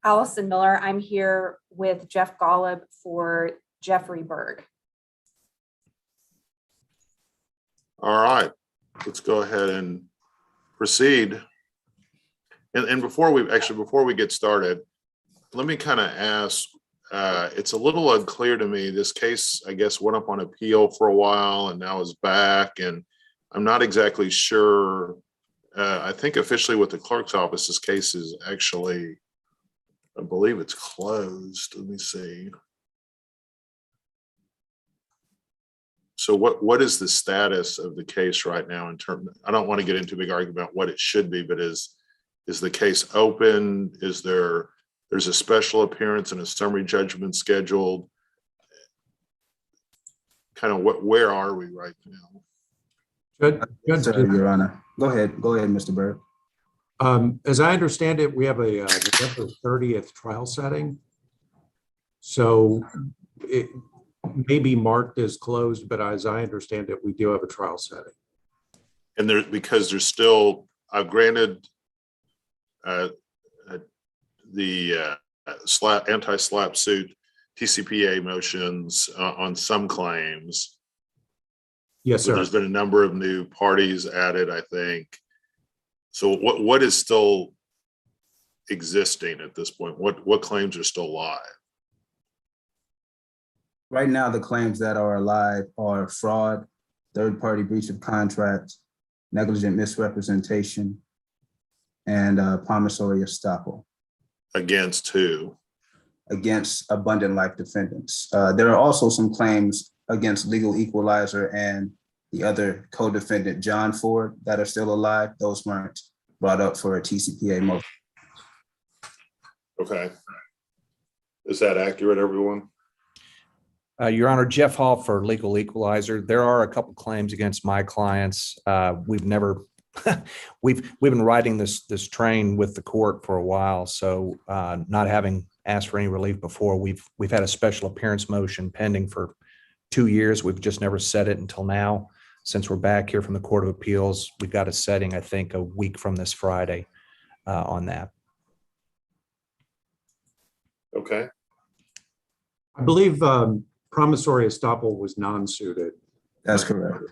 Allison Miller. I'm here with Jeff Golub for Jeffrey Berg. All right, let's go ahead and proceed. And before we get started, let me kind of ask, it's a little unclear to me. This case, I guess, went up on appeal for a while and now is back. And I'm not exactly sure. I think officially with the clerk's office, this case is actually, I believe it's closed. Let me see. So what is the status of the case right now in terms, I don't want to get into a big argument about what it should be, but is the case open? There's a special appearance and a summary judgment scheduled? Kind of where are we right now? Good, sir, Your Honor. Go ahead, Mr. Berg. As I understand it, we have a November 30th trial setting. So it may be marked as closed, but as I understand it, we do have a trial setting. And because there's still, I've granted the anti-SLAPP suit TCPA motions on some claims. Yes, sir. But there's been a number of new parties added, I think. So what is still existing at this point? What claims are still live? Right now, the claims that are alive are fraud, third-party breach of contract, negligent misrepresentation, and promissory estoppel. Against who? Against abundant life defendants. There are also some claims against Legal Equalizer and the other co-defendant, John Ford, that are still alive. Those weren't brought up for a TCPA motion. Okay. Is that accurate, everyone? Your Honor, Jeff Hall for Legal Equalizer. There are a couple claims against my clients. We've never, we've been riding this train with the court for a while. So not having asked for any relief before, we've had a special appearance motion pending for 2 years. We've just never set it until now. Since we're back here from the Court of Appeals, we've got a setting, I think, a week from this Friday on that. Okay. I believe promissory estoppel was non-suited. That's correct.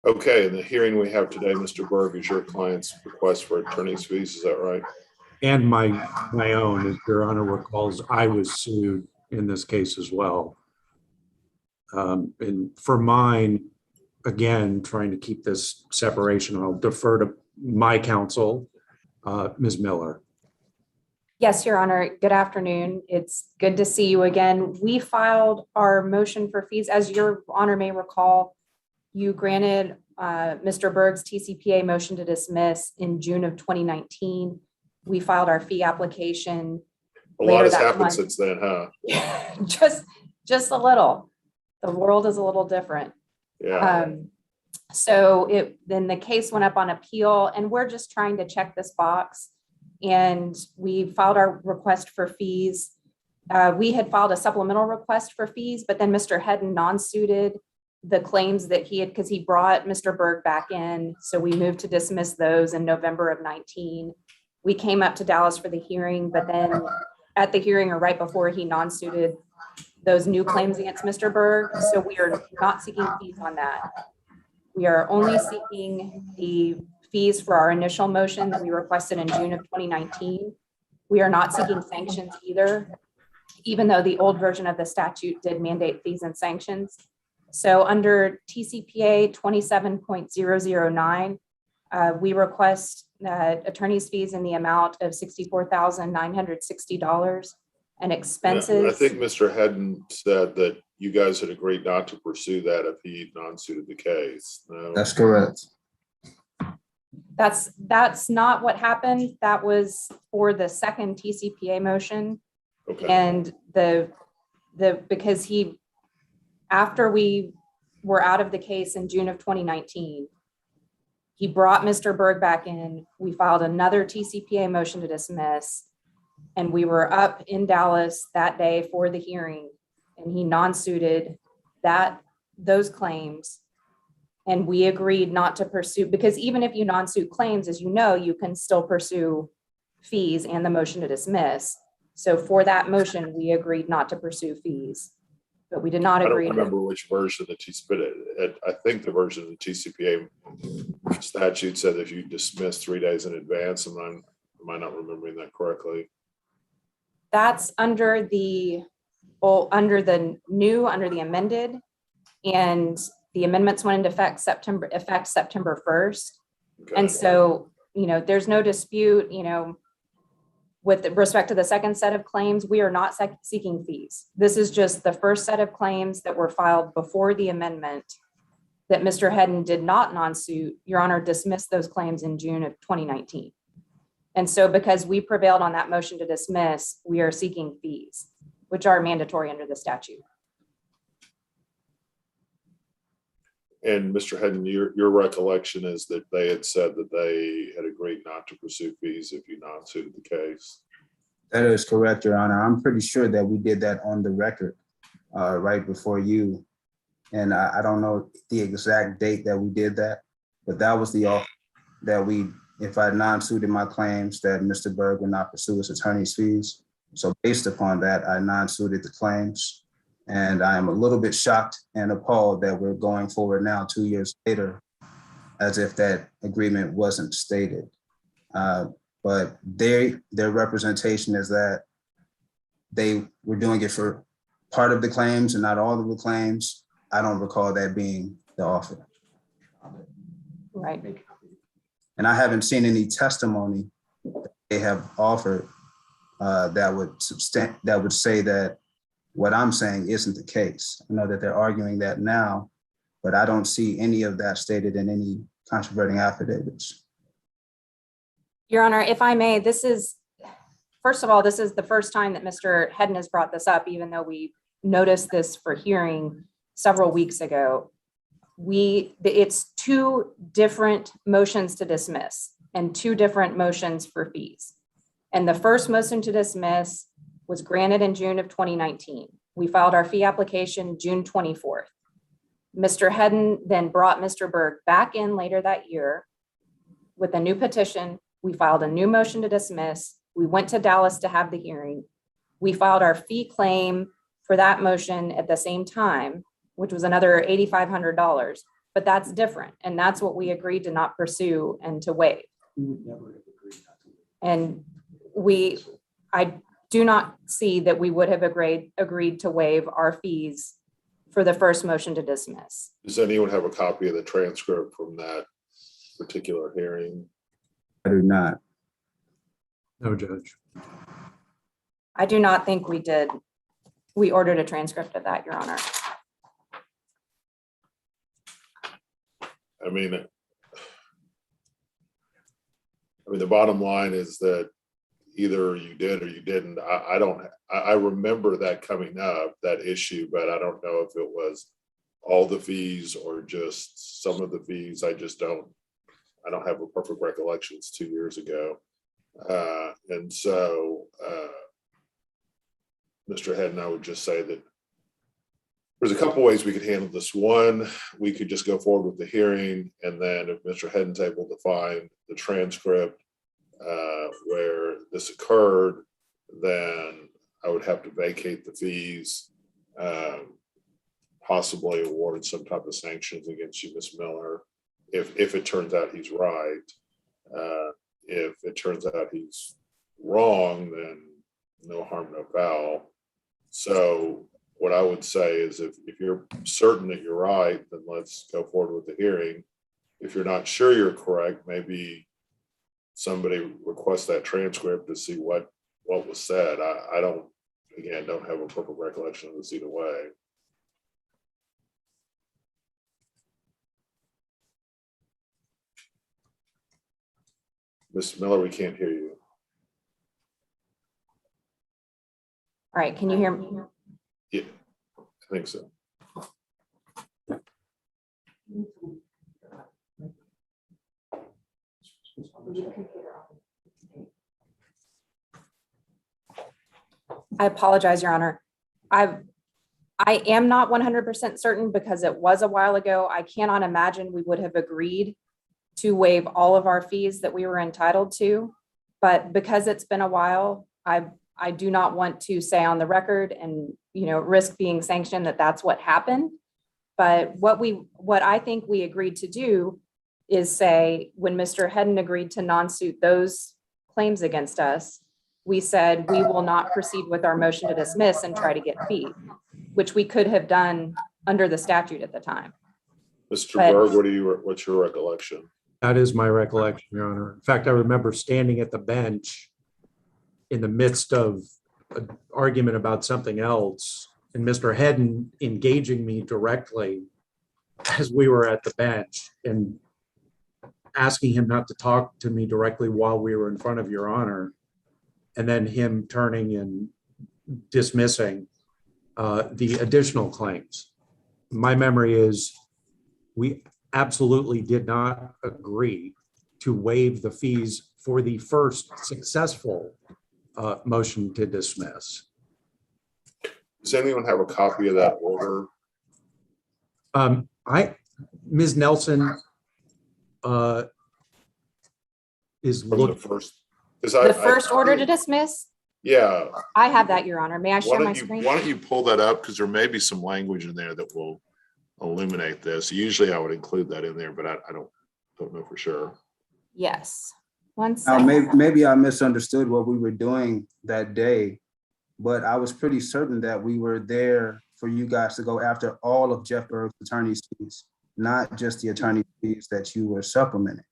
Okay, and the hearing we have today, Mr. Berg, is your client's request for attorney's fees, is that right? And my own, as Your Honor recalls, I was sued in this case as well. And for mine, again, trying to keep this separation, I'll defer to my counsel, Ms. Miller. Yes, Your Honor. Good afternoon. It's good to see you again. We filed our motion for fees. As Your Honor may recall, you granted Mr. Berg's TCPA motion to dismiss in June of 2019. We filed our fee application. A lot has happened since then, huh? just a little. The world is a little different. Yeah. So then the case went up on appeal, and we're just trying to check this box. And we filed our request for fees. We had filed a supplemental request for fees, but then Mr. Hedden non-suited the claims that he had, because he brought Mr. Berg back in. So we moved to dismiss those in November of 19. We came up to Dallas for the hearing, but then at the hearing or right before, he non-suited those new claims against Mr. Berg. So we are not seeking fees on that. We are only seeking the fees for our initial motion that we requested in June of 2019. We are not seeking sanctions either, even though the old version of the statute did mandate fees and sanctions. So under TCPA 27.009, we request attorney's fees in the amount of $64,960 and expenses. I think Mr. Hedden said that you guys had agreed not to pursue that if he non-suited the case. No? That's correct. That's not what happened. That was for the second TCPA motion. Okay. And because after we were out of the case in June of 2019, he brought Mr. Berg back in. We filed another TCPA motion to dismiss, and we were up in Dallas that day for the hearing, and he non-suited those claims. And we agreed not to pursue, because even if you non-suit claims, as you know, you can still pursue fees and the motion to dismiss. So for that motion, we agreed not to pursue fees, but we did not I don't agree to. remember which version of the I think the version of the TCPA statute said if you dismiss 3 days in advance, am I not remembering that correctly? That's under the amended, and the amendments went into effect September 1st. Okay. And so, there's no dispute, with respect to the second set of claims, we are not seeking fees. This is just the first set of claims that were filed before the amendment that Mr. Hedden did not non-suit. Your Honor dismissed those claims in June of 2019. And so because we prevailed on that motion to dismiss, we are seeking fees, which are mandatory under the statute. And Mr. Hedden, your recollection is that they had said that they had agreed not to pursue fees if you non-suited the case. That is correct, Your Honor. I'm pretty sure that we did that on the record right before you. And I don't know the exact date that we did that, but that was the offer that if I non-suited my claims, that Mr. Berg would not pursue his attorney's fees. So based upon that, I non-suited the claims. And I'm a little bit shocked and appalled that we're going forward now 2 years later, as if that agreement wasn't stated. But their representation is that they were doing it for part of the claims and not all of the claims. I don't recall that being the offer. Right. And I haven't seen any testimony that they have offered that would say that what I'm saying isn't the case. I know that they're arguing that now, but I don't see any of that stated in any controverting affidavits. Your Honor, if I may, first of all, this is the first time that Mr. Hedden has brought this up, even though we noticed this for hearing several weeks ago. It's 2 different motions to dismiss and 2 different motions for fees. And the first motion to dismiss was granted in June of 2019. We filed our fee application June 24th. Mr. Hedden then brought Mr. Berg back in later that year with a new petition. We filed a new motion to dismiss. We went to Dallas to have the hearing. We filed our fee claim for that motion at the same time, which was another $8,500, but that's different. And that's what we agreed to not pursue and to waive. And I do not see that we would have agreed to waive our fees for the first motion to dismiss. Does anyone have a copy of the transcript from that particular hearing? I do not. No, Judge. I do not think we did. We ordered a transcript of that, Your Honor. I mean, the bottom line is that either you did or you didn't. I remember that coming up, that issue, but I don't know if it was all the fees or just some of the fees. I don't have a perfect recollection. It's 2 years ago. And so, Mr. Hedden, I would just say that there's a couple ways we could handle this. One, we could just go forward with the hearing, and then if Mr. Hedden's able to find the transcript where this occurred, then I would have to vacate the fees, possibly award some type of sanctions against you, Ms. Miller, if it turns out he's right. If it turns out he's wrong, then no harm, no foul. So what I would say is if you're certain that you're right, then let's go forward with the hearing. If you're not sure you're correct, maybe somebody request that transcript to see what was said. I don't have a perfect recollection of this either way. Mr. Miller, we can't hear you. All right, can you hear me? Yeah, I think so. I apologize, Your Honor. I am not 100% certain because it was a while ago. I cannot imagine we would have agreed to waive all of our fees that we were entitled to. But because it's been a while, I do not want to say on the record and, risk being sanctioned that that's what happened. But what I think we agreed to do is say, when Mr. Hedden agreed to non-suit those claims against us, we said we will not proceed with our motion to dismiss and try to get fees, which we could have done under the statute at the time. Mr. But- Berg, what's your recollection? That is my recollection, Your Honor. In fact, I remember standing at the bench in the midst of an argument about something else, and Mr. Hedden engaging me directly as we were at the bench and asking him not to talk to me directly while we were in front of Your Honor, and then him turning and dismissing the additional claims. My memory is we absolutely did not agree to waive the fees for the first successful motion to dismiss. Does anyone have a copy of that order? Ms. Nelson is From the looking. first? The first order to dismiss, Yeah. I have that, Your Honor. May I share my Why screen? don't you pull that up? Because there may be some language in there that will illuminate this. Usually I would include that in there, but I don't know for sure. Yes. One Now, second. maybe I misunderstood what we were doing that day, but I was pretty certain that we were there for you guys to go after all of Jeff Berg's attorney's fees, not just the attorney fees that you were supplementing.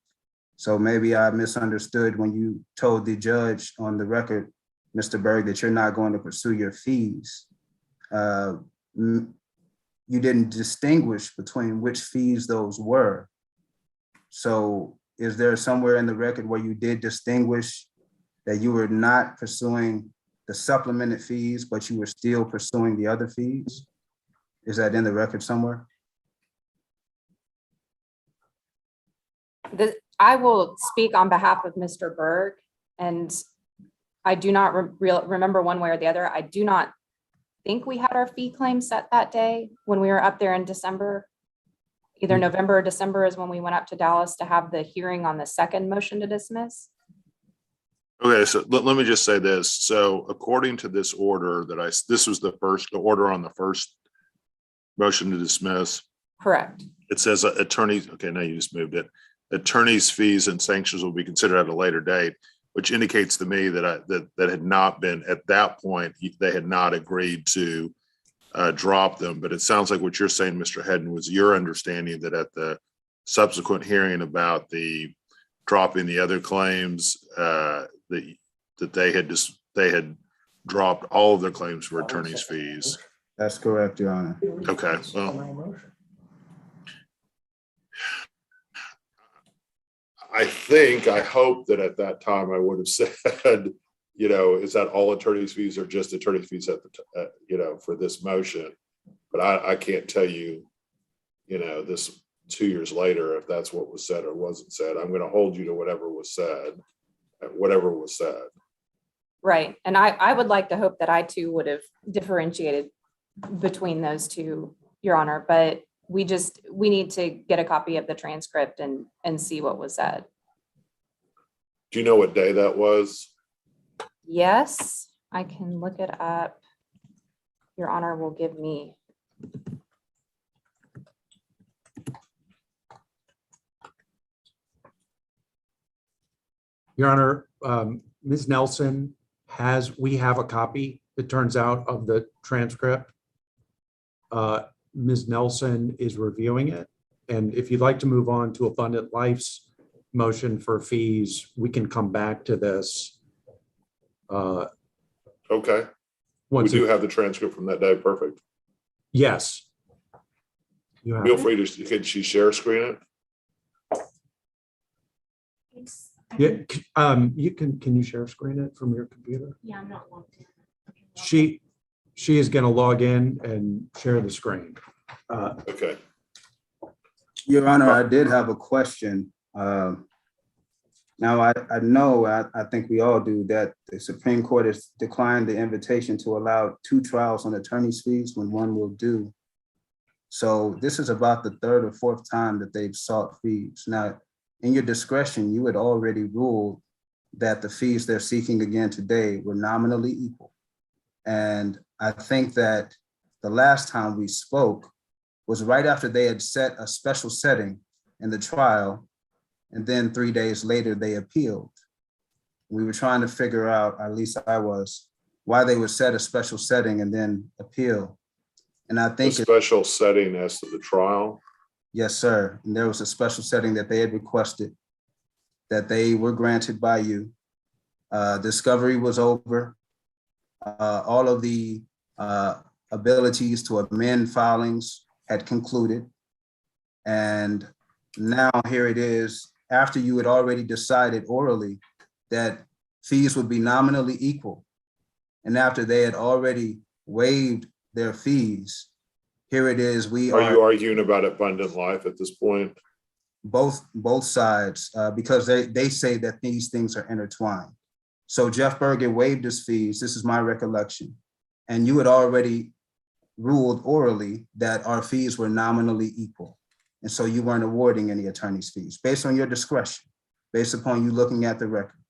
So maybe I misunderstood when you told the judge on the record, Mr. Berg, that you're not going to pursue your fees. You didn't distinguish between which fees those were. So is there somewhere in the record where you did distinguish that you were not pursuing the supplemented fees, but you were still pursuing the other fees? Is that in the record somewhere? I will speak on behalf of Mr. Berg, and I do not remember one way or the other. I do not think we had our fee claim set that day when we were up there in December. Either November or December is when we went up to Dallas to have the hearing on the second motion to dismiss. Okay, so let me just say this. So according to this order this was the order on the first motion to dismiss. Correct. It says attorneys, okay, now you just moved it. Attorneys' fees and sanctions will be considered at a later date, which indicates to me that that had not been, at that point, they had not agreed to drop them. But it sounds like what you're saying, Mr. Hedden, was your understanding that at the subsequent hearing about the dropping the other claims, that they had dropped all of their claims for attorney's fees. That's correct, Your Honor. Okay, well, I hope that at that time I would have said, is that all attorney's fees or just attorney's fees at the, for this motion? But I can't tell you, this 2 years later, if that's what was said or wasn't said. I'm going to hold you to whatever was said. Right. And I would like to hope that I too would have differentiated between those two, Your Honor, but we need to get a copy of the transcript and see what was said. Do you know what day that was? Yes, I can look it up. Your Honor will give me. Your Honor, Ms. Nelson we have a copy, it turns out, of the transcript. Ms. Nelson is reviewing it. And if you'd like to move on to Abundant Life's motion for fees, we can come back to this. Okay. We do have the transcript from that day. Perfect. Yes. You have Feel it. free to, can she share screen it? Yeah, can you share screen it from your computer? Yeah, I'm not logged in. She is going to log in and share the screen. Okay. Your Honor, I did have a question. Now, I know, I think we all do, that the Supreme Court has declined the invitation to allow 2 trials on attorney's fees when one will do. So this is about the 3rd or 4th time that they've sought fees. Now, in your discretion, you had already ruled that the fees they're seeking again today were nominally equal. And I think that the last time we spoke was right after they had set a special setting in the trial. And then 3 days later, they appealed. We were trying to figure out, at least I was, why they would set a special setting and then appeal. And I A think, special setting as to the trial. yes, sir. And there was a special setting that they had requested that they were granted by you. Discovery was over. All of the abilities to amend filings had concluded. And now here it is, after you had already decided orally that fees would be nominally equal. And after they had already waived their fees, here it is, we Are you are arguing about abundant life at this point? both sides, because they say that these things are intertwined. So Jeff Berg had waived his fees, this is my recollection. And you had already ruled orally that our fees were nominally equal. And so you weren't awarding any attorney's fees based on your discretion, based upon you looking at the record.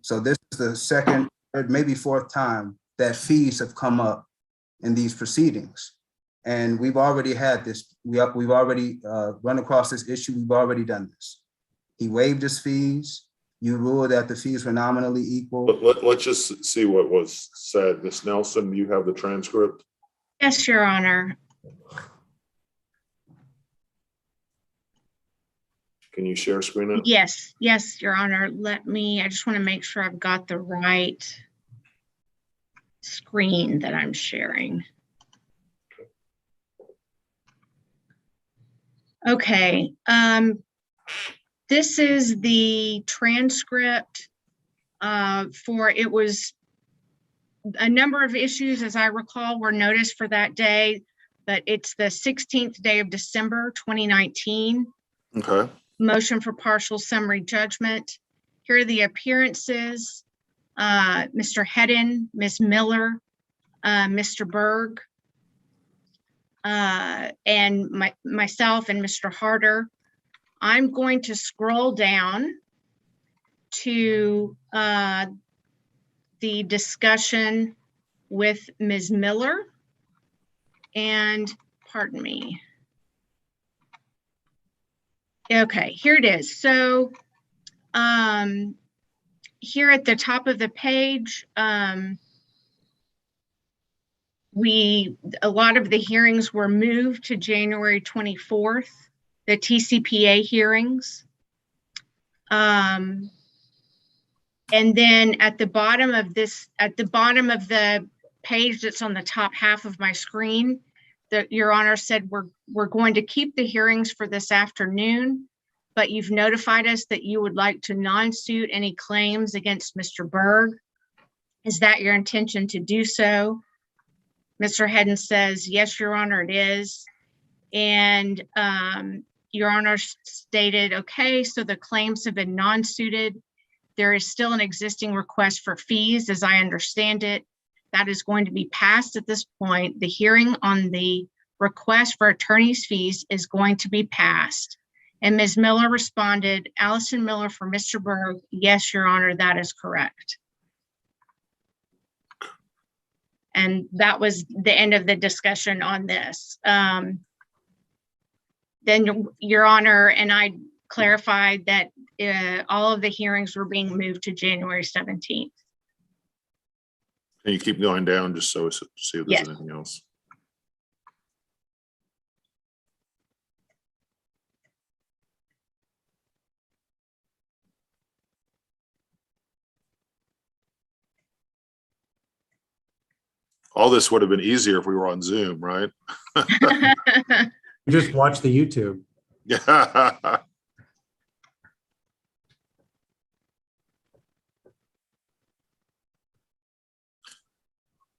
So this is the 2nd, or maybe 4th time that fees have come up in these proceedings. And we've already had this, we've already run across this issue, we've already done this. He waived his fees, you ruled that the fees were nominally equal. Let's just see what was said. Ms. Nelson, you have the transcript? Yes, Your Honor. Can you share screen it? Yes, Your Honor. I just want to make sure I've got the right screen that I'm sharing. Okay. This is the transcript it was a number of issues, as I recall, were noticed for that day, but it's the 16th day of December, 2019. Okay. Motion for partial summary judgment. Here are the appearances. Mr. Hedden, Ms. Miller, Mr. Berg, and myself and Mr. Harder. I'm going to scroll down to the discussion with Ms. Miller, and pardon me. Okay, here it is. So here at the top of the page, a lot of the hearings were moved to January 24th, the TCPA hearings. And then at the bottom of the page that's on the top half of my screen, Your Honor said we're going to keep the hearings for this afternoon, but you've notified us that you would like to non-suit any claims against Mr. Berg. Is that your intention to do so? Mr. Hedden says, yes, Your Honor, it is. And Your Honor stated, okay, so the claims have been non-suited. There is still an existing request for fees, as I understand it. That is going to be passed at this point. The hearing on the request for attorney's fees is going to be passed. And Ms. Miller responded, Allison Miller for Mr. Berg, yes, Your Honor, that is correct. And that was the end of the discussion on this. Then Your Honor and I clarified that all of the hearings were being moved to January 17th. Can you keep going down just so we see if there's Yes. anything else? All this would have been easier if we were on Zoom, right? Just watch the YouTube. Yeah.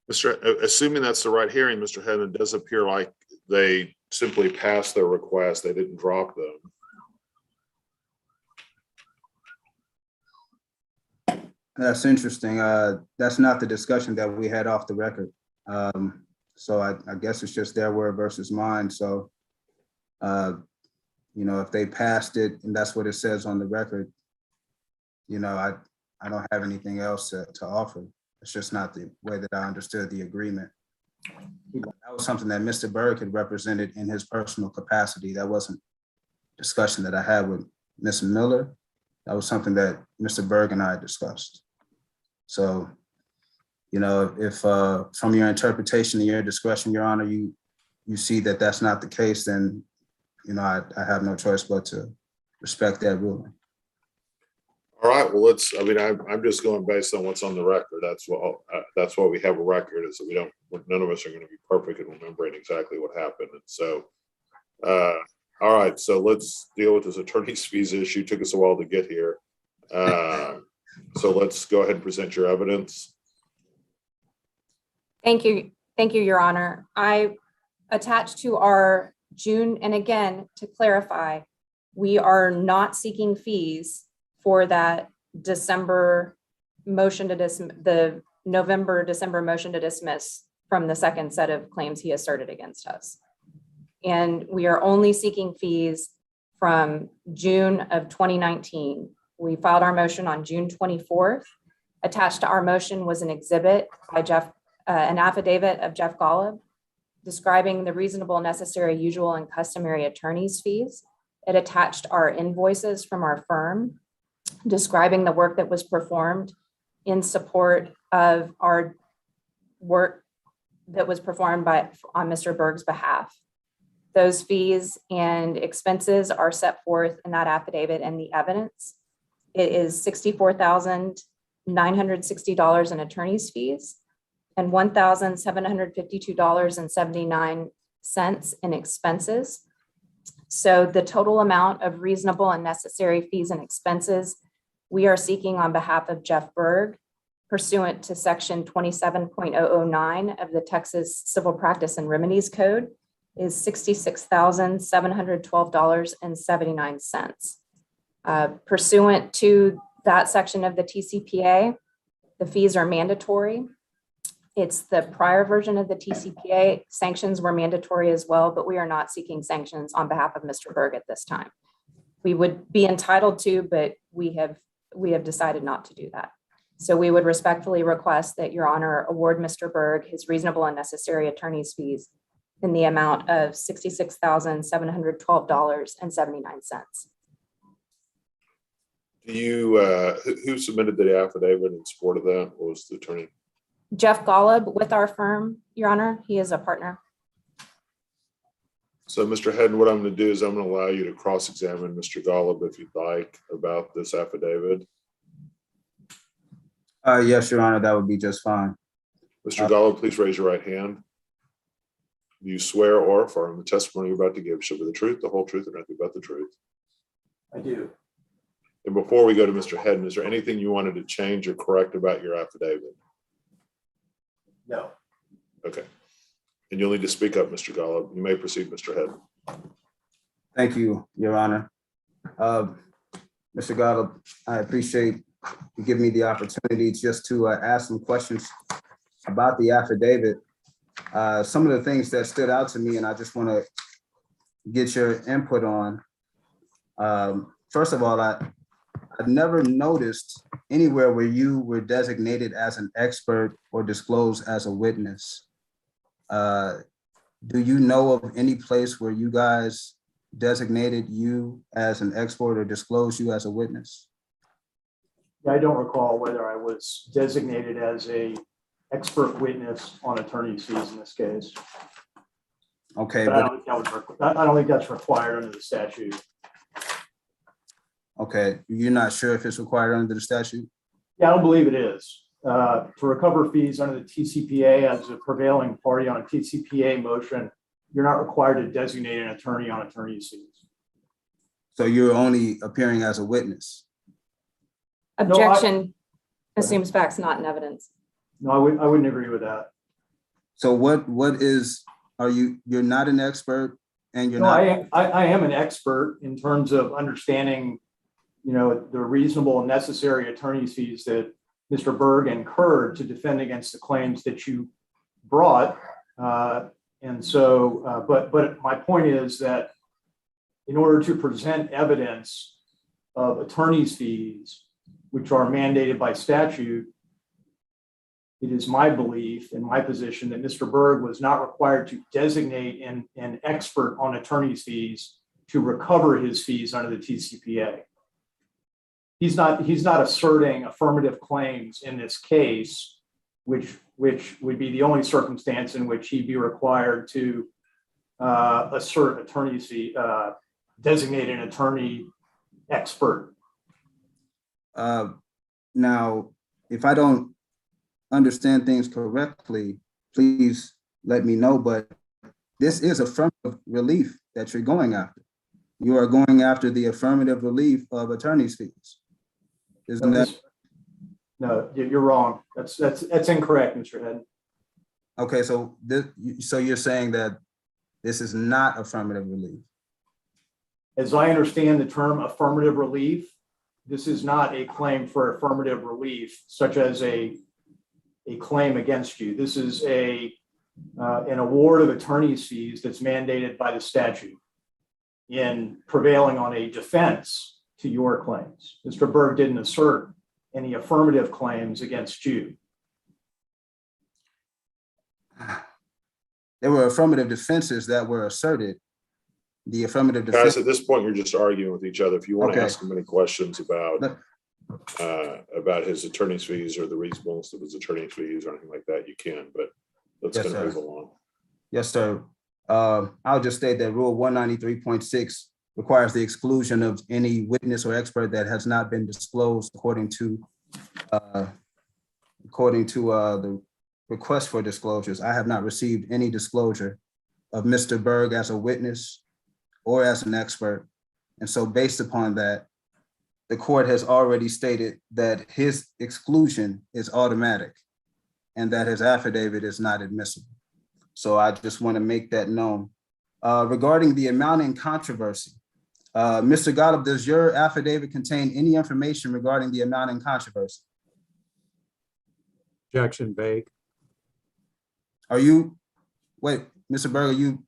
Assuming that's the right hearing, Mr. Hedden, it does appear like they simply passed their request. They didn't drop them. That's interesting. That's not the discussion that we had off the record. So I guess it's just their word versus mine. So, if they passed it and that's what it says on the record, I don't have anything else to offer. It's just not the way that I understood the agreement. That was something that Mr. Berg had represented in his personal capacity. That wasn't discussion that I had with Ms. Miller. That was something that Mr. Berg and I discussed. So, if from your interpretation and your discretion, Your Honor, you see that that's not the case, then, I have no choice but to respect that ruling. All right, well, I'm just going based on what's on the record. That's what we have a record is that none of us are going to be perfect in remembering exactly what happened. And so, all right, so let's deal with this attorney's fees issue. Took us a while to get here. So let's go ahead and present your evidence. Thank you. Thank you, Your Honor. I attached to our June, and again, to clarify, we are not seeking fees for that December motion to dismiss, the November, December motion to dismiss from the second set of claims he asserted against us. And we are only seeking fees from June of 2019. We filed our motion on June 24th. Attached to our motion was an exhibit by an affidavit of Jeff Golub describing the reasonable, necessary, usual, and customary attorney's fees. It attached our invoices from our firm describing the work that was performed in support of our work that was performed on Mr. Berg's behalf. Those fees and expenses are set forth in that affidavit and the evidence. It is $64,960 in attorney's fees and $1,752.79 in expenses. So the total amount of reasonable and necessary fees and expenses we are seeking on behalf of Jeff Berg pursuant to section 27.009 of the Texas Civil Practice and Remedies Code is $66,712.79. Pursuant to that section of the TCPA, the fees are mandatory. It's the prior version of the TCPA. Sanctions were mandatory as well, but we are not seeking sanctions on behalf of Mr. Berg at this time. We would be entitled to, but we have decided not to do that. So we would respectfully request that Your Honor award Mr. Berg his reasonable and necessary attorney's fees in the amount of $66,712.79. Who submitted the affidavit in support of that? What was the attorney? Jeff Golub with our firm, Your Honor. He is a partner. So, Mr. Hedden, what I'm going to do is I'm going to allow you to cross-examine Mr. Golub if you'd like about this affidavit. Yes, Your Honor, that would be just fine. Mr. Golub, please raise your right hand. Do you swear or affirm the testimony you're about to give shall be the truth, the whole truth, and nothing but the truth? I do. And before we go to Mr. Hedden, is there anything you wanted to change or correct about your affidavit? No. Okay. And you'll need to speak up, Mr. Golub. You may proceed, Mr. Hedden. Thank you, Your Honor. Mr. Golub, I appreciate you giving me the opportunity just to ask some questions about the affidavit. Some of the things that stood out to me, and I just want to get your input on. First of all, I've never noticed anywhere where you were designated as an expert or disclosed as a witness. Do you know of any place where you guys designated you as an expert or disclosed you as a witness? I don't recall whether I was designated as a expert witness on attorney's fees in this case. Okay, But I don't think that's required under the statute. Okay, you're not sure if it's required under the statute? Yeah, I don't believe it is. To recover fees under the TCPA as a prevailing party on a TCPA motion, you're not required to designate an attorney on attorney's fees. So you're only appearing as a witness? Objection assumes facts not in evidence. No, I wouldn't agree with that. So you're not an expert and you're No, not? I am an expert in terms of understanding, the reasonable and necessary attorney's fees that Mr. Berg incurred to defend against the claims that you brought. And so, but my point is that in order to present evidence of attorney's fees, which are mandated by statute, it is my belief and my position that Mr. Berg was not required to designate an expert on attorney's fees to recover his fees under the TCPA. He's not asserting affirmative claims in this case, which would be the only circumstance in which he'd be required to assert attorney's fee, designate an attorney expert. Now, if I don't understand things correctly, please let me know, but this is affirmative relief that you're going after. You are going after the affirmative relief of attorney's fees. Isn't that? No, you're wrong. That's incorrect, Mr. Head. Okay, so so you're saying that this is not affirmative relief? As I understand the term affirmative relief, this is not a claim for affirmative relief, such as a claim against you. This is an award of attorney's fees that's mandated by the statute in prevailing on a defense to your claims. Mr. Berg didn't assert any affirmative claims against you. There were affirmative defenses that were asserted. The affirmative Guys, defense. at this point, you're just arguing with each other. If you want to Okay. ask him any questions about his attorney's fees or the reasonableness of his attorney's fees or anything like that, you can, but let's Yes, kind of sir. move along. Yes, sir. I'll just state that Rule 193.6 requires the exclusion of any witness or expert that has not been disclosed according to the request for disclosures. I have not received any disclosure of Mr. Berg as a witness or as an expert. And so based upon that, the court has already stated that his exclusion is automatic and that his affidavit is not admissible. So I just want to make that known. Regarding the amount in controversy, Mr. Golub, does your affidavit contain any information regarding the amount in controversy? Objection vague. Are you, wait, Mr. Berger, you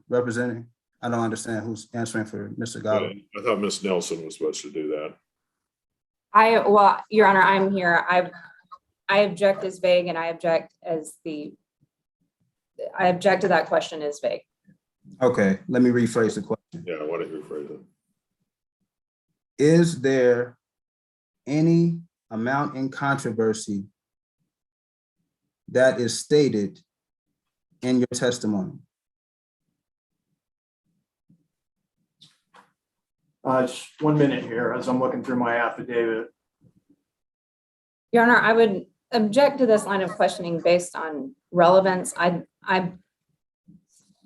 representing? I don't understand who's answering for Mr. Golub. I thought Ms. Nelson was supposed to do that. Well, Your Honor, I'm here. I object as vague, and I object to that question as vague. Okay, let me rephrase the question. Yeah, why don't you rephrase it? Is there any amount in controversy that is stated in your testimony? Just 1 minute here as I'm looking through my affidavit. Your Honor, I would object to this line of questioning based on relevance. I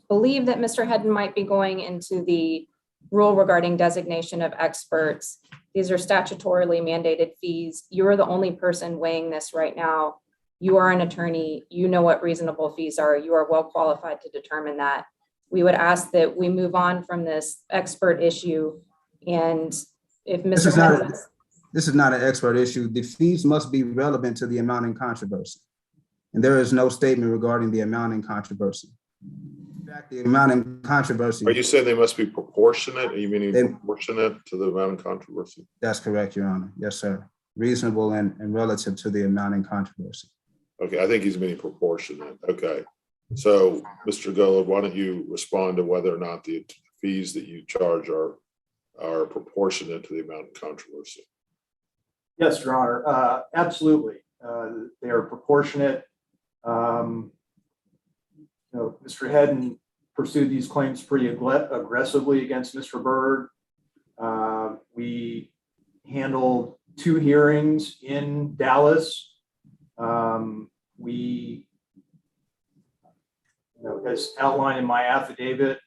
believe that Mr. Hedden might be going into the rule regarding designation of experts. These are statutorily mandated fees. You are the only person weighing this right now. You are an attorney. You know what reasonable fees are. You are well qualified to determine that. We would ask that we move on from this expert issue. And if Mr. Hedden, This is not an expert issue. The fees must be relevant to the amount in controversy. And there is no statement regarding the amount in controversy. In fact, the amount in controversy. Are you saying they must be proportionate? Are you meaning They- proportionate to the amount of controversy? That's correct, Your Honor. Yes, sir. Reasonable and relative to the amount in controversy. Okay, I think he's meaning proportionate. Okay. So, Mr. Golub, why don't you respond to whether or not the fees that you charge are proportionate to the amount of controversy? Yes, Your Honor, absolutely. They are proportionate. Mr. Hedden pursued these claims pretty aggressively against Mr. Berg. We handled 2 hearings in Dallas. We, as outlined in my affidavit,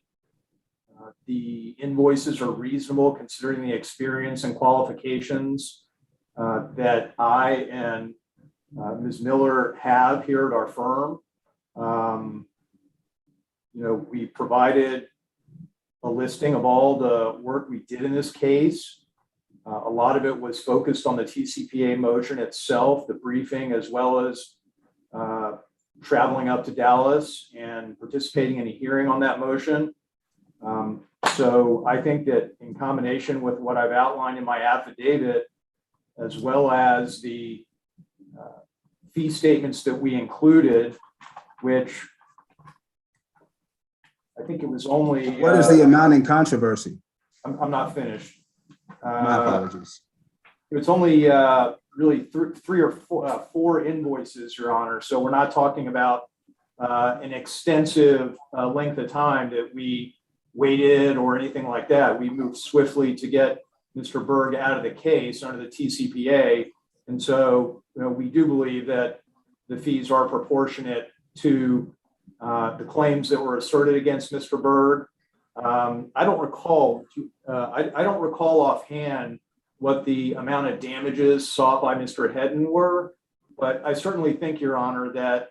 the invoices are reasonable considering the experience and qualifications that I and Ms. Miller have here at our firm. We provided a listing of all the work we did in this case. A lot of it was focused on the TCPA motion itself, the briefing, as well as traveling up to Dallas and participating in a hearing on that motion. So I think that in combination with what I've outlined in my affidavit, as well as the fee statements that we included, which I think it was only. What is the amount in controversy? I'm not finished. My apologies. It's only really three or four invoices, Your Honor. So we're not talking about an extensive length of time that we waited or anything like that. We moved swiftly to get Mr. Berg out of the case under the TCPA. And so, we do believe that the fees are proportionate to the claims that were asserted against Mr. Berg. I don't recall offhand what the amount of damages sought by Mr. Hedden were, but I certainly think, Your Honor, that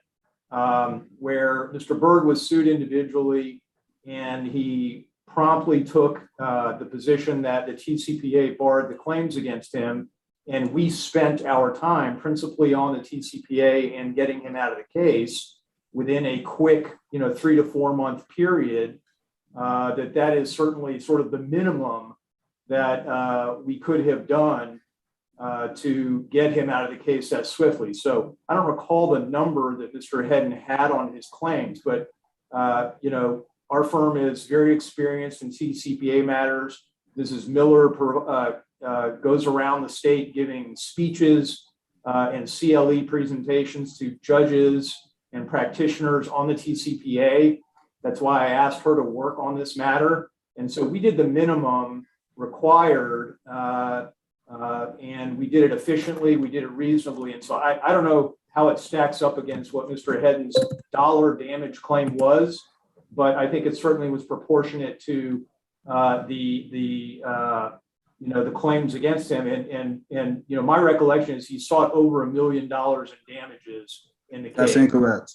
where Mr. Berg was sued individually and he promptly took the position that the TCPA barred the claims against him, and we spent our time principally on the TCPA and getting him out of the case within a quick, 3 to 4 month period, that is certainly sort of the minimum that we could have done to get him out of the case that swiftly. So I don't recall the number that Mr. Hedden had on his claims, but our firm is very experienced in TCPA matters. Mrs. Miller goes around the state giving speeches and CLE presentations to judges and practitioners on the TCPA. That's why I asked her to work on this matter. And so we did the minimum required, and we did it efficiently, we did it reasonably. And so I don't know how it stacks up against what Mr. Hedden's dollar damage claim was, but I think it certainly was proportionate to the claims against him. And my recollection is he sought over $1 million in damages in the case. That's incorrect.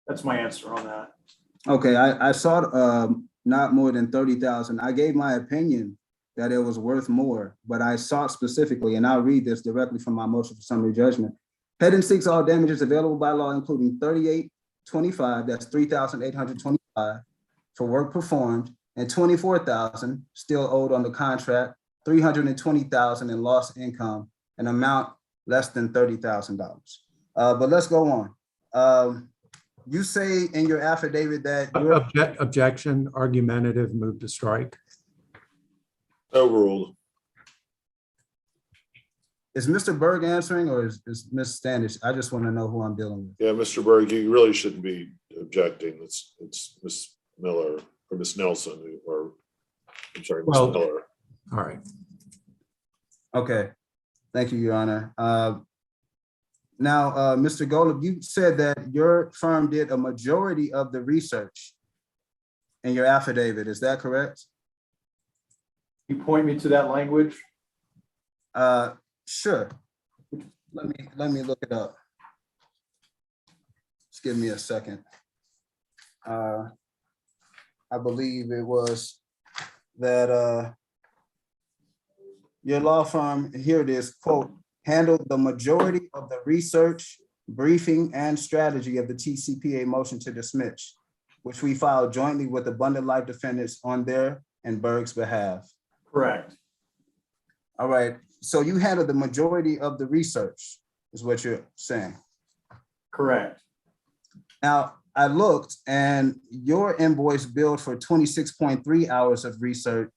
That's my answer on that. Okay, I sought not more than 30,000. I gave my opinion that it was worth more, but I sought specifically, and I'll read this directly from my motion for summary judgment. Hedden seeks all damages available by law, including 3825, that's 3,825 for work performed, and 24,000 still owed on the contract, 320,000 in lost income, an amount less than $30,000. But let's go on. You say in your affidavit that Objection, argumentative, move to strike. Overruled. Is Mr. Berg answering or is Ms. Standish? I just want to know who I'm dealing with. Yeah, Mr. Berg, you really shouldn't be objecting. It's Ms. Miller or Ms. Nelson, or I'm sorry, Ms. Well, Miller. All right. Okay, thank you, Your Honor. Now, Mr. Golub, you said that your firm did a majority of the research in your affidavit. Is that correct? You point me to that language? Sure. Let me look it up. Just give me a second. I believe it was that your law firm, here it is, quote, handled the majority of the research, briefing, and strategy of the TCPA motion to dismiss, which we filed jointly with Abundant Life defendants on their and Berg's behalf. Correct. All right, so you handled the majority of the research, is what you're saying. Correct. Now, I looked and your invoice billed for 26.3 hours of research,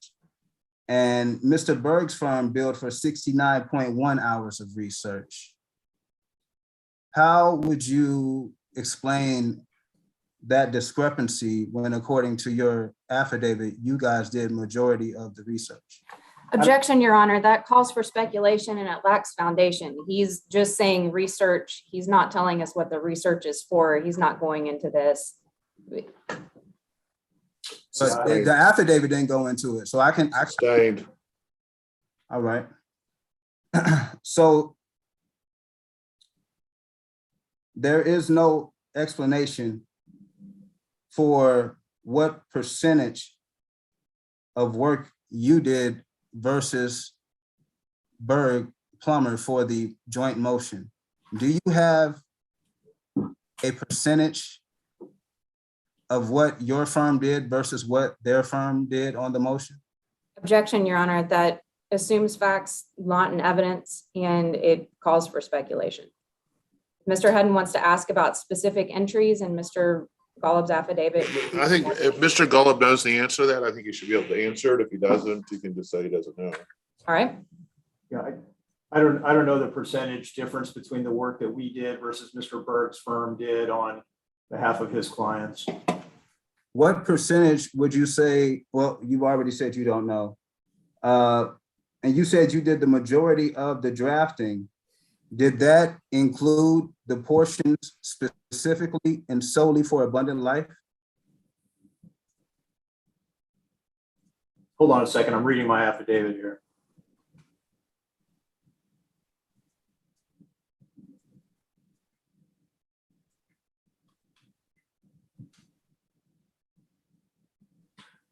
and Mr. Berg's firm billed for 69.1 hours of research. How would you explain that discrepancy when, according to your affidavit, you guys did majority of the research? Objection, Your Honor, that calls for speculation and it lacks foundation. He's just saying research. He's not telling us what the research is for. He's not going into this. So the affidavit didn't go into it, so I can. Sustained. All right. So there is no explanation for what percentage of work you did versus Berg Plummer for the joint motion, do you have a percentage of what your firm did versus what their firm did on the motion? Objection, Your Honor, that assumes facts not in evidence and it calls for speculation. Mr. Hudden wants to ask about specific entries in Mr. Golub's affidavit. I think if Mr. Golub knows the answer to that, I think he should be able to answer it. If he doesn't, he can just say he doesn't know. All right. Yeah, I don't know the percentage difference between the work that we did versus Mr. Berg's firm did on behalf of his clients. What percentage would you say, well, you've already said you don't know. And you said you did the majority of the drafting. Did that include the portions specifically and solely for Abundant Life? Hold on a second, I'm reading my affidavit here.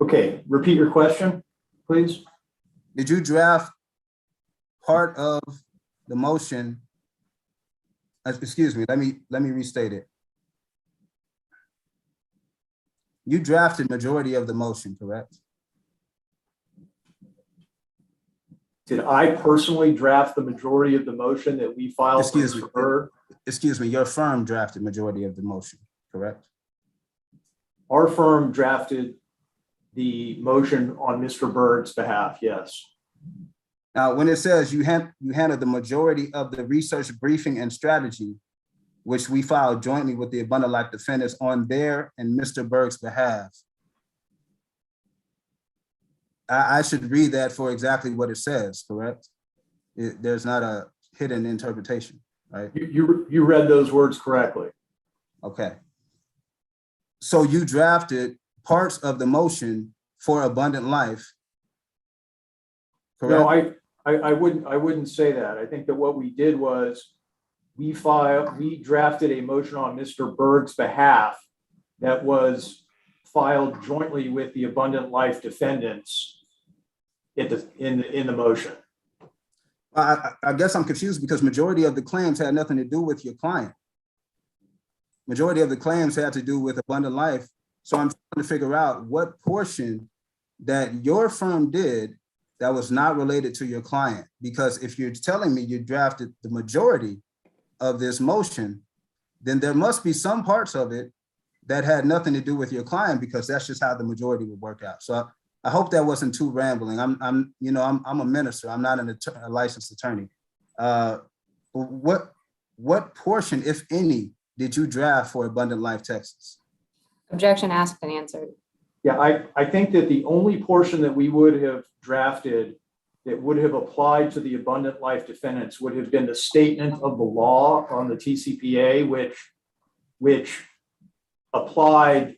Okay, repeat your question, please. Did you draft part of the motion? Excuse me, let me restate it. You drafted majority of the motion, correct? Did I personally draft the majority of the motion that we filed? Excuse me. Mr. Berg? Excuse me, your firm drafted majority of the motion, correct? Our firm drafted the motion on Mr. Berg's behalf, yes. Now, when it says you handled the majority of the research briefing and strategy, which we filed jointly with the Abundant Life defendants on their and Mr. Berg's behalf, I should read that for exactly what it says, correct? There's not a hidden interpretation, right? You read those words correctly. Okay. So you drafted parts of the motion for Abundant Life, correct? No, I wouldn't say that. I think that what we did was we drafted a motion on Mr. Berg's behalf that was filed jointly with the Abundant Life defendants in the motion. I guess I'm confused because majority of the claims had nothing to do with your client. Majority of the claims had to do with Abundant Life. So I'm trying to figure out what portion that your firm did that was not related to your client. Because if you're telling me you drafted the majority of this motion, then there must be some parts of it that had nothing to do with your client, because that's just how the majority would work out. So I hope that wasn't too rambling. I'm a minister. I'm not a licensed attorney. What portion, if any, did you draft for Abundant Life Texas? Objection asked and answered. Yeah, I think that the only portion that we would have drafted that would have applied to the Abundant Life defendants would have been the statement of the law on the TCPA, which applied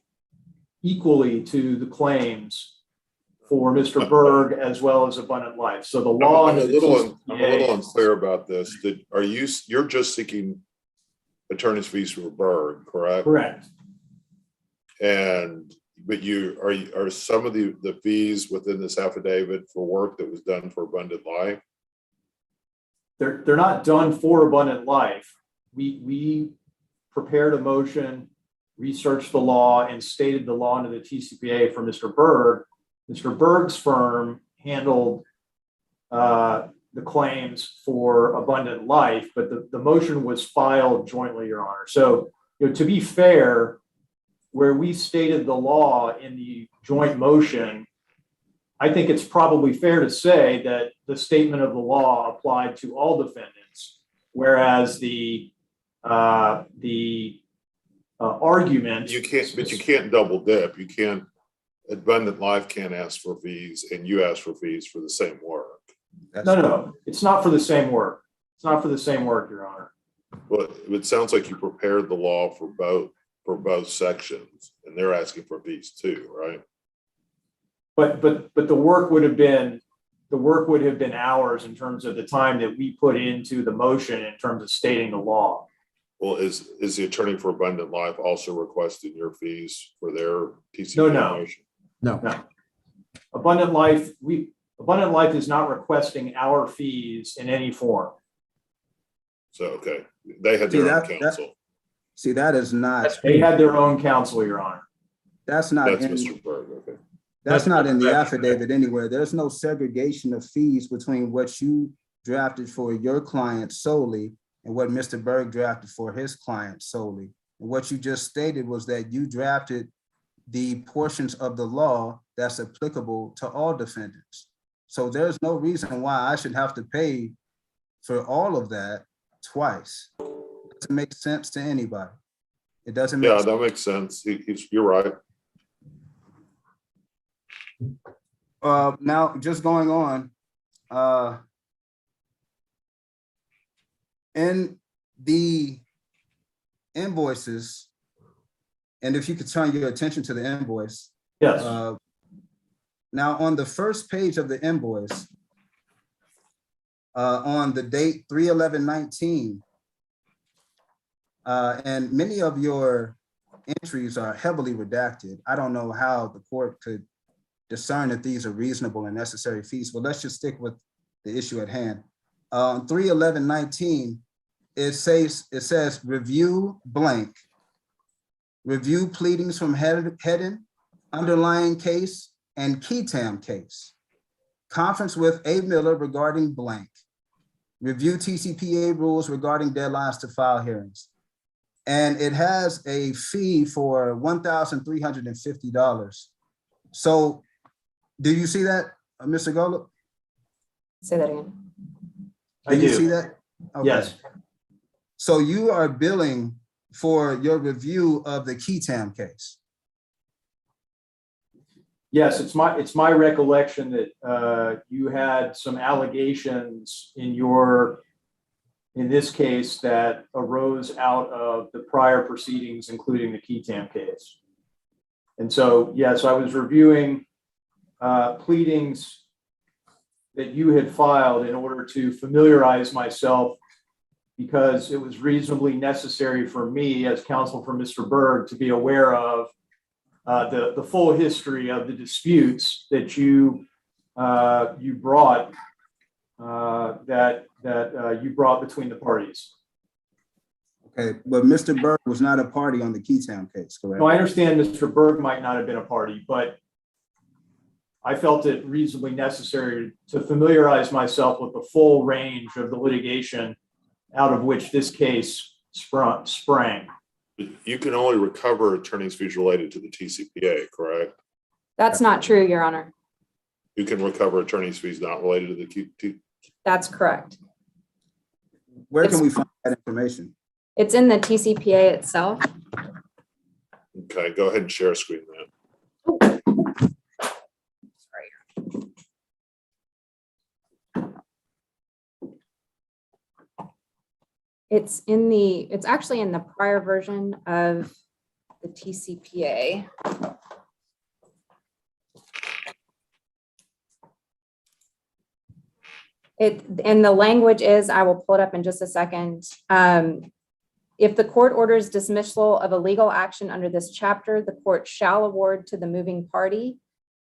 equally to the claims for Mr. Berg as well as Abundant Life. So the law. I'm a little unclear about this. You're just seeking attorney's fees for Berg, correct? Correct. But are some of the fees within this affidavit for work that was done for Abundant Life? They're not done for Abundant Life. We prepared a motion, researched the law, and stated the law under the TCPA for Mr. Berg. Mr. Berg's firm handled the claims for Abundant Life, but the motion was filed jointly, Your Honor. So, to be fair, where we stated the law in the joint motion, I think it's probably fair to say that the statement of the law applied to all defendants, whereas the argument. You can't double dip. You can't. Abundant Life can't ask for fees, and you ask for fees for the same work. No, it's not for the same work. It's not for the same work, Your Honor. Well, it sounds like you prepared the law for both sections, and they're asking for fees too, right? But the work would have been ours in terms of the time that we put into the motion in terms of stating the law. Well, is the attorney for Abundant Life also requesting your fees for their TCPA motion? No. Abundant Life, Abundant Life is not requesting our fees in any form. So, okay, they had See, their own that- counsel. See, that is not, They had their own counsel, Your Honor. that's not That's in, Mr. Berg, okay. that's not in the affidavit anywhere. There's no segregation of fees between what you drafted for your client solely and what Mr. Berg drafted for his client solely. And what you just stated was that you drafted the portions of the law that's applicable to all defendants. So there's no reason why I should have to pay for all of that twice. It doesn't make sense to anybody. It doesn't make Yeah, that makes sense. You're right. Now, just going on, in the invoices, and if you could turn your attention to the invoice. Yes. Now, on the first page of the invoice, on the date 3/11/19, and many of your entries are heavily redacted. I don't know how the court could discern that these are reasonable and necessary fees, but let's just stick with the issue at hand. 3/11/19, it says review blank. Review pleadings from Hedden, underlying case, and Ketam case. Conference with A. Miller regarding blank. Review TCPA rules regarding deadlines to file hearings. And it has a fee for $1,350. So do you see that, Mr. Golub? Say that again. I Do you see do. that? Okay. Yes. So you are billing for your review of the Ketam case. Yes, it's my recollection that you had some allegations in this case that arose out of the prior proceedings, including the Ketam case. And so, yes, I was reviewing pleadings that you had filed in order to familiarize myself, because it was reasonably necessary for me as counsel for Mr. Berg to be aware of the full history of the disputes that you brought you brought between the parties. Okay, but Mr. Berg was not a party on the Ketam case, correct? No, I understand Mr. Berg might not have been a party, but I felt it reasonably necessary to familiarize myself with the full range of the litigation out of which this case sprang. You can only recover attorney's fees related to the TCPA, correct? That's not true, Your Honor. You can recover attorney's fees not related to the That's correct. Where can we find that information? It's in the TCPA itself. Okay, go ahead and share screen that. It's actually in the prior version of the TCPA. And the language is, I will pull it up in just a second. If the court orders dismissal of a legal action under this chapter, the court shall award to the moving party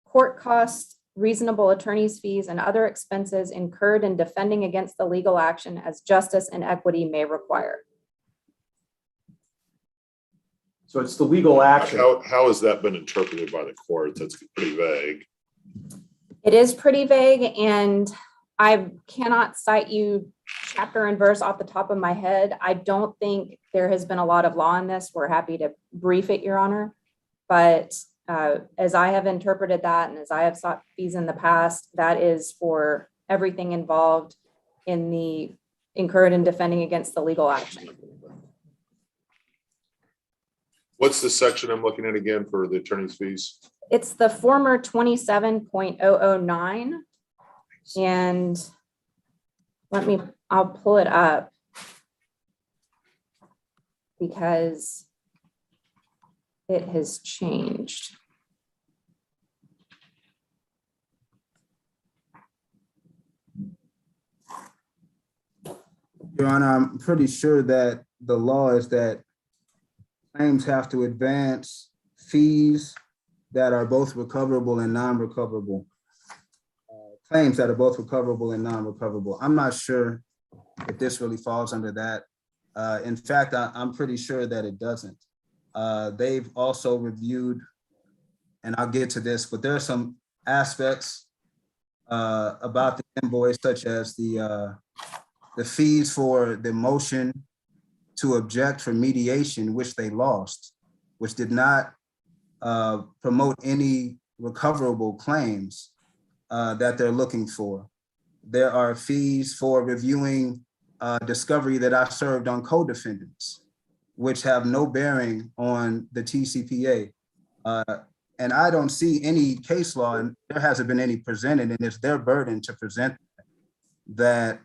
court costs, reasonable attorney's fees, and other expenses incurred in defending against the legal action as justice and equity may require. So it's the legal action. How has that been interpreted by the court? That's pretty vague. It is pretty vague, and I cannot cite you chapter and verse off the top of my head. I don't think there has been a lot of law in this. We're happy to brief it, Your Honor. But as I have interpreted that, and as I have sought fees in the past, that is for everything involved in the incurred in defending against the legal action. What's the section I'm looking at again for the attorney's fees? It's the former 27.009. And I'll pull it up because it has changed. Your Honor, I'm pretty sure that the law is that claims have to advance fees that are both recoverable and non-recoverable. claims that are both recoverable and non-recoverable. I'm not sure if this really falls under that. In fact, I'm pretty sure that it doesn't. They've also reviewed, and I'll get to this, but there are some aspects about the invoice, such as the fees for the motion to object for mediation, which they lost, which did not promote any recoverable claims that they're looking for. There are fees for reviewing discovery that I served on co-defendants, which have no bearing on the TCPA. And I don't see any case law, and there hasn't been any presented, and it's their burden to present that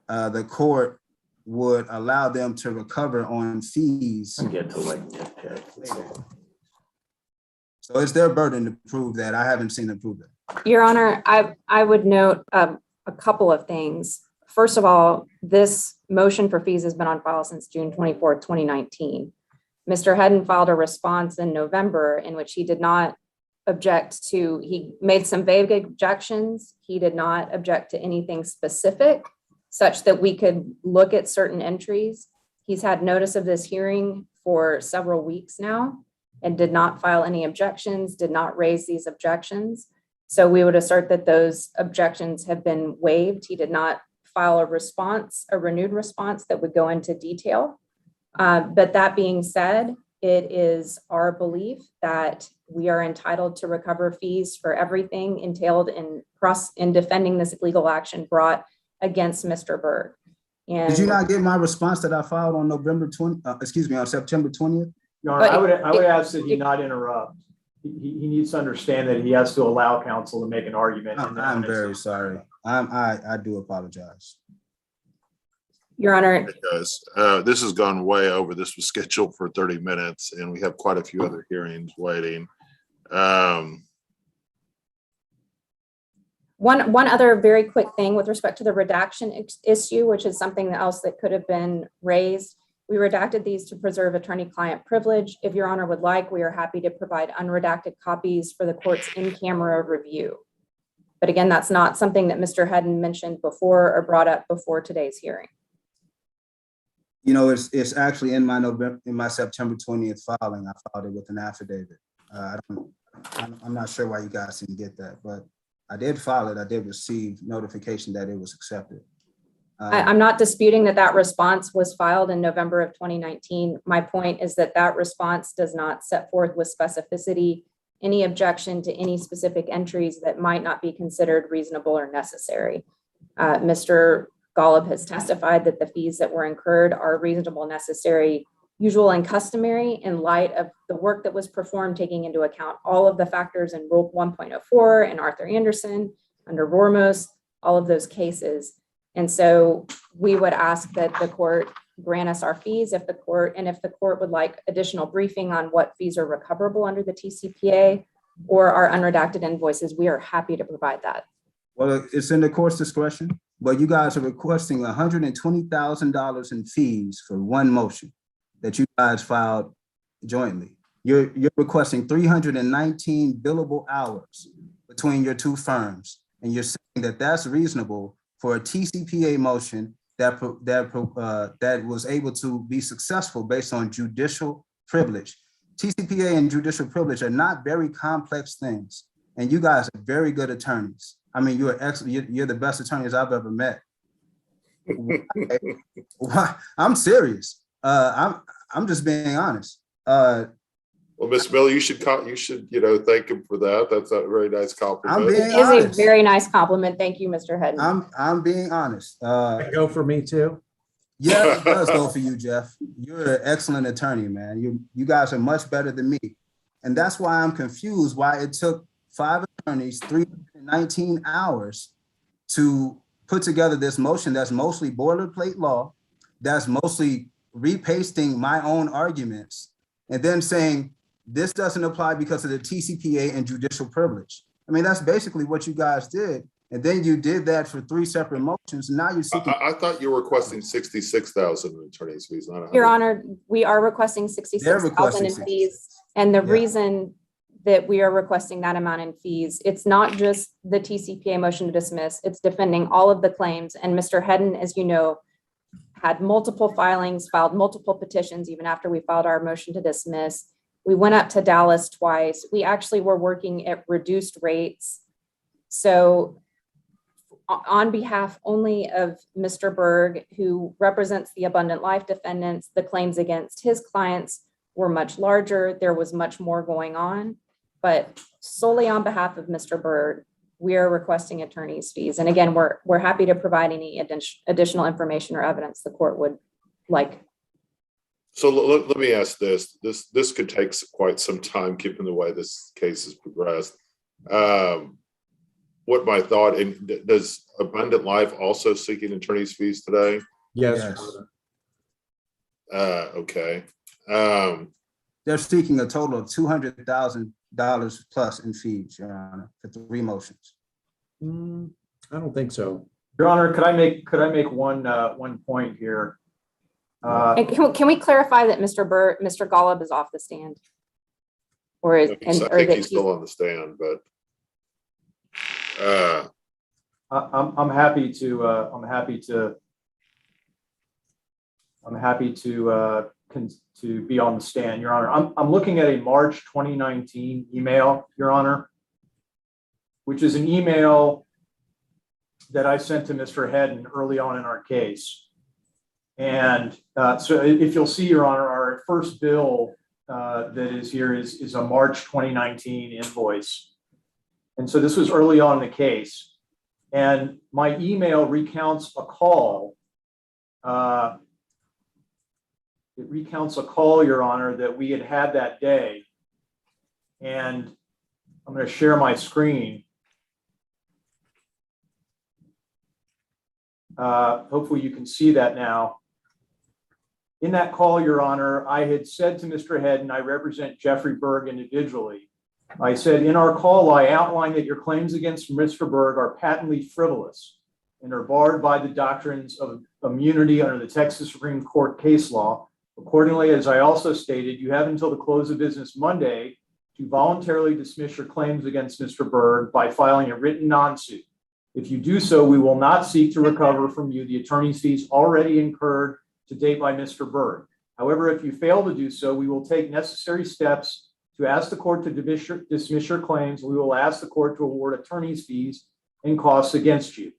the court would allow them to recover on fees. Get to like, So it's their burden to prove that. I haven't seen them prove that. Your Honor, I would note a couple of things. First of all, this motion for fees has been on file since June 24th, 2019. Mr. Hedden filed a response in November in which he did not object to, he made some vague objections. He did not object to anything specific such that we could look at certain entries. He's had notice of this hearing for several weeks now and did not file any objections, did not raise these objections. So we would assert that those objections have been waived. He did not file a response, a renewed response that would go into detail. But that being said, it is our belief that we are entitled to recover fees for everything entailed in defending this legal action brought against Mr. Berg. And Did you not get my response that I filed on on September 20th? Your Honor, I would ask that he not interrupt. He needs to understand that he has to allow counsel to make an argument. I'm very sorry. I do apologize. Your Honor, Because this has gone way over. This was scheduled for 30 minutes and we have quite a few other hearings waiting. one other very quick thing with respect to the redaction issue, which is something else that could have been raised. We redacted these to preserve attorney-client privilege. If Your Honor would like, we are happy to provide unredacted copies for the court's in-camera review. But again, that's not something that Mr. Hedden mentioned before or brought up before today's hearing. You know, it's actually in my September 20th filing. I filed it with an affidavit. I'm not sure why you guys didn't get that, but I did file it. I did receive notification that it was accepted. I'm not disputing that that response was filed in November of 2019. My point is that that response does not set forth with specificity any objection to any specific entries that might not be considered reasonable or necessary. Mr. Golub has testified that the fees that were incurred are reasonable, necessary, usual, and customary in light of the work that was performed, taking into account all of the factors in Rule 1.04 and Arthur Anderson under Rormos, all of those cases. And so we would ask that the court grant us our fees if the court would like additional briefing on what fees are recoverable under the TCPA or our unredacted invoices, we are happy to provide that. Well, it's in the court's discretion, but you guys are requesting $120,000 in fees for one motion that you guys filed jointly. You're requesting 319 billable hours between your two firms, and you're saying that that's reasonable for a TCPA motion that was able to be successful based on judicial privilege. TCPA and judicial privilege are not very complex things, and you guys are very good attorneys. I mean, you're excellent. You're the best attorneys I've ever met. I'm serious. I'm just being honest. Well, Ms. Miller, you should thank him for that. That's a very nice compliment. It is a very nice compliment. Thank you, Mr. Hedden. I'm being honest. Go for me too. Yeah, it does go for you, Jeff. You're an excellent attorney, man. You guys are much better than me. And that's why I'm confused why it took 5 attorneys 319 hours to put together this motion that's mostly boilerplate law, that's mostly repasting my own arguments, and then saying this doesn't apply because of the TCPA and judicial privilege. I mean, that's basically what you guys did. And then you did that for 3 separate motions. And now you're seeking. I thought you were requesting $66,000 in attorney's fees, not $100,000. Your Honor, we are requesting $66,000 in fees. And the reason that we are requesting that amount in fees. It's not just the TCPA motion to dismiss, it's defending all of the claims. And Mr. Hedden, as you know, had multiple filings, filed multiple petitions, even after we filed our motion to dismiss. We went up to Dallas twice. We actually were working at reduced rates. So on behalf only of Mr. Berg, who represents the Abundant Life defendants, the claims against his clients were much larger. There was much more going on, but solely on behalf of Mr. Berg, we are requesting attorney's fees. And again, we're happy to provide any additional information or evidence the court would like. So let me ask this. This could take quite some time, given the way this case has progressed. What my thought, and does Abundant Life also seeking attorney's fees today? Yes. Yes. Okay. They're seeking a total of $200,000 plus in fees, Your Honor, for 3 motions. I don't think so. Your Honor, could I make one point here? And can we clarify that Mr. Golub is off the stand? Or is, I think he's still on the stand, but I'm happy to be on the stand, Your Honor. I'm looking at a March 2019 email, Your Honor, which is an email that I sent to Mr. Hedden early on in our case. And so if you'll see, Your Honor, our first bill that is here is a March 2019 invoice. And so this was early on in the case. And my email recounts a call. It recounts a call, Your Honor, that we had that day. And I'm going to share my screen. Hopefully you can see that now. In that call, Your Honor, I had said to Mr. Hedden, I represent Jeffrey Berg individually. I said, in our call, I outlined that your claims against Mr. Berg are patently frivolous and are barred by the doctrines of immunity under the Texas Supreme Court case law. Accordingly, as I also stated, you have until the close of business Monday to voluntarily dismiss your claims against Mr. Berg by filing a written non-suit. If you do so, we will not seek to recover from you the attorney's fees already incurred to date by Mr. Berg. However, if you fail to do so, we will take necessary steps to ask the court to dismiss your claims. We will ask the court to award attorney's fees and costs against you.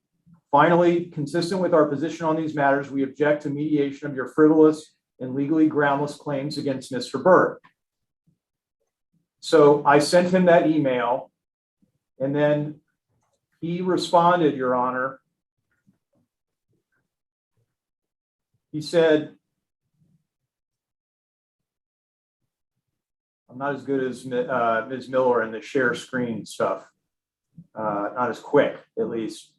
Finally, consistent with our position on these matters, we object to mediation of your frivolous and legally groundless claims against Mr. Berg. So I sent him that email, and then he responded, Your Honor. He said, I'm not as good as Ms. Miller in the share screen stuff, not as quick, at least.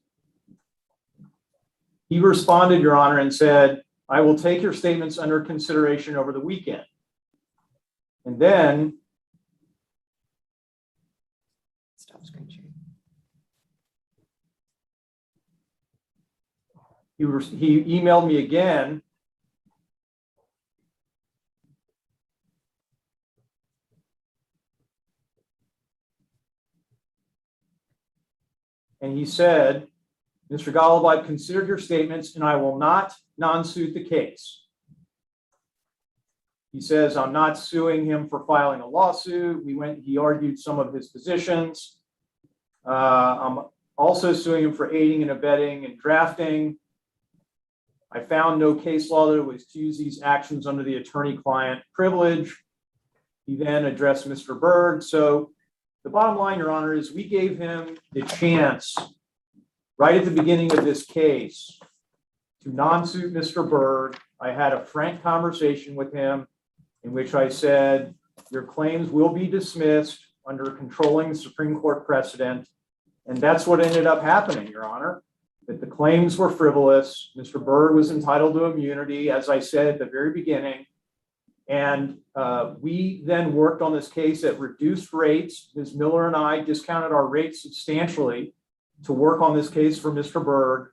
He responded, Your Honor, and said, I will take your statements under consideration over the weekend. And then Stop screen sharing. he emailed me again. And he said, Mr. Golub, I've considered your statements and I will not non-suit the case. He says, I'm not suing him for filing a lawsuit. He argued some of his positions. I'm also suing him for aiding and abetting and drafting. I found no case law that would excuse these actions under the attorney-client privilege. He then addressed Mr. Berg. So the bottom line, Your Honor, is we gave him the chance right at the beginning of this case to non-suit Mr. Berg. I had a frank conversation with him in which I said, your claims will be dismissed under controlling Supreme Court precedent. And that's what ended up happening, Your Honor, that the claims were frivolous. Mr. Berg was entitled to immunity, as I said at the very beginning. And we then worked on this case at reduced rates. Ms. Miller and I discounted our rates substantially to work on this case for Mr. Berg.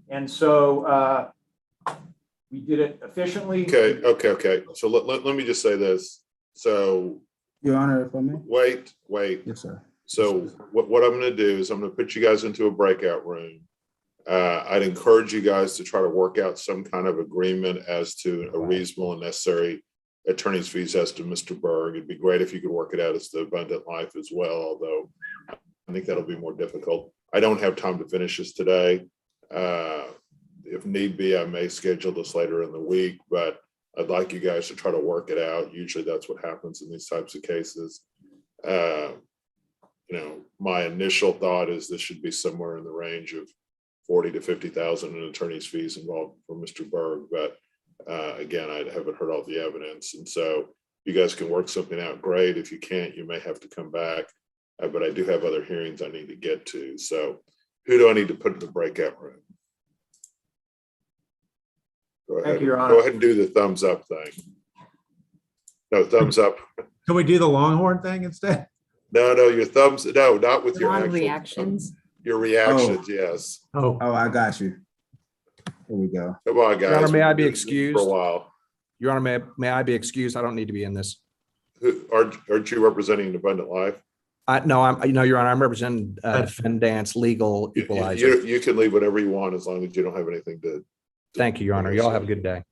And so we did it efficiently. Okay. So let me just say this. So Your Honor, if I may? Wait. Yes, sir. So what I'm going to do is I'm going to put you guys into a breakout room. I'd encourage you guys to try to work out some kind of agreement as to a reasonable and necessary attorney's fees as to Mr. Berg. It'd be great if you could work it out as to Abundant Life as well, although I think that'll be more difficult. I don't have time to finish this today. If need be, I may schedule this later in the week, but I'd like you guys to try to work it out. Usually that's what happens in these types of cases. My initial thought is this should be somewhere in the range of 40 to 50,000 in attorney's fees involved for Mr. Berg. But again, I haven't heard all the evidence. And so you guys can work something out. Great. If you can't, you may have to come back. But I do have other hearings I need to get to. So who do I need to put in the breakout room? Thank you, Your Honor. Go ahead and do the thumbs up thing. No, thumbs up. Can we do the Longhorn thing instead? No, your thumbs. No, not with your On actual, reactions. Your reactions, yes. Oh, I got you. Here we go. Come on, guys. Your Honor, may I be We've been doing this excused? for a while. Your Honor, may I be excused? I don't need to be in this. Aren't you representing Abundant Life? No, Your Honor, I'm representing defendants, legal equalizer. You can leave whatever you want as long as you don't have anything to. Thank you, Your Honor. Y'all have a good day.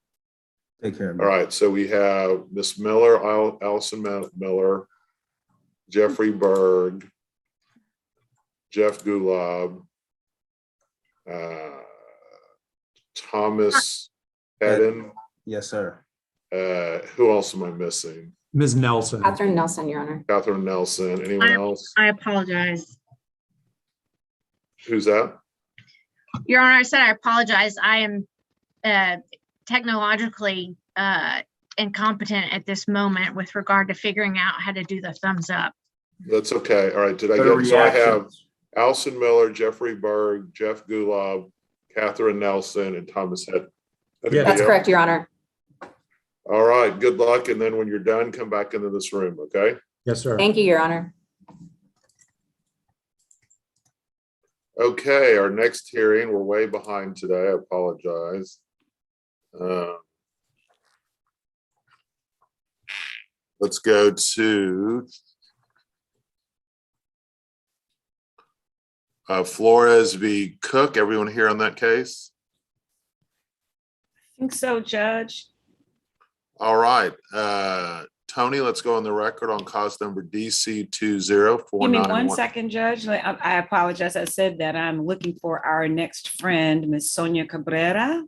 Take care. All right, so we have Miss Miller, Allison Miller, Jeffrey Berg, Jeff Gulab, Thomas Hedden. Yes, sir. Who else am I missing? Ms. Nelson. Catherine Nelson, Your Honor. Catherine Nelson. Anyone else? I apologize. Who's that? Your Honor, I said I apologize. I am technologically incompetent at this moment with regard to figuring out how to do the thumbs up. That's okay. All right. Did I Go to get? So I have reactions. Allison Miller, Jeffrey Berg, Jeff Gulab, Catherine Nelson, and Thomas Hedden. That's correct, Your Honor. All right. Good luck. And then when you're done, come back into this room. Okay. Yes, sir. Thank you, Your Honor. Okay. Our next hearing, we're way behind today. I apologize. Let's go to Flores v. Cook. Everyone here on that case? I think so, Judge. All right. Tony, let's go on the record on cause number DC 20491. Give me 1 second, Judge. I apologize. I said that I'm looking for our next friend, Miss Sonia Cabrera.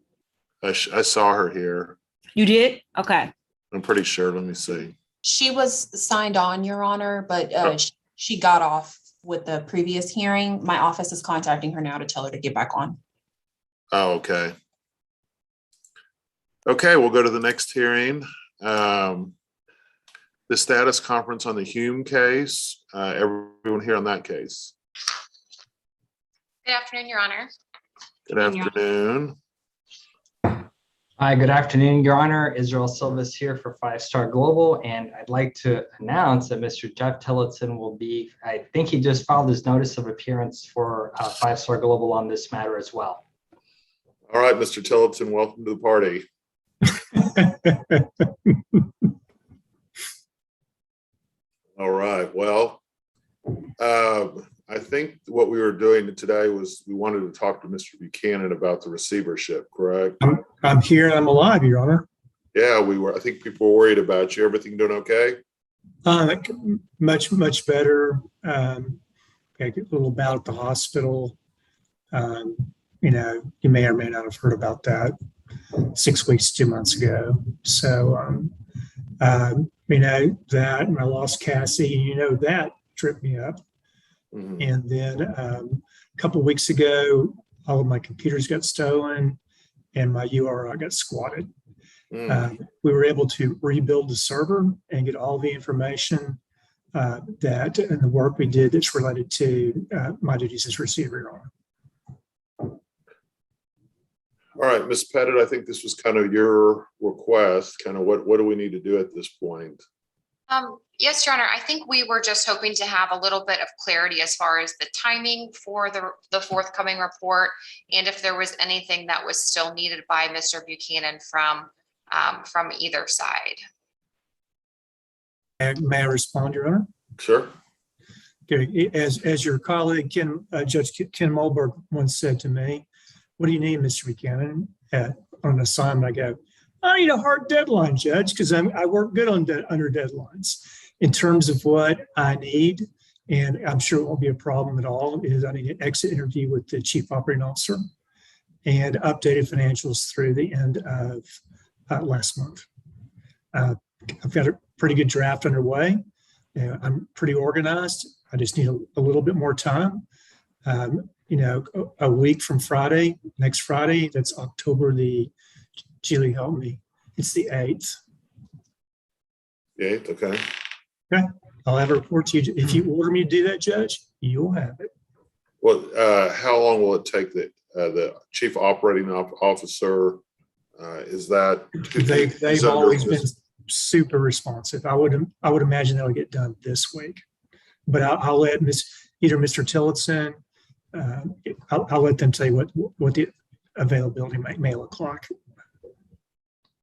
I saw her here. You did? Okay. I'm pretty sure. Let me see. She was signed on, Your Honor, but she got off with the previous hearing. My office is contacting her now to tell her to get back on. Oh, okay. Okay, we'll go to the next hearing. The status conference on the Hume case. Everyone here on that case. Good afternoon, Your Honor. Good afternoon. Hi, good afternoon, Your Honor. Israel Silvas here for 5 Star Global, and I'd like to announce that Mr. Jeff Tillotson will be, I think he just filed his notice of appearance for 5 Star Global on this matter as well. All right, Mr. Tillotson, welcome to the party. All right, well, I think what we were doing today was we wanted to talk to Mr. Buchanan about the receivership, correct? I'm here. I'm alive, Your Honor. Yeah, we were. I think people were worried about you. Everything doing okay? Much better. I get a little bout at the hospital. You may or may not have heard about that 6 weeks, 2 months ago. So, that, and I lost Cassie, that tripped me up. Mhm. And then a couple of weeks ago, all of my computers got stolen and my URI got squatted. We were able to rebuild the server and get all the information and the work we did that's related to my duties as receiver, Your Honor. All right, Ms. Pettit, I think this was kind of your request. Kind of what do we need to do at this point? Yes, Your Honor. I think we were just hoping to have a little bit of clarity as far as the timing for the forthcoming report, and if there was anything that was still needed by Mr. Buchanan from either side. May I respond, Your Honor? Sure. Okay. As your colleague, Judge Ken Mulberg once said to me, what do you need, Mr. Buchanan? On an assignment, I go, I need a hard deadline, Judge, because I work good on under deadlines. In terms of what I need, and I'm sure it won't be a problem at all, is I need an exit interview with the Chief Operating Officer and updated financials through the end of last month. I've got a pretty good draft underway. I'm pretty organized. I just need a little bit more time. A week from Friday, next Friday, that's October Julie, help me. It's the 8th. The 8th, okay. Okay. I'll have a report to you. If you order me to do that, Judge, you'll have it. Well, how long will it take the chief operating officer? Is that They've always been super responsive. I would imagine that'll get done this week, but I'll let either Mr. Tillotson, I'll let them tell you what the availability may look like.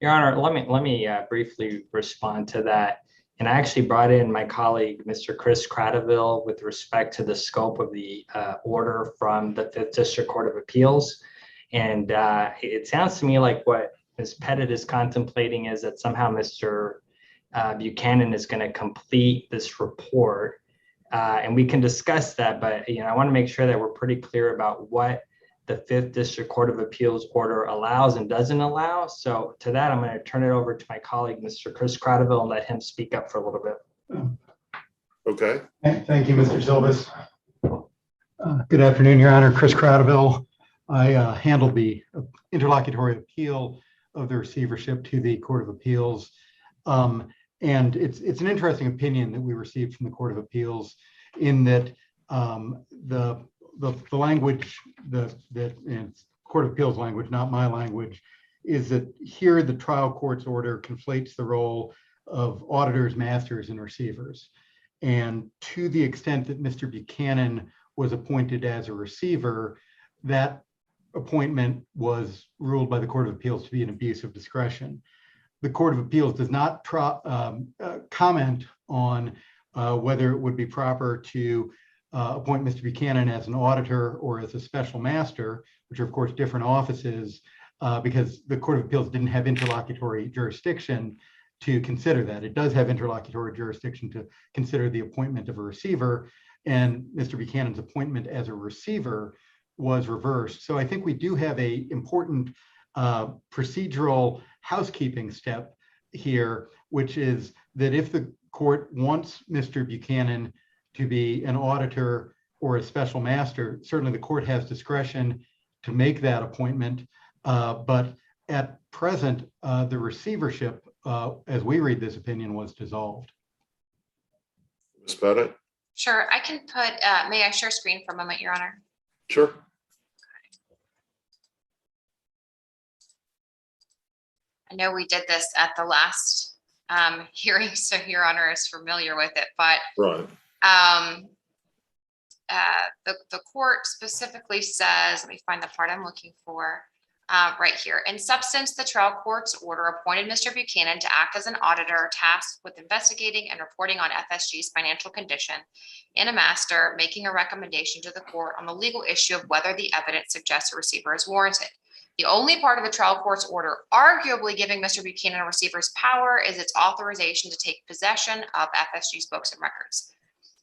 Your Honor, let me briefly respond to that. And I actually brought in my colleague, Mr. Chris Cradaville, with respect to the scope of the order from the 5th District Court of Appeals. And it sounds to me like what Ms. Pettit is contemplating is that somehow Mr. Buchanan is going to complete this report. And we can discuss that, but I want to make sure that we're pretty clear about what the 5th District Court of Appeals order allows and doesn't allow. So to that, I'm going to turn it over to my colleague, Mr. Chris Cradaville, and let him speak up for a little bit. Okay. Thank you, Mr. Silvis. Good afternoon, Your Honor. Chris Cradaville. I handled the interlocutory appeal of the receivership to the Court of Appeals. And it's an interesting opinion that we received from the Court of Appeals in that the language that Court of Appeals language, not my language, is that here the trial court's order conflates the role of auditors, masters, and receivers. And to the extent that Mr. Buchanan was appointed as a receiver, that appointment was ruled by the Court of Appeals to be an abuse of discretion. The Court of Appeals does not comment on whether it would be proper to appoint Mr. Buchanan as an auditor or as a special master, which are of course different offices, because the Court of Appeals didn't have interlocutory jurisdiction to consider that. It does have interlocutory jurisdiction to consider the appointment of a receiver, and Mr. Buchanan's appointment as a receiver was reversed. So I think we do have an important procedural housekeeping step here, which is that if the court wants Mr. Buchanan to be an auditor or a special master, certainly the court has discretion to make that appointment. But at present, the receivership, as we read this opinion, was dissolved. Ms. Pettit? Sure, I can put, may I share screen for a moment, Your Honor? Sure. I know we did this at the last hearing, so Your Honor is familiar with it, but Right. The court specifically says, let me find the part I'm looking for, right here. In substance, the trial court's order appointed Mr. Buchanan to act as an auditor tasked with investigating and reporting on FSG's financial condition, and a master making a recommendation to the court on the legal issue of whether the evidence suggests a receiver is warranted. The only part of the trial court's order arguably giving Mr. Buchanan a receiver's power is its authorization to take possession of FSG's books and records.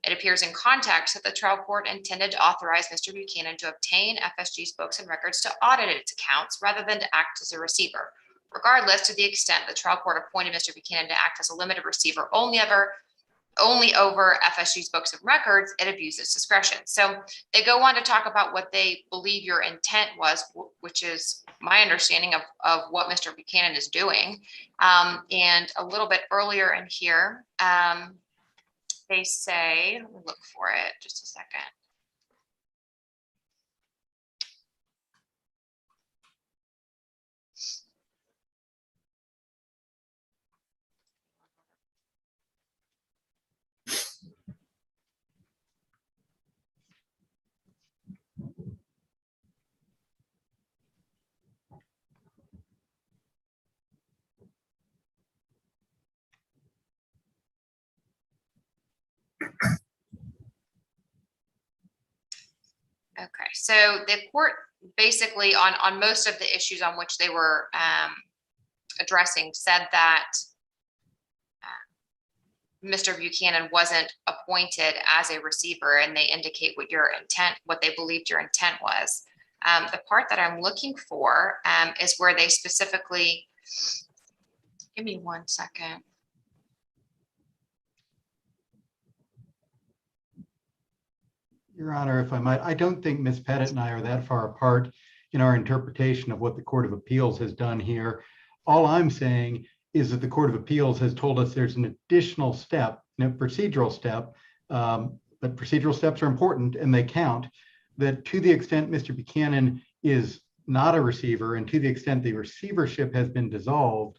It appears in context that the trial court intended to authorize Mr. Buchanan to obtain FSG's books and records to audit its accounts rather than to act as a receiver. Regardless, to the extent the trial court appointed Mr. Buchanan to act as a limited receiver only over FSG's books and records, it abuses discretion. So they go on to talk about what they believe your intent was, which is my understanding of what Mr. Buchanan is doing. And a little bit earlier in here, they say, let me look for it just a second. Okay, so the court basically on most of the issues on which they were addressing said that Mr. Buchanan wasn't appointed as a receiver, and they indicate what they believed your intent was. The part that I'm looking for is where they specifically, give me 1 second. Your Honor, if I might, I don't think Ms. Pettit and I are that far apart in our interpretation of what the Court of Appeals has done here. All I'm saying is that the Court of Appeals has told us there's an additional step, a procedural step, but procedural steps are important and they count, that to the extent Mr. Buchanan is not a receiver and to the extent the receivership has been dissolved,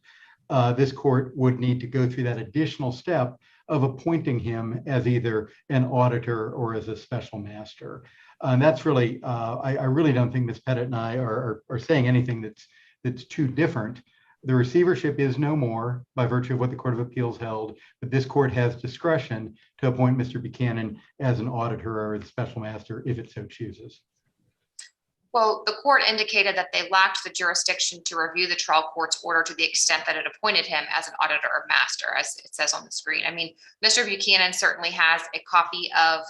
this court would need to go through that additional step of appointing him as either an auditor or as a special master. And that's really, I really don't think Ms. Pettit and I are saying anything that's too different. The receivership is no more by virtue of what the Court of Appeals held, but this court has discretion to appoint Mr. Buchanan as an auditor or a special master if it so chooses. Well, the court indicated that they lacked the jurisdiction to review the trial court's order to the extent that it appointed him as an auditor or master, as it says on the screen. I mean, Mr. Buchanan certainly has a copy of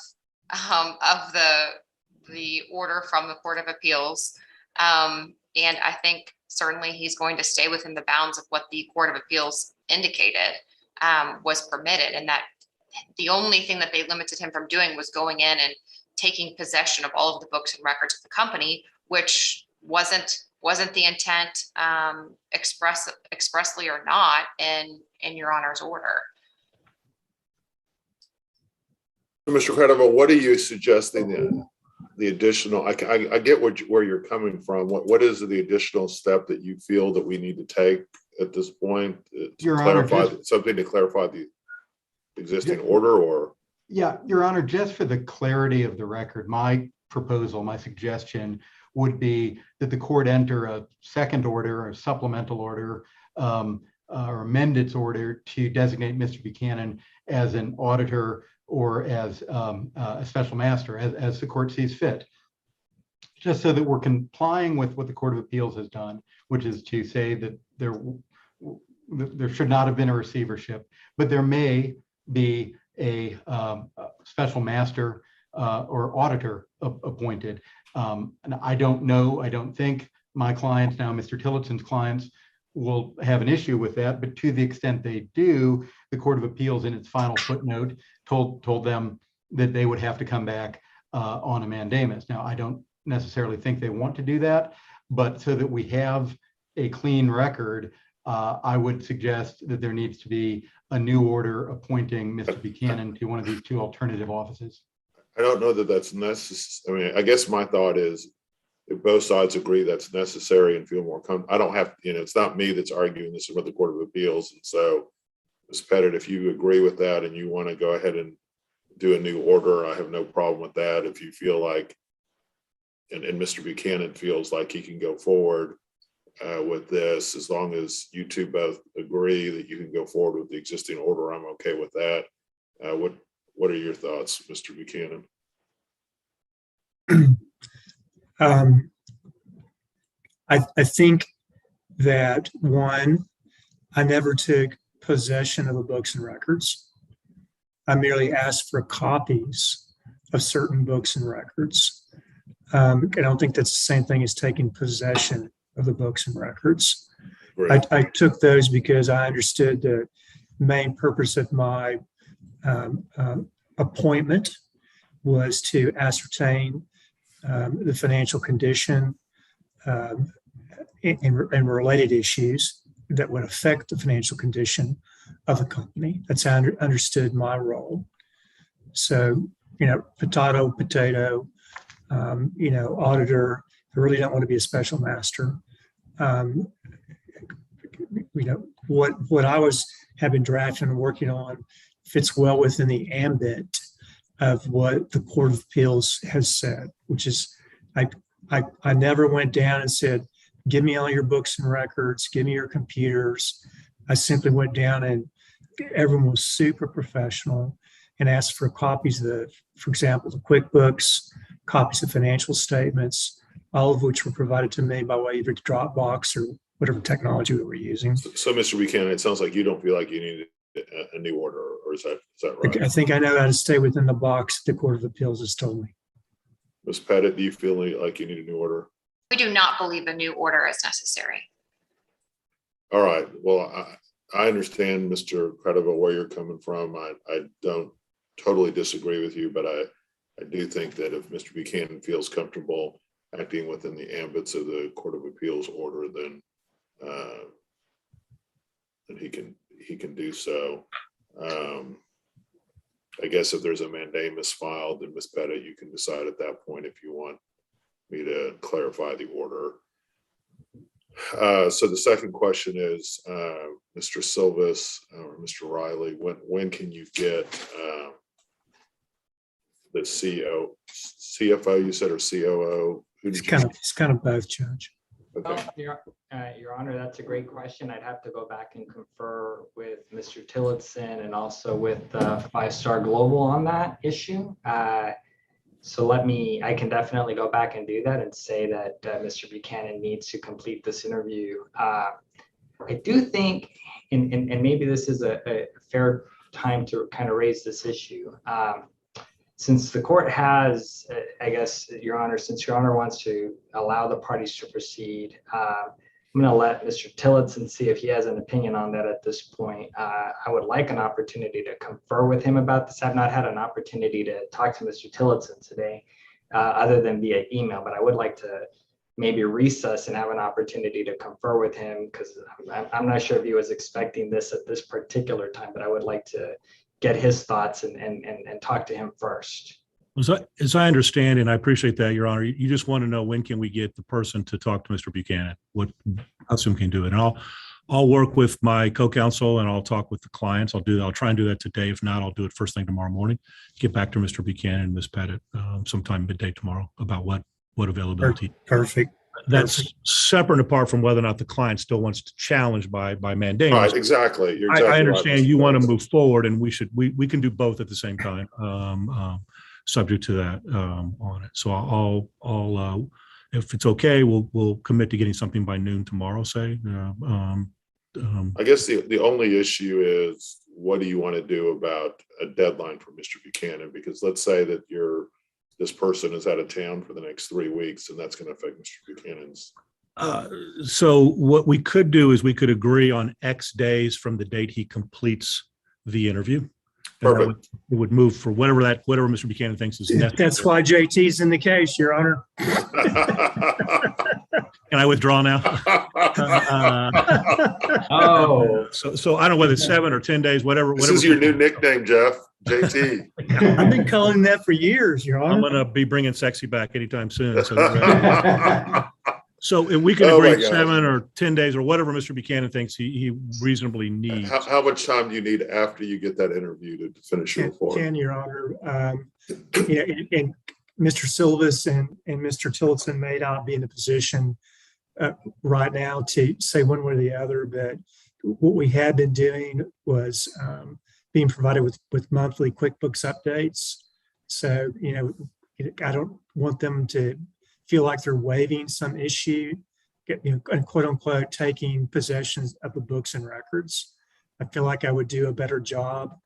the order from the Court of Appeals. And I think certainly he's going to stay within the bounds of what the Court of Appeals indicated was permitted. And that the only thing that they limited him from doing was going in and taking possession of all of the books and records of the company, which wasn't the intent expressly or not in your Honor's order. Mr. Credible, what are you suggesting the additional, I get where you're coming from. What is the additional step that you feel that we need to take at this point to clarify something to clarify the existing order, or? Yeah, Your Honor, just for the clarity of the record, my proposal, my suggestion would be that the court enter a second order, a supplemental order, or amend its order to designate Mr. Buchanan as an auditor or as a special master, as the court sees fit. Just so that we're complying with what the Court of Appeals has done, which is to say that there should not have been a receivership, but there may be a special master or auditor appointed. And I don't know, I don't think my clients, now Mr. Tillotson's clients, will have an issue with that, but to the extent they do, the Court of Appeals in its final footnote told them that they would have to come back on a mandamus. Now, I don't necessarily think they want to do that, but so that we have a clean record, I would suggest that there needs to be a new order appointing Mr. Buchanan to one of these two alternative offices. I don't know that that's necessary. I mean, I guess my thought is if both sides agree that's necessary and feel more comfortable, I don't have, it's not me that's arguing, this is what the Court of Appeals. And so, Ms. Pettit, if you agree with that and you want to go ahead and do a new order, I have no problem with that. If you feel like, and Mr. Buchanan feels like he can go forward with this, as long as you two both agree that you can go forward with the existing order, I'm okay with that. What are your thoughts, Mr. Buchanan? I think that, one, I never took possession of the books and records. I merely asked for copies of certain books and records. I don't think that's the same thing as taking possession of the books and records. I took those because I understood the main purpose of my appointment was to ascertain the financial condition and related issues that would affect the financial condition of the company. That's how I understood my role. So, potato, auditor. I really don't want to be a special master. What I have been drafting and working on fits well within the ambit of what the Court of Appeals has said, which is I never went down and said, give me all your books and records, give me your computers. I simply went down and everyone was super professional and asked for copies of, for example, the QuickBooks, copies of financial statements, all of which were provided to me by way of either Dropbox or whatever technology we were using. So, Mr. Buchanan, it sounds like you don't feel like you need a new order, or is that right? I think I know how to stay within the box the Court of Appeals has told me. Ms. Pettit, do you feel like you need a new order? We do not believe a new order is necessary. All right. Well, I understand, Mr. Credible, where you're coming from. I don't totally disagree with you, but I do think that if Mr. Buchanan feels comfortable acting within the ambits of the Court of Appeals order, then he can do so. I guess if there's a mandamus filed, then Ms. Pettit, you can decide at that point if you want me to clarify the order. So the second question is, Mr. Silvis or Mr. Riley, when can you get the CFO, you said, or COO? It's kind of both, Judge. Okay. Your Honor, that's a great question. I'd have to go back and confer with Mr. Tillotson and also with 5-Star Global on that issue. So I can definitely go back and do that and say that Mr. Buchanan needs to complete this interview. I do think, and maybe this is a fair time to kind of raise this issue. Since the court has, I guess, Your Honor, since Your Honor wants to allow the parties to proceed, I'm going to let Mr. Tillotson see if he has an opinion on that at this point. I would like an opportunity to confer with him about this. I've not had an opportunity to talk to Mr. Tillotson today, other than via email, but I would like to maybe recess and have an opportunity to confer with him, because I'm not sure if he was expecting this at this particular time, but I would like to get his thoughts and talk to him first. As I understand, and I appreciate that, Your Honor, you just want to know when can we get the person to talk to Mr. Buchanan? How soon can do it? And I'll work with my co-counsel and I'll talk with the clients. I'll try and do that today. If not, I'll do it first thing tomorrow morning. Get back to Mr. Buchanan and Ms. Pettit sometime midday tomorrow about what availability. Perfect. That's separate and apart from whether or not the client still wants to challenge by mandamus. Right, exactly. You're exactly I understand right. you want to move forward, and we can do both at the same time, subject to that on it. So I'll if it's okay, we'll commit to getting something by noon tomorrow, say. I guess the only issue is, what do you want to do about a deadline for Mr. Buchanan? Because let's say that this person is out of town for the next 3 weeks, and that's going to affect Mr. Buchanan's. So what we could do is we could agree on X days from the date he completes the interview. Perfect. It would move for whatever Mr. Buchanan thinks is necessary. That's why JT's in the case, Your Honor. Can I withdraw now? So I don't know whether it's 7 or 10 days, whatever. This is your new nickname, Jeff. JT. I've been calling that for years, Your Honor. I'm going to be bringing sexy back anytime soon. So if we can agree 7 or 10 days or whatever Mr. Buchanan thinks he reasonably needs. How much time do you need after you get that interview to finish your report? Your Honor, and Mr. Silvis and Mr. Tillotson may not be in a position right now to say one way or the other, but what we have been doing was being provided with monthly QuickBooks updates. So, I don't want them to feel like they're waiving some issue, and quote unquote, taking possession of the books and records. I feel like I would do a better job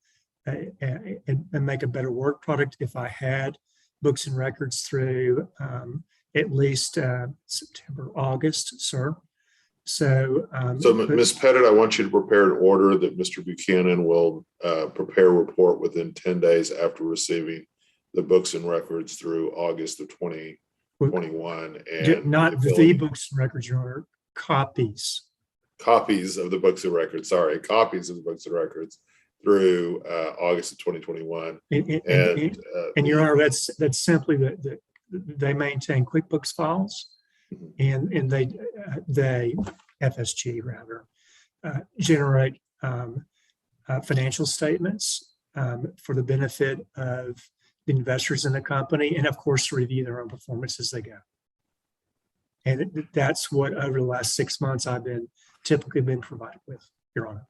and make a better work product if I had books and records through at least September, August, sir. So, Ms. Pettit, I want you to prepare an order that Mr. Buchanan will prepare a report within 10 days after receiving the books and records through August of 2021. And not the books and records, Your Honor, copies. Copies of the books and records, copies of the books and records through August of 2021. And Your Honor, that's simply that they maintain QuickBooks files, and they FSG rather generate financial statements for the benefit of the investors in the company, and of course review their own performance as they go. And that's what over the last 6 months I've typically been provided with, Your Honor.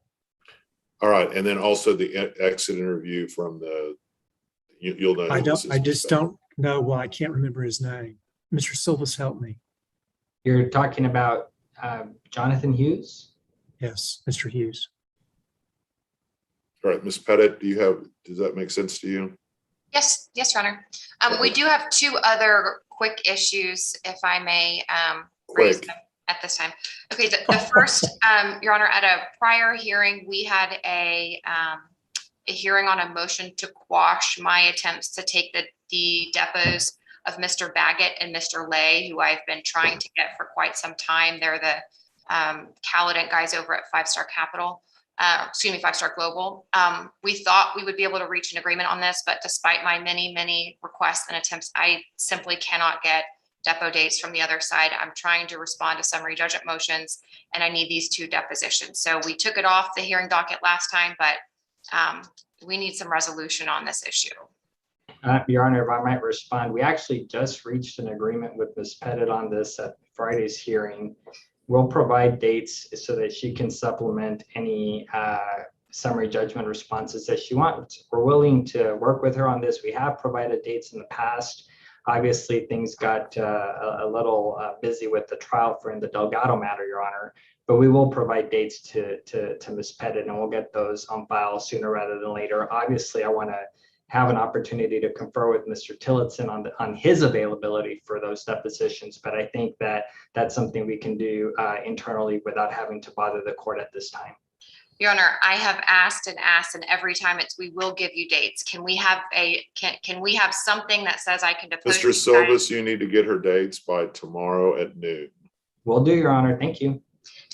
All right, and then also the exit interview from you'll know. I just don't No, well, I can't remember his name. Mr. Silvas, help me. You're talking about Jonathan Hughes? Yes, Mr. Hughes. All right, Ms. Pettit, does that make sense to you? Yes, yes, Your Honor. We do have two other quick issues, if I may raise Quick. them at this time. Okay, the first, Your Honor, at a prior hearing, we had a hearing on a motion to quash my attempts to take the depots of Mr. Baggett and Mr. Lay, who I've been trying to get for quite some time. They're the Caledon guys over at 5-Star Capital. 5-Star Global. We thought we would be able to reach an agreement on this, but despite my many requests and attempts, I simply cannot get depot dates from the other side. I'm trying to respond to summary judgment motions, and I need these two depositions. So we took it off the hearing docket last time, but we need some resolution on this issue. Your Honor, if I might respond, we actually just reached an agreement with Ms. Pettit on this at Friday's hearing. We'll provide dates so that she can supplement any summary judgment responses that she wants. We're willing to work with her on this. We have provided dates in the past. Obviously, things got a little busy with the trial for in the Delgado matter, Your Honor. But we will provide dates to Ms. Pettit, and we'll get those on file sooner rather than later. Obviously, I want to have an opportunity to confer with Mr. Tillotson on his availability for those depositions. But I think that that's something we can do internally without having to bother the court at this time. Your Honor, I have asked, and every time we will give you dates. Can we have can we have something that says I can depose? Mr. Silvas, you need to get her dates by tomorrow at noon. Will do, Your Honor. Thank you.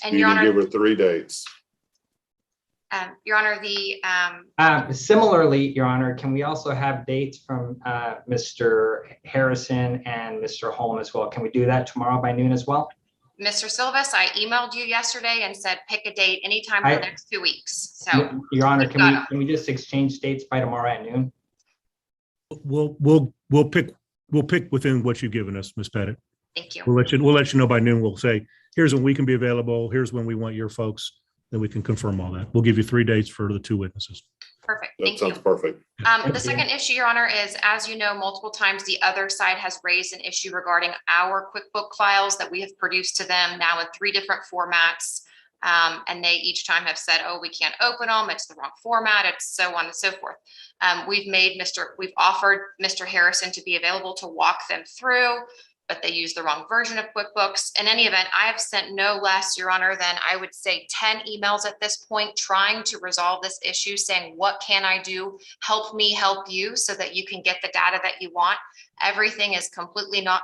And You Your can Honor, give her 3 dates. Your Honor, Similarly, Your Honor, can we also have dates from Mr. Harrison and Mr. Holm as well? Can we do that tomorrow by noon as well? Mr. Silvas, I emailed you yesterday and said pick a date anytime in the next 2 weeks. So, Your Honor, can we just exchange dates by tomorrow at noon? We'll pick within what you've given us, Ms. Pettit. thank you. We'll let you know by noon. We'll say, here's when we can be available. Here's when we want your folks. Then we can confirm all that. We'll give you 3 dates for the 2 witnesses. Perfect. That Thank you. sounds perfect. The second issue, Your Honor, is, as you know, multiple times the other side has raised an issue regarding our QuickBook files that we have produced to them now in 3 different formats. And they each time have said, oh, we can't open them. It's the wrong format. It's so on and so forth. We've offered Mr. Harrison to be available to walk them through, but they use the wrong version of QuickBooks. In any event, I have sent no less, Your Honor, than I would say 10 emails at this point trying to resolve this issue, saying, what can I do? Help me help you so that you can get the data that you want. Everything is completely not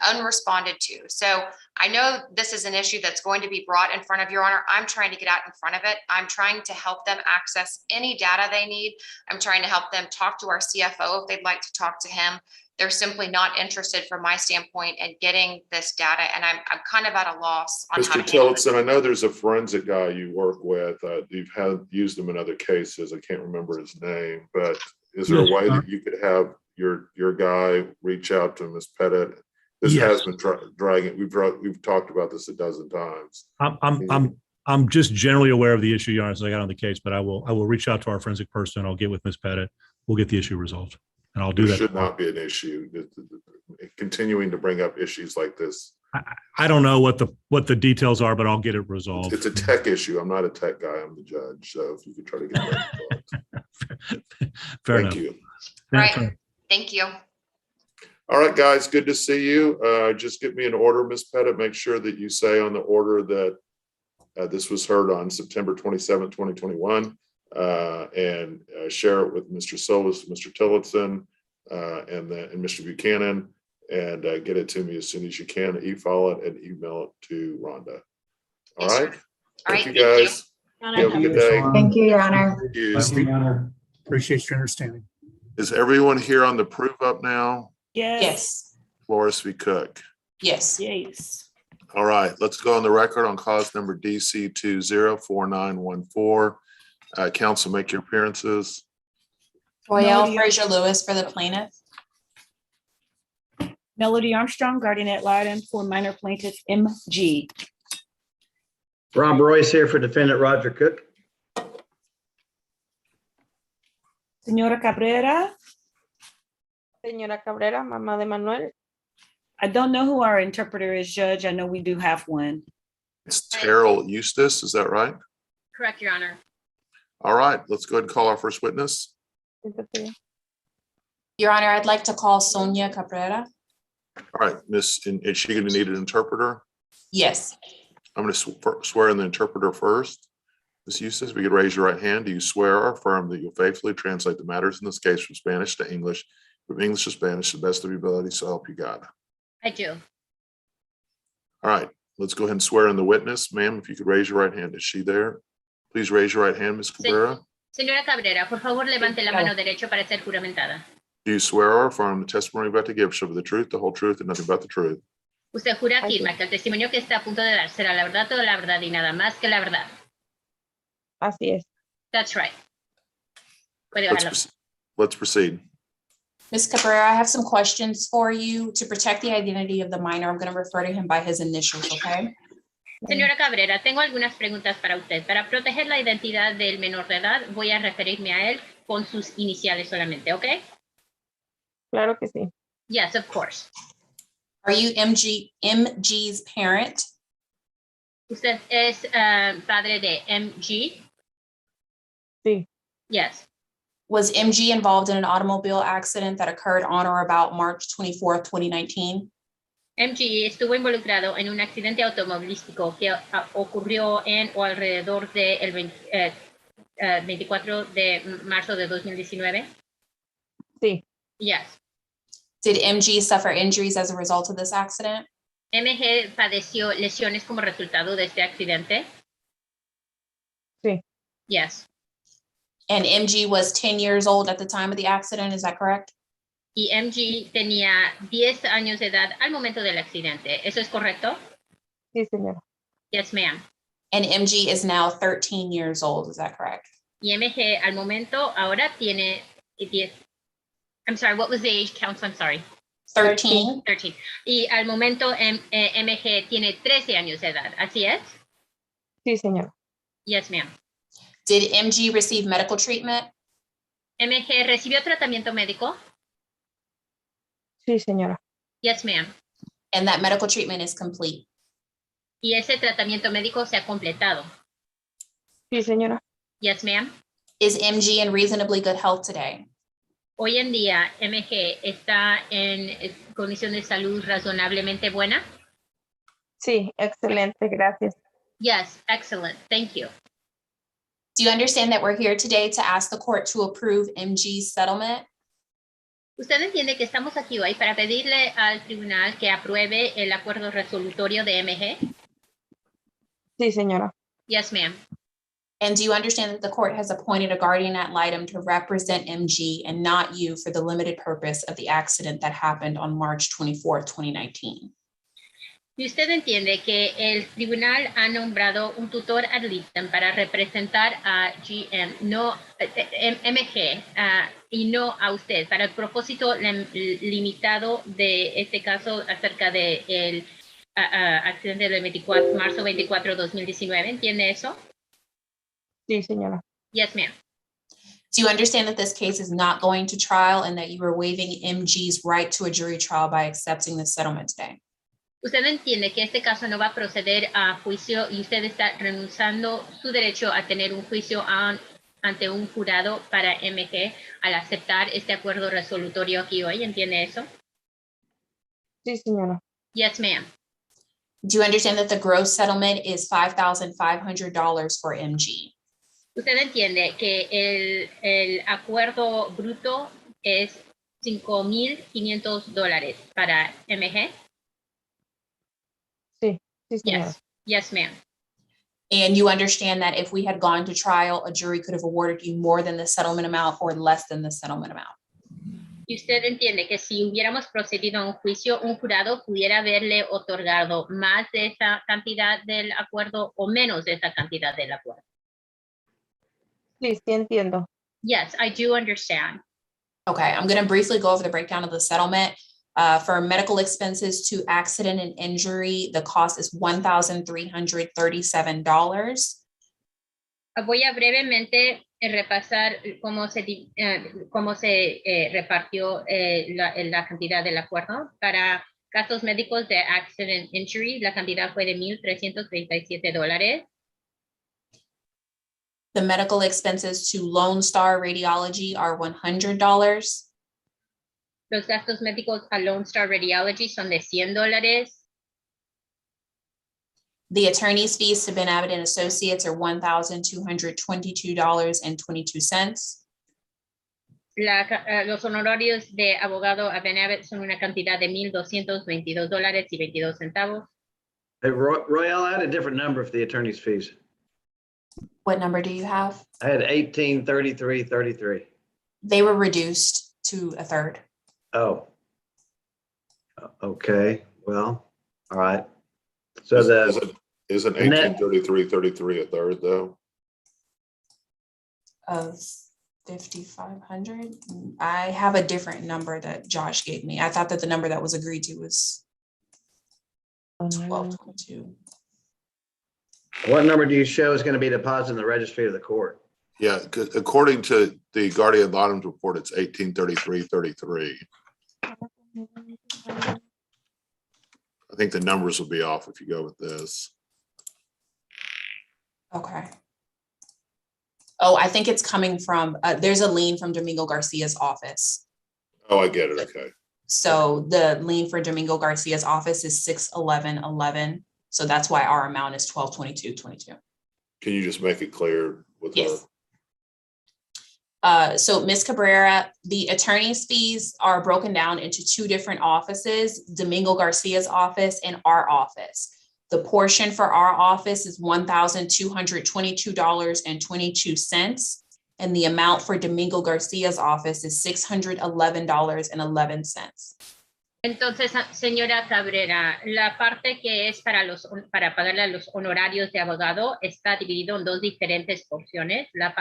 unresponded to. So I know this is an issue that's going to be brought in front of Your Honor. I'm trying to get out in front of it. I'm trying to help them access any data they need. I'm trying to help them talk to our CFO if they'd like to talk to him. They're simply not interested from my standpoint in getting this data. And I'm kind of at a loss on how Mr. to handle it. Tillotson, I know there's a forensic guy you work with. You've used him in other cases. I can't remember his name, but is there a way that you could have your guy reach out to Ms. Pettit? This has been dragging. We've talked about this a dozen times. I'm just generally aware of the issue, Your Honor, as I got on the case, but I will reach out to our forensic person. I'll get with Ms. Pettit. We'll get the issue resolved. And I'll do that. Should not be an issue. Continuing to bring up issues like this. I don't know what the details are, but I'll get it resolved. It's a tech issue. I'm not a tech guy. I'm the judge. So if you could try to get that resolved. Fair Thank enough. you. Right. Thank you. All right, guys. Good to see you. Just get me an order, Ms. Pettit. Make sure that you say on the order that this was heard on September 27, 2021. And share it with Mr. Silvas, Mr. Tillotson, and Mr. Buchanan, and get it to me as soon as you can. E-file it and email it to Rhonda. All right. Thank you, guys. Have a good day. Thank you, Your Honor. Thank you. Thank you, Your Honor. Appreciate your understanding. Is everyone here on the prove up now? Yes. Flores v. Cook. Yes. Yes. All right. Let's go on the record on cause number DC 204914. Council, make your appearances. Royale Fraser Lewis for the plaintiff. Melody Armstrong, guardian ad litem for minor plaintiff MG. Rob Royce here for defendant Roger Cook. Senora Cabrera, Señora Cabrera, mamá de Manuel. I don't know who our interpreter is, Judge. I know we do have one. It's Terrell Eustace, is that right? Correct, Your Honor. All right, let's go ahead and call our first witness. Your Honor, I'd like to call Sonia Cabrera. All right, Miss, is she going to need an interpreter? Yes. I'm going to swear in the interpreter first. Ms. Eustace, if you could raise your right hand. Do you swear or affirm that you'll faithfully translate the matters in this case from Spanish to English, from English to Spanish, to the best of your ability, so help you God? I do. All right, let's go ahead and swear in the witness. Ma'am, if you could raise your right hand. Is she there? Please raise your right hand, Ms. Cabrera. Señora Cabrera, por favor, levante la mano derecha para ser juramentada. Do you swear or affirm the testimony about to give shall be the truth, the whole truth, and nothing but the truth? Usted jura afirma que el testimonio que está a punto de dar será la verdad, toda la verdad y nada más que la verdad. Así es. That's right. Puede bajarlo. Let's proceed. Ms. Cabrera, I have some questions for you. To protect the identity of the minor, I'm going to refer to him by his initials, okay? Señora Cabrera, tengo algunas preguntas para usted. Para proteger la identidad del menor de edad, voy a referirme a él con sus iniciales solamente, ¿ok? Claro que sí. Yes, of course. Are you MG's parent? ¿Usted es padre de MG? Sí. Yes. Was MG involved in an automobile accident that occurred on or about March 24th, 2019? MG estuvo involucrado en un accidente automovilístico que ocurrió en o alrededor del 24 de marzo de 2019. Sí. Yes. Did MG suffer injuries as a result of this accident? MG padeció lesiones como resultado de este accidente. Sí. Yes. And MG was 10 years old at the time of the accident, is that correct? Y MG tenía 10 años de edad al momento del accidente. ¿Eso es correcto? Sí, señora. Yes, ma'am. And MG is now 13 years old, is that correct? Y MG al momento ahora tiene 10. I'm sorry, what was the age, counsel? I'm sorry. 13. 13. Y al momento MG tiene 13 años de edad. ¿Así es? Sí, señora. Yes, ma'am. Did MG receive medical treatment? MG recibió tratamiento médico. Sí, señora. Yes, ma'am. And that medical treatment is complete? Y ese tratamiento médico se ha completado. Sí, señora. Yes, ma'am. Is MG in reasonably good health today? Hoy en día, MG está en condición de salud razonablemente buena. Sí, excelente, gracias. Yes, excellent. Thank you. Do you understand that we're here today to ask the court to approve MG's settlement? ¿Usted entiende que estamos aquí hoy para pedirle al tribunal que apruebe el acuerdo resolutorio de MG? Sí, señora. Yes, ma'am. And do you understand that the court has appointed a guardian ad litem to represent MG and not you for the limited purpose of the accident that happened on March 24th, 2019? Y usted entiende que el tribunal ha nombrado un tutor ad litem para representar a MG y no a usted para el propósito limitado de este caso acerca del accidente del marzo 24, 2019. ¿Entiende eso? Sí, señora. Yes, ma'am. Do you understand that this case is not going to trial and that you are waiving MG's right to a jury trial by accepting the settlement today? Usted entiende que este caso no va a proceder a juicio y usted está renunciando su derecho a tener un juicio ante un jurado para MG al aceptar este acuerdo resolutorio aquí hoy. ¿Entiende eso? Sí, señora. Yes, ma'am. Do you understand that the gross settlement is $5,500 for MG? Usted entiende que el acuerdo bruto es $5,500 para MG. Sí, sí, señora. Yes, yes, ma'am. And you understand that if we had gone to trial, a jury could have awarded you more than the settlement amount or less than the settlement amount? Y usted entiende que si hubiéramos procedido a un juicio, un jurado pudiera haberle otorgado más de esa cantidad del acuerdo o menos de esa cantidad del acuerdo. Sí, sí entiendo. Yes, I do understand. Okay, I'm going to briefly go over the breakdown of the settlement. For medical expenses to accident and injury, the cost is $1,337. Voy a brevemente repasar cómo se repartió la cantidad del acuerdo. Para gastos médicos de accident injury, la cantidad fue de $1,337. The medical expenses to Lone Star Radiology are $100. Los gastos médicos a Lone Star Radiology son de $100. The attorney's fees to Ben Abbott and Associates are $1,222.22. Los honorarios de abogado a Ben Abbott son una cantidad de $1,222.22. Hey, Royale, I had a different number for the attorney's fees. What number do you have? I had 1833.33. They were reduced to a third. Oh. Okay, well, all right. So Isn't the net- 1833.33 a third though? Of 5,500. I have a different number that Josh gave me. I thought that the number that was agreed to was 1222. What number do you show is going to be deposited in the registry of the court? Yeah, according to the Guardian Bottoms report, it's 1833.33. I think the numbers will be off if you go with this. Okay. Oh, I think it's coming from, there's a lien from Domingo Garcia's office. Oh, I get it. Okay. So the lien for Domingo Garcia's office is 611.11. So that's why our amount is 1222.22. Can you just make it clear with Yes. her? So Ms. Cabrera, the attorney's fees are broken down into two different offices, Domingo Garcia's office and our office. The portion for our office is $1,222.22. And the amount for Domingo Garcia's office is $611.11. Entonces, señora Cabrera, la parte que es para pagarle a los honorarios de abogado está dividido en dos diferentes porciones. La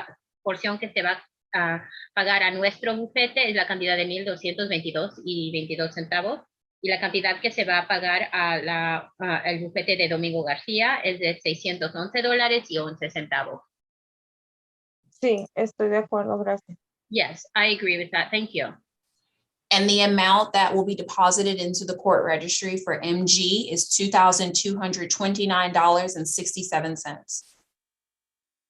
porción que se va a pagar a nuestro bufete es la cantidad de $1,222.22. Y la cantidad que se va a pagar al bufete de Domingo García es de $611.11. Sí, estoy de acuerdo, gracias. Yes, I agree with that. Thank you. And the amount that will be deposited into the court registry for MG is $2,229.67.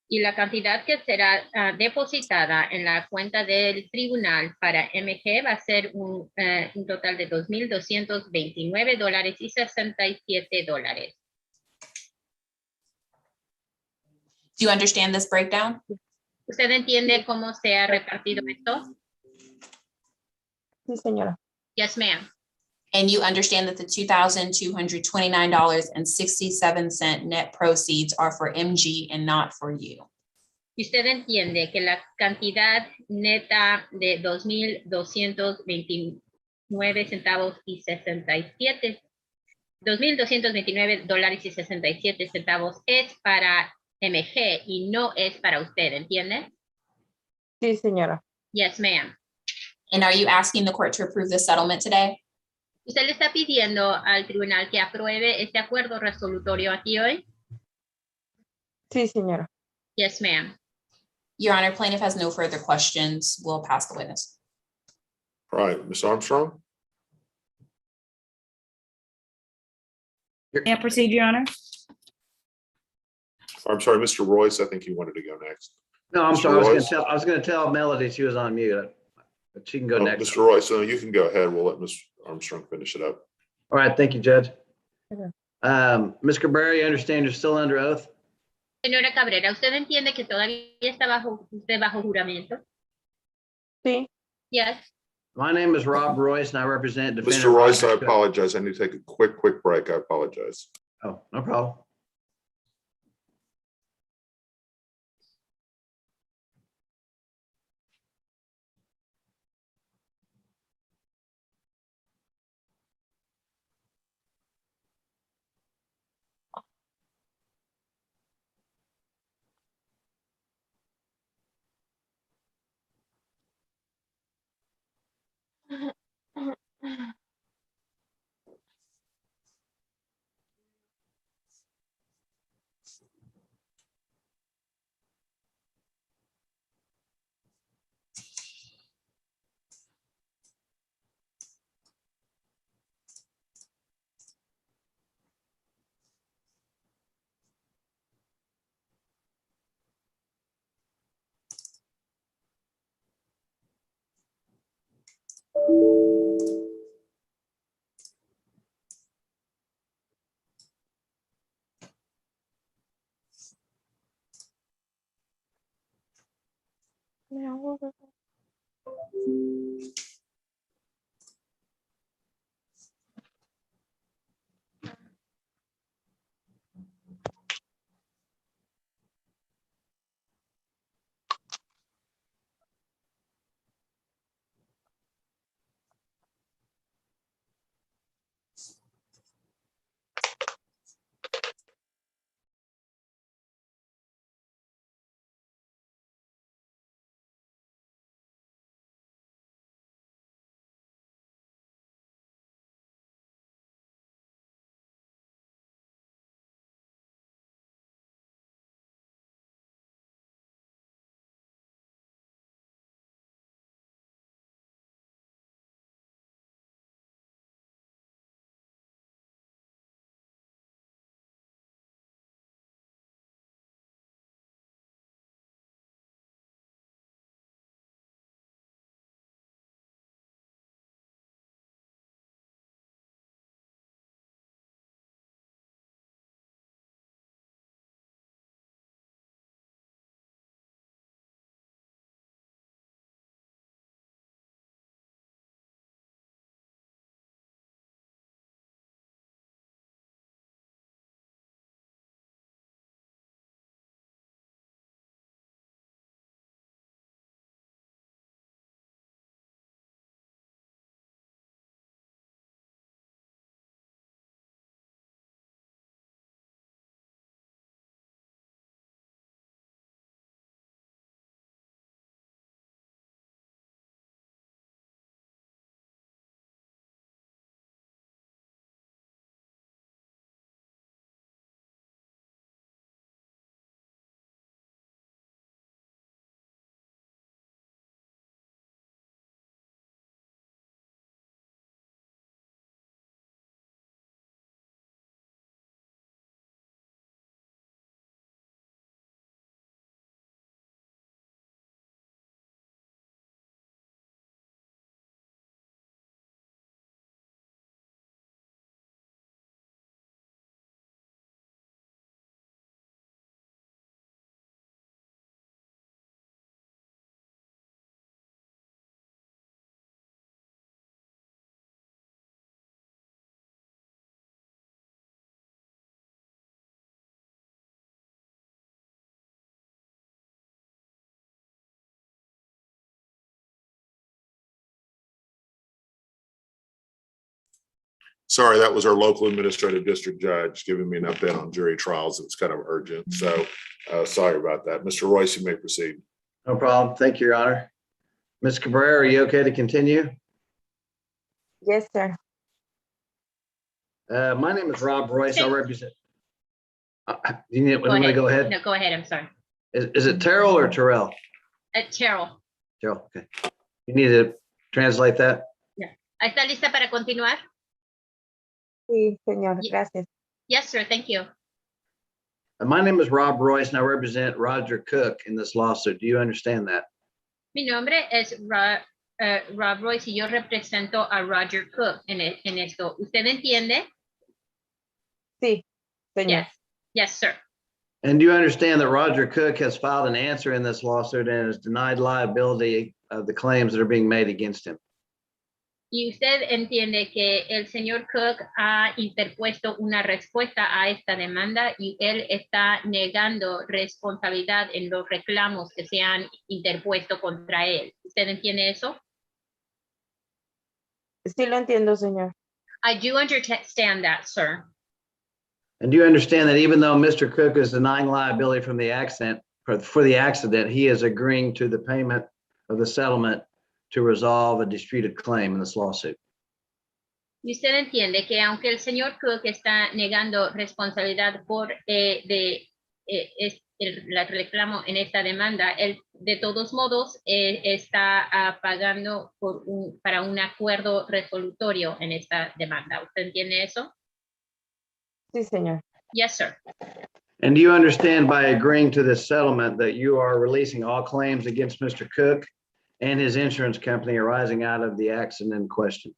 Y la cantidad que será depositada en la cuenta del tribunal para MG va a ser un total de $2,229.67. Do you understand this breakdown? ¿Usted entiende cómo se ha repartido esto? Sí, señora. Yes, ma'am. And you understand that the $2,229.67 net proceeds are for MG and not for you. Y usted entiende que la cantidad neta de $2,229.67 $2,229.67 es para MG y no es para usted, ¿entiende? Sí, señora. Yes, ma'am. And are you asking the court to approve this settlement today? ¿Usted le está pidiendo al tribunal que apruebe este acuerdo resolutorio aquí hoy? Sí, señora. Yes, ma'am. Your Honor, plaintiff has no further questions. We'll pass the witness. All right, Ms. Armstrong. May I proceed, Your Honor? I'm sorry, Mr. Royce, I think you wanted to go next. No, I'm Mr. sorry. Royce? I was going to tell Melody she was on mute, but she can go Oh, next. Mr. Royce, no, you can go ahead. We'll let Ms. Armstrong finish it up. All right, thank you, Judge. Okay. Ms. Cabrera, you understand you're still under oath? Señora Cabrera, ¿usted entiende que todavía está usted bajo juramento? Sí. Yes. My name is Rob Royce and I represent defendant. Mr. Royce, I Roger Cook. apologize. I need to take a quick break. I apologize. Oh, no problem. Sorry, that was our local administrative district judge giving me an update on jury trials. It was kind of urgent. So sorry about that. Mr. Royce, you may proceed. No problem. Thank you, Your Honor. Ms. Cabrera, are you okay to continue? Yes, sir. My name is Rob Royce. I represent. You need, Go want to ahead. go ahead? No, go ahead. I'm sorry. Is it Terrell or Terrell? Cheryl. Terrell, okay. You need to translate that? Yeah. ¿Está lista para continuar? Sí, señor. Gracias. Yes, sir. Thank you. My name is Rob Royce and I represent Roger Cook in this lawsuit. Do you understand that? Mi nombre es Rob Royce y yo represento a Roger Cook en esto. ¿Usted entiende? Sí, señor. Yes. Yes, sir. And do you understand that Roger Cook has filed an answer in this lawsuit and has denied liability of the claims that are being made against him? Y usted entiende que el señor Cook ha interpuesto una respuesta a esta demanda y él está negando responsabilidad en los reclamos que se han interpuesto contra él. ¿Usted entiende eso? Sí, lo entiendo, señor. I do understand that, sir. And do you understand that even though Mr. Cook is denying liability from the accident, for the accident, he is agreeing to the payment of the settlement to resolve a disputed claim in this lawsuit? Y usted entiende que aunque el señor Cook está negando responsabilidad por el reclamo en esta demanda, él de todos modos está pagando para un acuerdo resolutorio en esta demanda. ¿Usted entiende eso? Sí, señor. Yes, sir. And do you understand by agreeing to this settlement that you are releasing all claims against Mr. Cook and his insurance company arising out of the accident in question?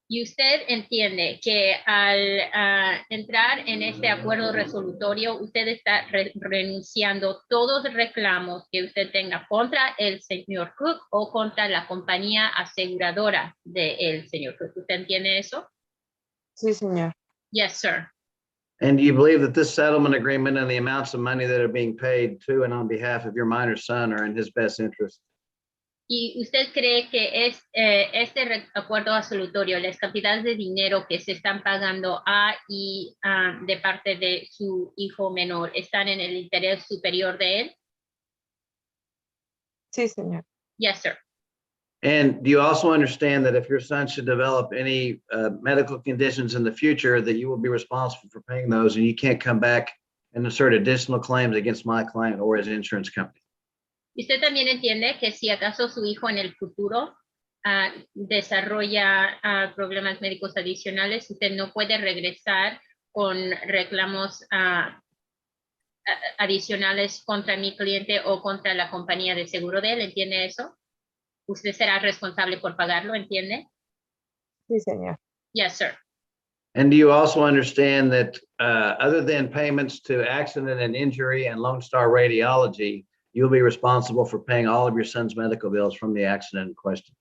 Y usted entiende que al entrar en este acuerdo resolutorio, usted está renunciando todos los reclamos que usted tenga contra el señor Cook o contra la compañía aseguradora del señor Cook. ¿Usted entiende eso? Sí, señor. Yes, sir. And do you believe that this settlement agreement and the amounts of money that are being paid to and on behalf of your minor son are in his best interest? ¿Y usted cree que este acuerdo absolutorio, las cantidades de dinero que se están pagando a y de parte de su hijo menor, están en el interés superior de él? Sí, señor. Yes, sir. And do you also understand that if your son should develop any medical conditions in the future, that you will be responsible for paying those, and you can't come back and assert additional claims against my client or his insurance company? ¿Y usted también entiende que si acaso su hijo en el futuro desarrolla problemas médicos adicionales, usted no puede regresar con reclamos adicionales contra mi cliente o contra la compañía de seguro de él? ¿Entiende eso? Usted será responsable por pagarlo, ¿entiende? Sí, señor. Yes, sir. And do you also understand that other than payments to accident and injury and Lone Star Radiology, you'll be responsible for paying all of your son's medical bills from the accident in question?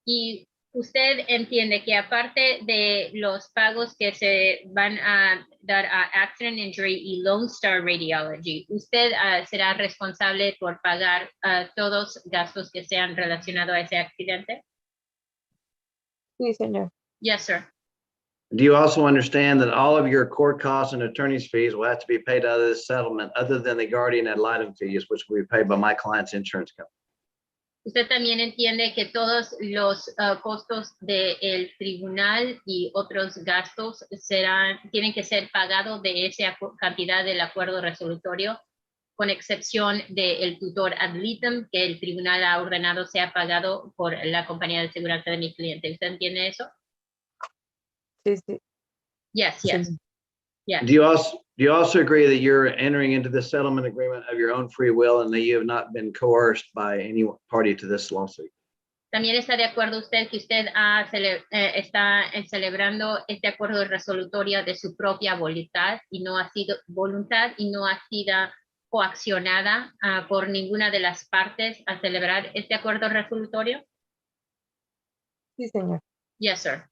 Y usted entiende que aparte de los pagos que se van a dar a Accident Injury y Lone Star Radiology, usted será responsable por pagar todos gastos que sean relacionados a ese accidente? Sí, señor. Yes, sir. Do you also understand that all of your court costs and attorney's fees will have to be paid out of this settlement, other than the guardian ad litem fees, which will be paid by my client's insurance company? Usted también entiende que todos los costos del tribunal y otros gastos tienen que ser pagados de esa cantidad del acuerdo resolutorio, con excepción del tutor ad litem que el tribunal ha ordenado sea pagado por la compañía de seguridad de mi cliente. ¿Usted entiende eso? Sí, sí. Yes, yes. Sí. Yes. Do you also agree that you're entering into this settlement agreement of your own free will and that you have not been coerced by any party to this lawsuit? ¿También está de acuerdo usted que usted está celebrando este acuerdo resolutorio de su propia voluntad y no ha sido coaccionada por ninguna de las partes a celebrar este acuerdo resolutorio? Sí, señor. Yes, sir.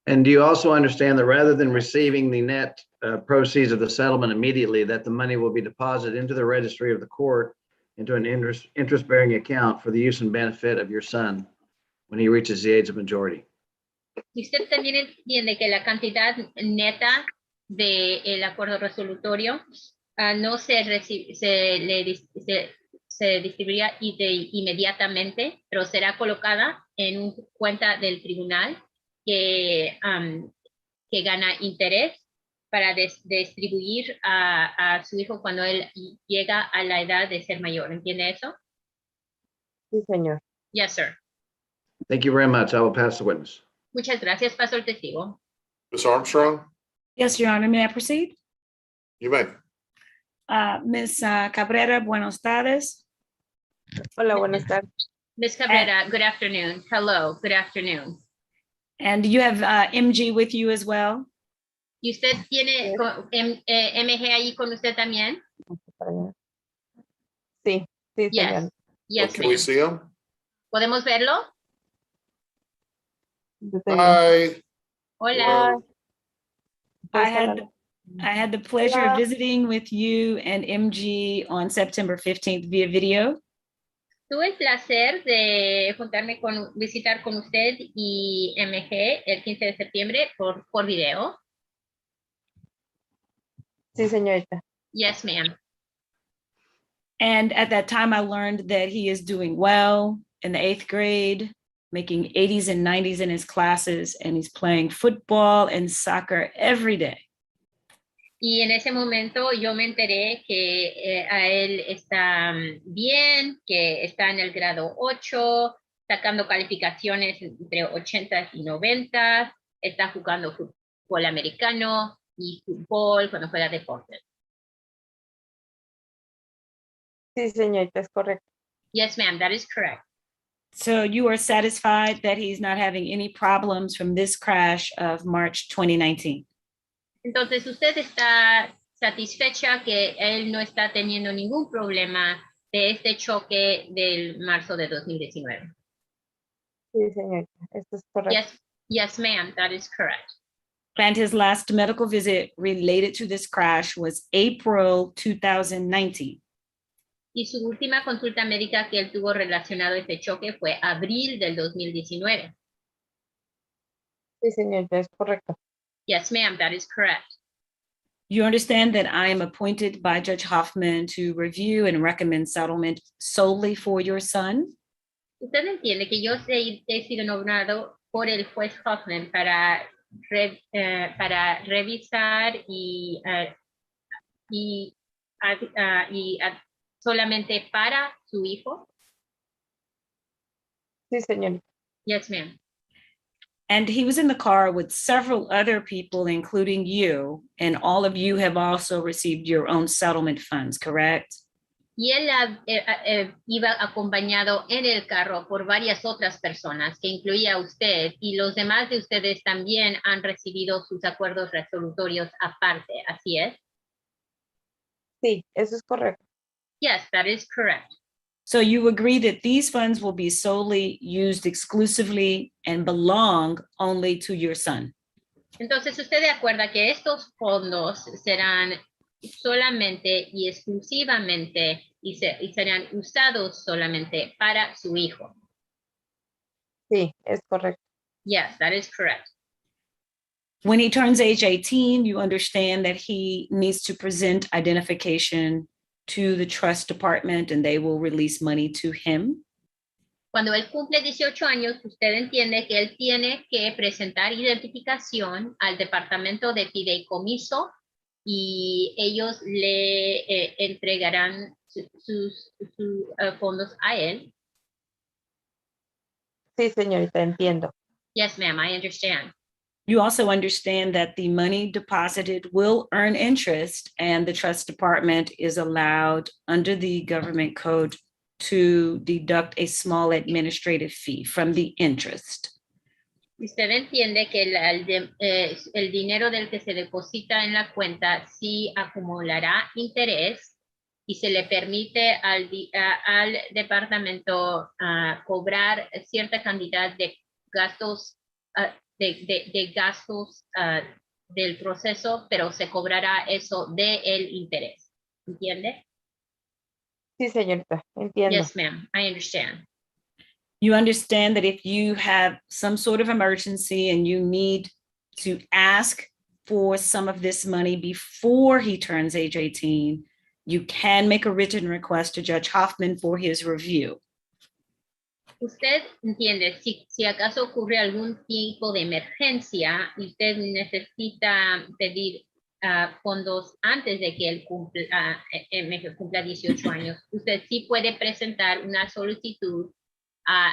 And do you also understand that rather than receiving the net proceeds of the settlement immediately, that the money will be deposited into the registry of the court into an interest-bearing account for the use and benefit of your son when he reaches the age of majority? Y usted también entiende que la cantidad neta del acuerdo resolutorio no se distribuirá inmediatamente, pero será colocada en una cuenta del tribunal que gana interés para distribuir a su hijo cuando él llega a la edad de ser mayor. ¿Entiende eso? Sí, señor. Yes, sir. Thank you very much. I will pass the witness. Muchas gracias. Paso el testigo. Ms. Armstrong, Yes, Your Honor, may I proceed? you may. Ms. Cabrera, buenos tardes. Hola, buenas tardes. Ms. Cabrera, good afternoon. Hello, good afternoon. And you have MG with you as well? ¿Y usted tiene MG ahí con usted también? Sí, sí, Yes. señor. Yes, Can we see him? ¿Podemos verlo? Hi. Hola. I had the pleasure of visiting with you and MG on September 15th via video. Tuve el placer de visitar con usted y MG el 15 de septiembre por video. Sí, señorita. Yes, ma'am. And at that time, I learned that he is doing well in the 8th grade, making 80s and 90s in his classes, and he's playing football and soccer every day. Y en ese momento yo me enteré que a él está bien, que está en el grado 8, sacando calificaciones entre 80 y 90, está jugando fútbol americano y fútbol cuando juega deporte. Sí, señorita, es correcto. Yes, ma'am, that is correct. So you are satisfied that he's not having any problems from this crash of March 2019? Entonces, usted está satisfecha que él no está teniendo ningún problema de este choque del marzo de 2019. Sí, señorita, esto es correcto. Yes, ma'am, that is correct. And his last medical visit related to this crash was April 2019. Y su última consulta médica que él tuvo relacionado a este choque fue abril del 2019. Sí, señorita, es correcto. Yes, ma'am, that is correct. You understand that I am appointed by Judge Hoffman to review and recommend settlement solely for your son? Usted entiende que yo he sido nombrado por el juez Hoffman para revisar y solamente para su hijo. Sí, señorita. Yes, ma'am. And he was in the car with several other people, including you, and all of you have also received your own settlement funds, correct? Y él iba acompañado en el carro por varias otras personas, que incluía a usted, y los demás de ustedes también han recibido sus acuerdos resolutorios aparte, ¿así es? Sí, eso es correcto. Yes, that is correct. So you agree that these funds will be solely used exclusively and belong only to your son? Entonces, ¿usted de acuerdo que estos fondos serán solamente y exclusivamente y serán usados solamente para su hijo? Sí, es correcto. Yes, that is correct. When he turns age 18, you understand that he needs to present identification to the trust department and they will release money to him? Cuando él cumple 18 años, usted entiende que él tiene que presentar identificación al departamento de fideicomiso y ellos le entregarán sus fondos a él. Sí, señorita, entiendo. Yes, ma'am, I understand. You also understand that the money deposited will earn interest and the trust department is allowed under the government code to deduct a small administrative fee from the interest. Usted entiende que el dinero del que se deposita en la cuenta sí acumulará interés y se le permite al departamento cobrar cierta cantidad de gastos del proceso, pero se cobrará eso del interés. ¿Entiende? Sí, señorita, entiendo. Yes, ma'am, I understand. You understand that if you have some sort of emergency and you need to ask for some of this money before he turns age 18, you can make a written request to Judge Hoffman for his review. Usted entiende, si acaso ocurre algún tipo de emergencia y usted necesita pedir fondos antes de que él cumpla 18 años, usted sí puede presentar una solicitud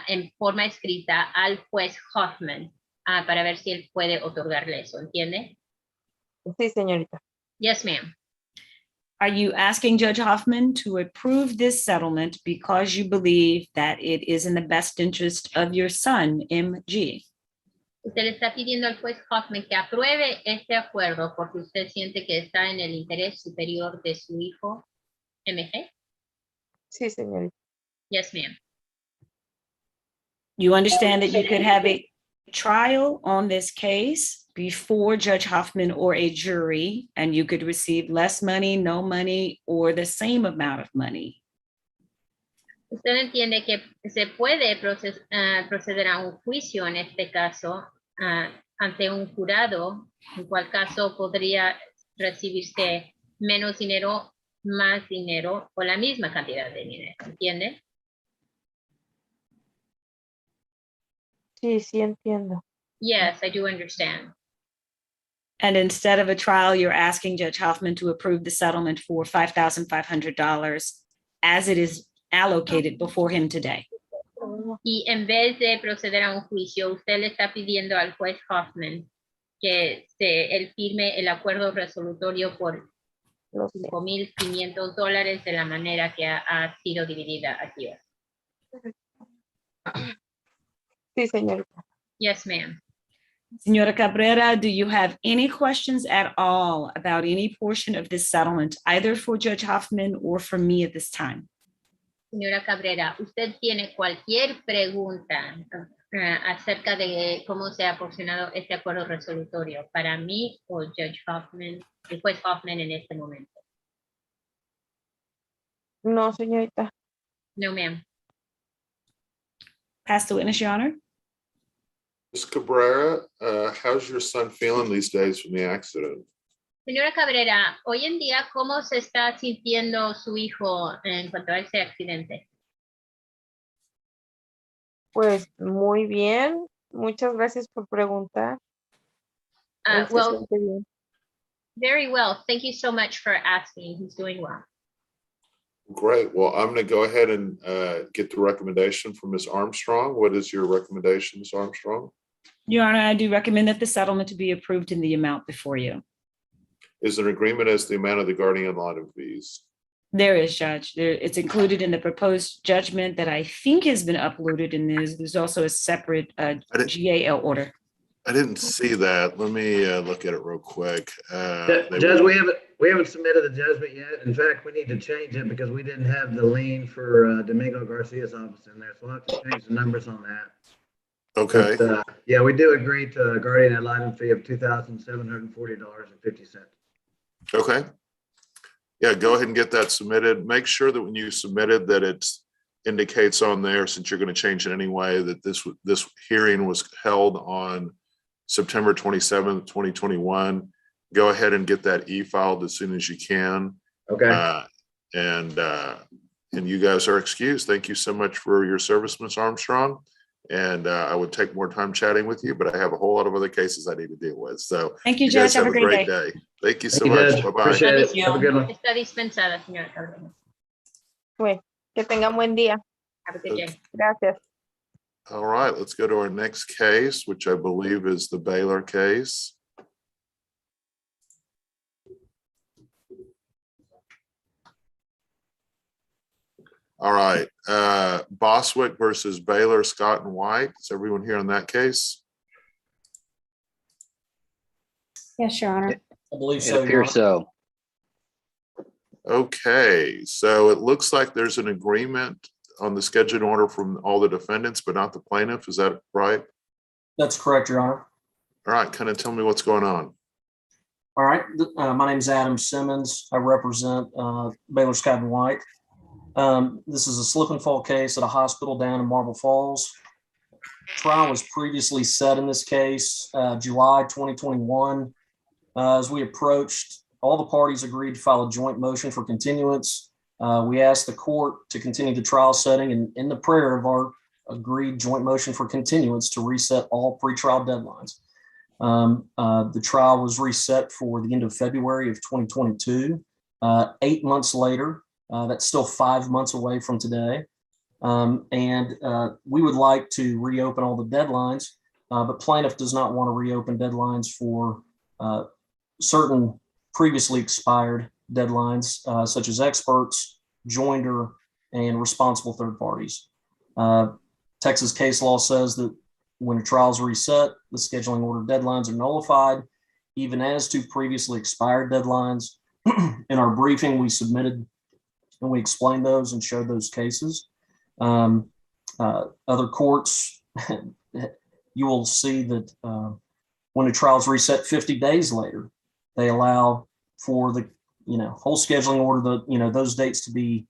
en forma escrita al juez Hoffman para ver si él puede otorgarle eso, ¿entiende? Sí, señorita. Yes, ma'am. Are you asking Judge Hoffman to approve this settlement because you believe that it is in the best interest of your son, MG? Usted le está pidiendo al juez Hoffman que apruebe este acuerdo porque usted siente que está en el interés superior de su hijo, MG? Sí, señorita. Yes, ma'am. You understand that you could have a trial on this case before Judge Hoffman or a jury, and you could receive less money, no money, or the same amount of money. Usted entiende que se puede proceder a un juicio en este caso ante un jurado, en cual caso podría recibirse menos dinero, más dinero o la misma cantidad de dinero, ¿entiende? Sí, sí entiendo. Yes, I do understand. And instead of a trial, you're asking Judge Hoffman to approve the settlement for $5,500 as it is allocated before him today. Y en vez de proceder a un juicio, usted le está pidiendo al juez Hoffman que él firme el acuerdo resolutorio por $5,500 de la manera que ha sido dividida aquí. Sí, señorita. Yes, ma'am. Senora Cabrera, do you have any questions at all about any portion of this settlement, either for Judge Hoffman or for me at this time? Señora Cabrera, ¿usted tiene cualquier pregunta acerca de cómo se ha porcionado este acuerdo resolutorio para mí o Judge Hoffman, el juez Hoffman en este momento? No, señorita. No, ma'am. Pass the witness, Your Honor. Ms. Cabrera, how's your son feeling these days from the accident? Señora Cabrera, hoy en día, ¿cómo se está sintiendo su hijo en cuanto a ese accidente? Pues muy bien. Muchas gracias por preguntar. Él se Well, siente bien. very well. Thank you so much for asking. He's doing well. Great. Well, I'm going to go ahead and get the recommendation from Ms. Armstrong. What is your recommendation, Ms. Armstrong? Your Honor, I do recommend that the settlement to be approved in the amount before you. Is there an agreement as to the amount of the guardian ad litem fees? There is, Judge. It's included in the proposed judgment that I think has been uploaded, and there's also a separate GAL order. I didn't see that. Let me look at it real quick. Judge, we haven't submitted the judgment yet. In fact, we need to change it because we didn't have the lien for Domingo Garcia's office in there. So we'll have to change the numbers on that. Okay. But, yeah, we do agree to a guardian ad litem fee of $2,740.50. Okay. Yeah, go ahead and get that submitted. Make sure that when you submit it, that it indicates on there, since you're going to change it anyway, that this hearing was held on September 27th, 2021. Go ahead and get that e-filed as soon as you can. Okay. And you guys are excused. Thank you so much for your service, Ms. Armstrong. And I would take more time chatting with you, but I have a whole lot of other cases I need to deal with. So thank you, guys Judge. Have a great day. Thank you so Thank you, much. Judge. Bye-bye. Appreciate it. Have a good one. Está dispensada, señora Cabrera. Bueno, que tengan buen día. Have a good day. Gracias. All right, let's go to our next case, which I believe is the Baylor case. All right, Boswick versus Baylor, Scott and White. Is everyone here on that case? Yes, Your Honor. I believe It so. Your appears Honor. so. Okay, so it looks like there's an agreement on the scheduled order from all the defendants, but not the plaintiff. Is that right? That's correct, Your Honor. All right, kind of tell me what's going on. All right. My name is Adam Simmons. I represent Baylor, Scott and White. This is a slip and fall case at a hospital down in Marble Falls. Trial was previously set in this case, July 2021. As we approached, all the parties agreed to file a joint motion for continuance. We asked the court to continue the trial setting, and in the prayer of our agreed joint motion for continuance to reset all pretrial deadlines. The trial was reset for the end of February of 2022. 8 months later, that's still 5 months away from today. We would like to reopen all the deadlines, but plaintiff does not want to reopen deadlines for certain previously expired deadlines, such as experts, joinder, and responsible third parties. Texas case law says that when a trial is reset, the scheduling order deadlines are nullified, even as to previously expired deadlines. In our briefing, we submitted and we explained those and showed those cases. Other courts, you will see that when a trial is reset 50 days later, they allow for the whole scheduling order, those dates to be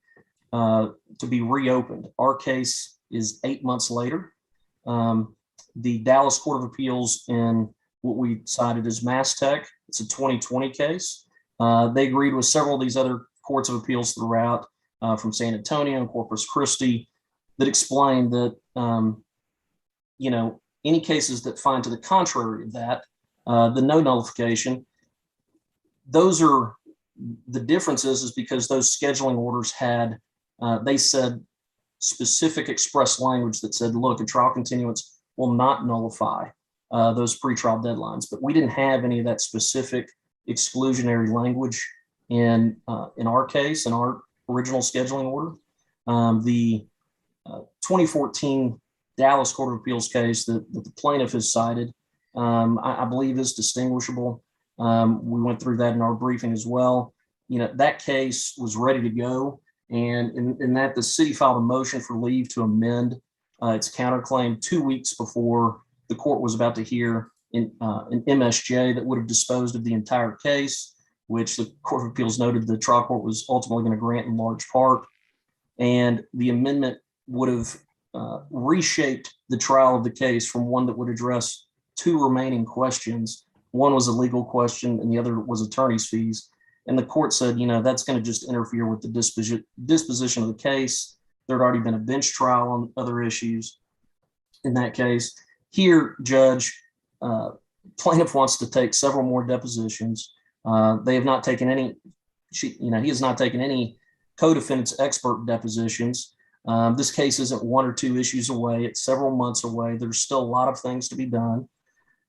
reopened. Our case is 8 months later. The Dallas Court of Appeals in what we cited as Mass Tech, it's a 2020 case. They agreed with several of these other courts of appeals throughout, from San Antonio and Corpus Christi, that explained that any cases that find to the contrary of that, the no nullification, those are the differences, is because those scheduling orders had, they said specific express language that said, look, a trial continuance will not nullify those pretrial deadlines. But we didn't have any of that specific exclusionary language in our case, in our original scheduling order. The 2014 Dallas Court of Appeals case that the plaintiff has cited, I believe is distinguishable. We went through that in our briefing as well. That case was ready to go. And in that, the city filed a motion for leave to amend its counterclaim 2 weeks before the court was about to hear an MSJ that would have disposed of the entire case, which the Court of Appeals noted the trial court was ultimately going to grant in large part. And the amendment would have reshaped the trial of the case from one that would address two remaining questions. One was a legal question and the other was attorney's fees. And the court said, that's going to just interfere with the disposition of the case. There had already been a bench trial on other issues in that case. Here, Judge, plaintiff wants to take several more depositions. They have not taken any, he has not taken any co-defendants expert depositions. This case isn't 1 or 2 issues away. It's several months away. There's still a lot of things to be done.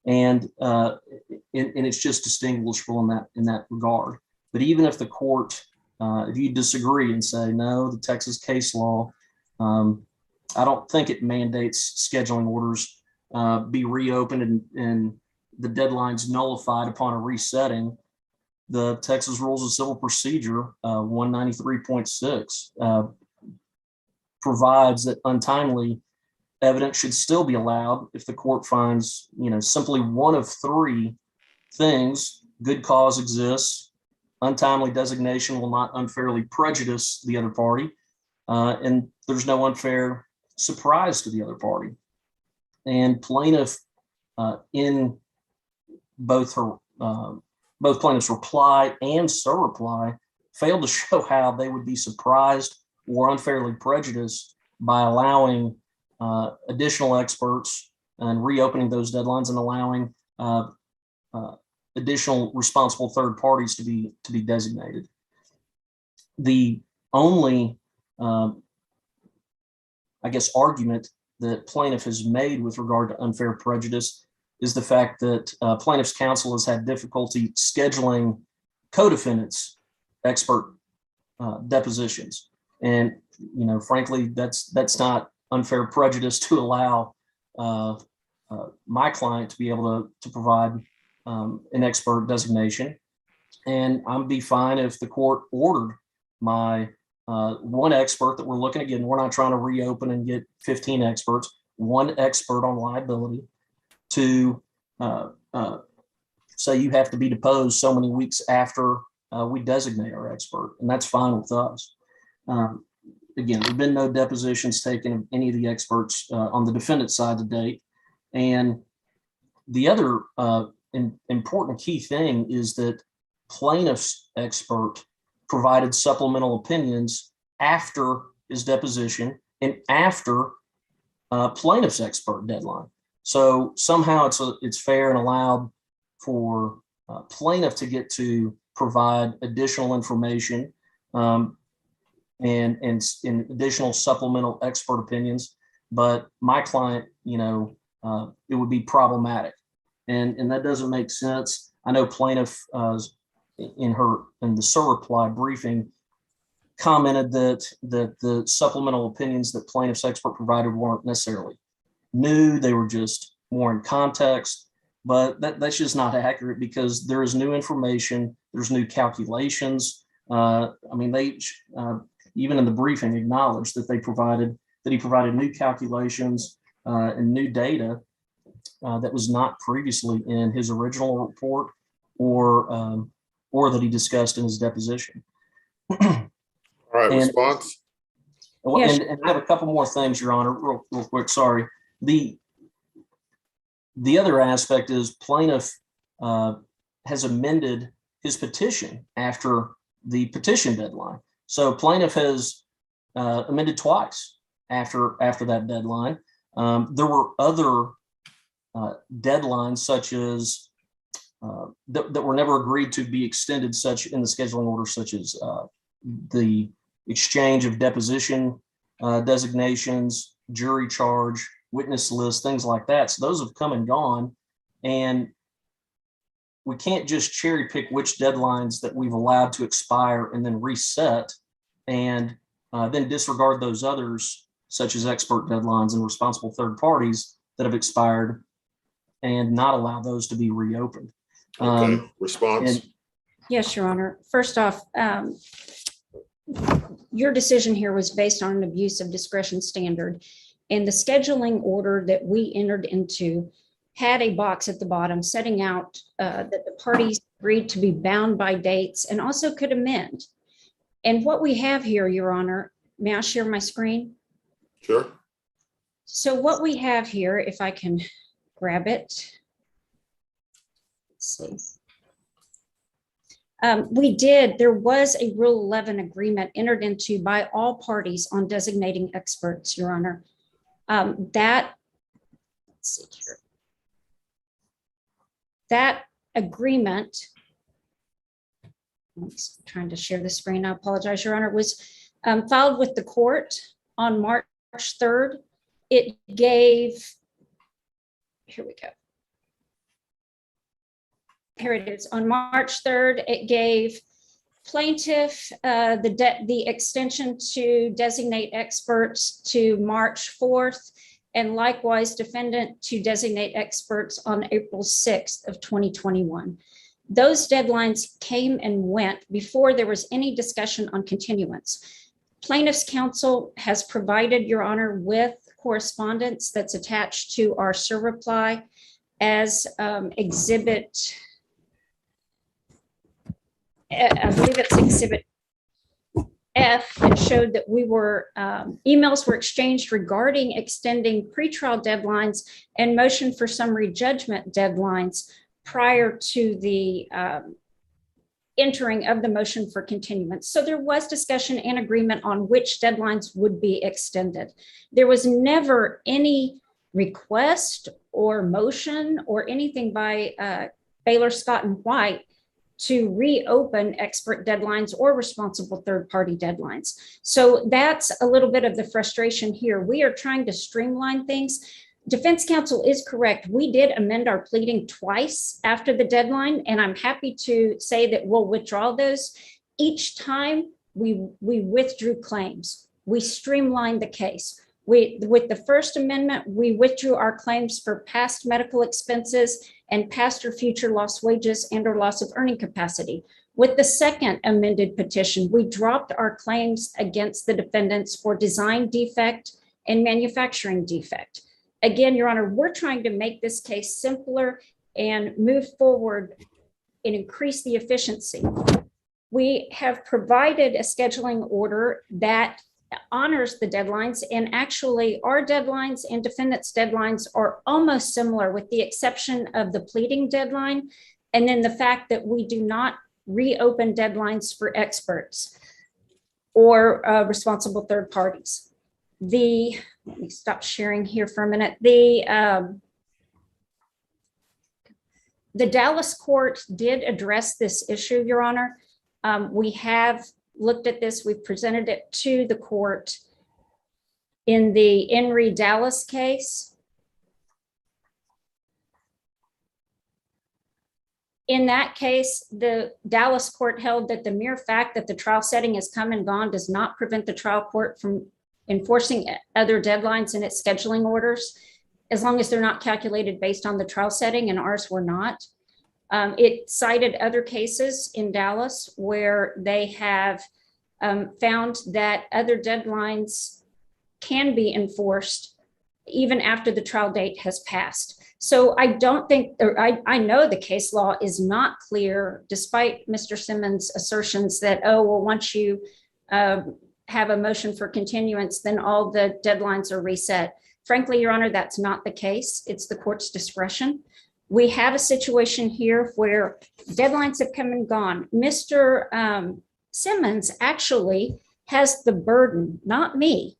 And it's just distinguishable in that regard. But even if the court, if you disagree and say, no, the Texas case law, I don't think it mandates scheduling orders be reopened and the deadline's nullified upon a resetting. The Texas Rules of Civil Procedure 193.6 provides that untimely evidence should still be allowed if the court finds, simply one of 3 things: good cause exists, untimely designation will not unfairly prejudice the other party, and there's no unfair surprise to the other party. And plaintiff, in both plaintiff's reply and surreply, failed to show how they would be surprised or unfairly prejudiced by allowing additional experts and reopening those deadlines and allowing additional responsible third parties to be designated. The only, argument that plaintiff has made with regard to unfair prejudice is the fact that plaintiff's counsel has had difficulty scheduling co-defendants expert depositions. And, frankly, that's not unfair prejudice to allow my client to be able to provide an expert designation. And I'm be fine if the court ordered my one expert that we're looking at. Again, we're not trying to reopen and get 15 experts, one expert on liability to say you have to be deposed so many weeks after we designate our expert. And that's fine with us. Again, there've been no depositions taken of any of the experts on the defendant side to date. And the other important key thing is that plaintiff's expert provided supplemental opinions after his deposition and after plaintiff's expert deadline. So somehow it's fair and allowed for plaintiff to get to provide additional information and additional supplemental expert opinions, but my client, it would be problematic, and that doesn't make sense. I know plaintiff in the surreply briefing commented that the supplemental opinions that plaintiff's expert provided weren't necessarily new; they were just more in context. But that's just not accurate because there is new information. There's new calculations. They even in the briefing acknowledged that he provided new calculations and new data that was not previously in his original report or that he discussed in his deposition. All right, response. And I have a couple more things, Your Honor, real quick. Sorry. The other aspect is plaintiff has amended his petition after the petition deadline. So plaintiff has amended twice after that deadline. There were other deadlines such as that were never agreed to be extended, such in the scheduling order, such as the exchange of deposition designations, jury charge, witness list, things like that. So those have come and gone, and we can't just cherry pick which deadlines that we've allowed to expire and then reset and then disregard those others such as expert deadlines and responsible third parties that have expired, and not allow those to be reopened. Okay, response. Yes, Your Honor. First off, your decision here was based on an abuse of discretion standard. And the scheduling order that we entered into had a box at the bottom setting out that the parties agreed to be bound by dates and also could amend. And what we have here, Your Honor, may I share my screen? Sure. So what we have here, if I can grab it. Let's see. There was a Rule 11 agreement entered into by all parties on designating experts, Your Honor. Let's see here. That agreement, I'm trying to share the screen, I apologize, Your Honor, was filed with the court on March 3rd. It gave, here we go. Here it is. On March 3rd, it gave plaintiff the extension to designate experts to March 4th, and likewise defendant to designate experts on April 6th of 2021. Those deadlines came and went before there was any discussion on continuance. Plaintiff's counsel has provided, Your Honor, with correspondence that's attached to our surreply as exhibit, I believe it's exhibit F, that showed that we were, emails were exchanged regarding extending pretrial deadlines and motion for summary judgment deadlines prior to the entering of the motion for continuance. So there was discussion and agreement on which deadlines would be extended. There was never any request or motion or anything by Baylor, Scott, and White to reopen expert deadlines or responsible third-party deadlines. So that's a little bit of the frustration here. We are trying to streamline things. Defense counsel is correct. We did amend our pleading twice after the deadline, and I'm happy to say that we'll withdraw those. Each time we withdrew claims, we streamlined the case. With the First Amendment, we withdrew our claims for past medical expenses and past or future lost wages and or loss of earning capacity. With the second amended petition, we dropped our claims against the defendants for design defect and manufacturing defect. Again, Your Honor, we're trying to make this case simpler and move forward and increase the efficiency. We have provided a scheduling order that honors the deadlines, and actually our deadlines and defendants' deadlines are almost similar with the exception of the pleading deadline, and then the fact that we do not reopen deadlines for experts or responsible third parties. Let me stop sharing here for a minute. The Dallas court did address this issue, Your Honor. We have looked at this, we've presented it to the court in the Henry Dallas case. In that case, the Dallas court held that the mere fact that the trial setting has come and gone does not prevent the trial court from enforcing other deadlines in its scheduling orders, as long as they're not calculated based on the trial setting, and ours were not. It cited other cases in Dallas where they have found that other deadlines can be enforced even after the trial date has passed. So I don't think, or I know the case law is not clear, despite Mr. Simmons' assertions that, oh, well, once you have a motion for continuance, then all the deadlines are reset. Frankly, Your Honor, that's not the case. It's the court's discretion. We have a situation here where deadlines have come and gone. Mr. Simmons actually has the burden, not me.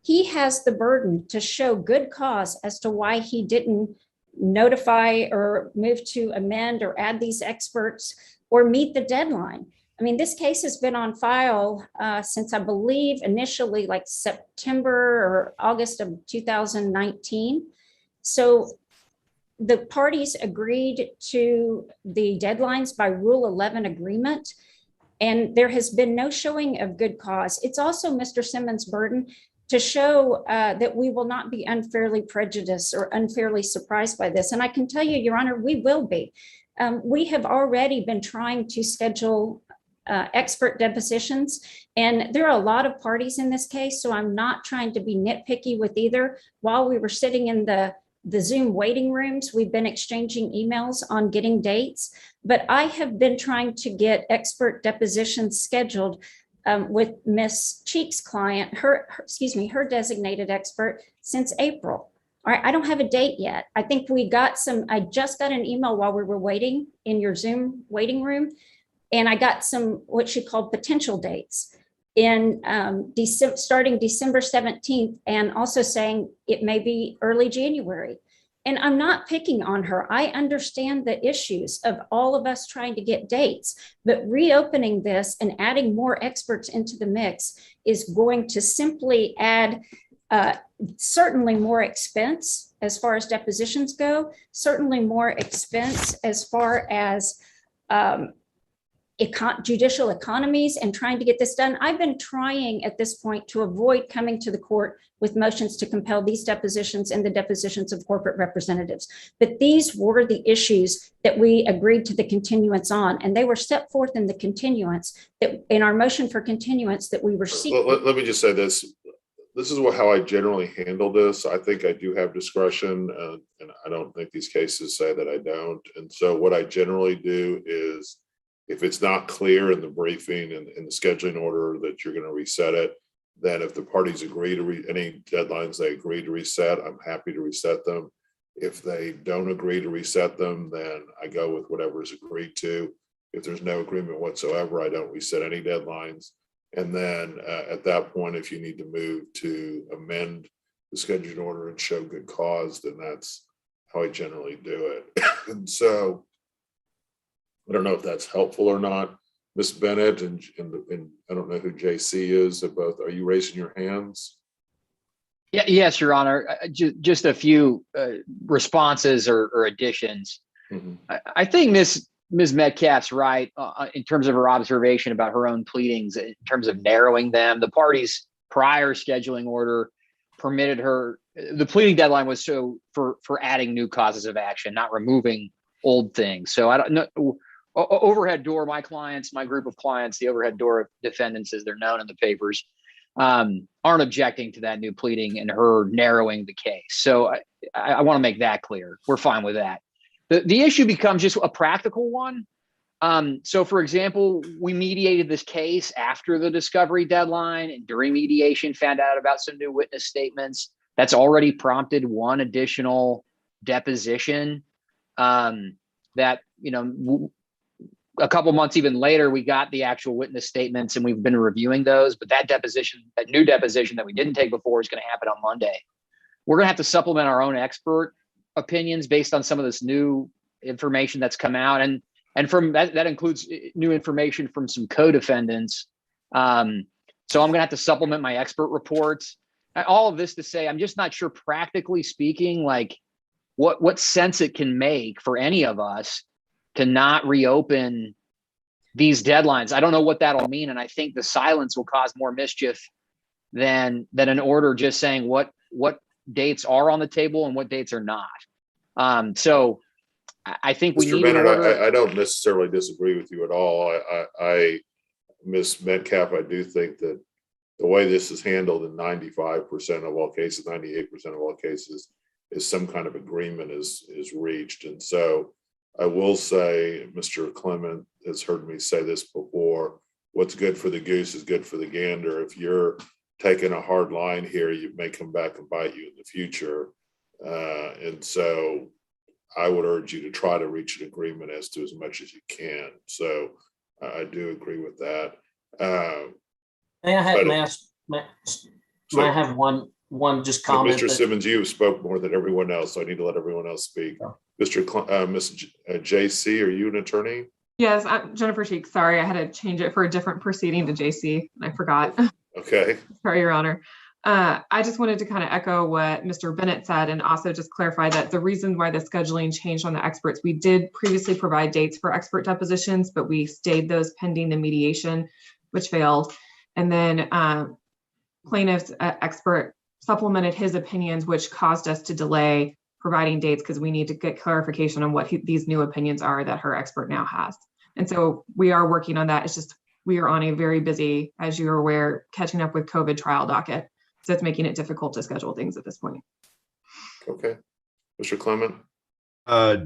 He has the burden to show good cause as to why he didn't notify or move to amend or add these experts or meet the deadline. I mean, this case has been on file since, I believe, initially like September or August of 2019. So the parties agreed to the deadlines by Rule 11 agreement, and there has been no showing of good cause. It's also Mr. Simmons' burden to show that we will not be unfairly prejudiced or unfairly surprised by this. And I can tell you, Your Honor, we will be. We have already been trying to schedule expert depositions, and there are a lot of parties in this case, so I'm not trying to be nitpicky with either. While we were sitting in the Zoom waiting rooms, we've been exchanging emails on getting dates, but I have been trying to get expert depositions scheduled with Miss Cheek's client, her designated expert, since April. All right, I don't have a date yet. I think I just got an email while we were waiting in your Zoom waiting room, and I got some, what she called potential dates in starting December 17th, and also saying it may be early January. And I'm not picking on her. I understand the issues of all of us trying to get dates, but reopening this and adding more experts into the mix is going to simply add certainly more expense as far as depositions go, certainly more expense as far as judicial economies and trying to get this done. I've been trying at this point to avoid coming to the court with motions to compel these depositions and the depositions of corporate representatives. But these were the issues that we agreed to the continuance on, and they were set forth in the continuance that in our motion for continuance that we were seeking. Let me just say this. This is how I generally handle this. I think I do have discretion, and I don't think these cases say that I don't. And so what I generally do is, if it's not clear in the briefing and in the scheduling order that you're going to reset it, then if the parties agree to any deadlines they agree to reset, I'm happy to reset them. If they don't agree to reset them, then I go with whatever is agreed to. If there's no agreement whatsoever, I don't reset any deadlines. And then at that point, if you need to move to amend the scheduling order and show good cause, then that's how I generally do it. And so I don't know if that's helpful or not. Ms. Bennett and I don't know who JC is. Both, are you raising your hands? Yeah, yes, Your Honor. Just a few responses or additions. Mm-hmm. I think Ms. Metcalf's right in terms of her observation about her own pleadings, in terms of narrowing them. The party's prior scheduling order permitted her, the pleading deadline was for adding new causes of action, not removing old things. So I don't know. Overhead door, my group of clients, the overhead door defendants, as they're known in the papers, aren't objecting to that new pleading and her narrowing the case. So I want to make that clear. We're fine with that. The issue becomes just a practical one. So for example, we mediated this case after the discovery deadline, and during mediation found out about some new witness statements. That's already prompted one additional deposition that, a couple months even later, we got the actual witness statements and we've been reviewing those. But that new deposition that we didn't take before is going to happen on Monday. We're going to have to supplement our own expert opinions based on some of this new information that's come out. And from that includes new information from some co-defendants. So I'm going to have to supplement my expert reports. All of this to say, I'm just not sure, practically speaking, like what sense it can make for any of us to not reopen these deadlines. I don't know what that'll mean. And I think the silence will cause more mischief than an order just saying what dates are on the table and what dates are not. So I think we need an order. I don't necessarily disagree with you at all. Ms. Metcalf, I do think that the way this is handled in 95% of all cases, 98% of all cases, is some kind of agreement is reached. And so I will say, Mr. Clement has heard me say this before, what's good for the goose is good for the gander. If you're taking a hard line here, you may come back and bite you in the future. And so I would urge you to try to reach an agreement as to as much as you can. So I do agree with that. May I have one just comment? Mr. Simmons, you have spoke more than everyone else, so I need to let everyone else speak. Oh. Ms. JC, are you an attorney? Yes, I'm Jennifer Cheek. Sorry, I had to change it for a different proceeding to JC, and I forgot. Okay. Sorry, Your Honor. I just wanted to kind of echo what Mr. Bennett said, and also just clarify that the reason why the scheduling changed on the experts, we did previously provide dates for expert depositions, but we stayed those pending the mediation, which failed. And then plaintiff's expert supplemented his opinions, which caused us to delay providing dates because we need to get clarification on what these new opinions are that her expert now has. And so we are working on that. It's just, we are on a very busy, as you're aware, catching up with COVID trial docket. So it's making it difficult to schedule things at this point. Okay. Mr. Clement?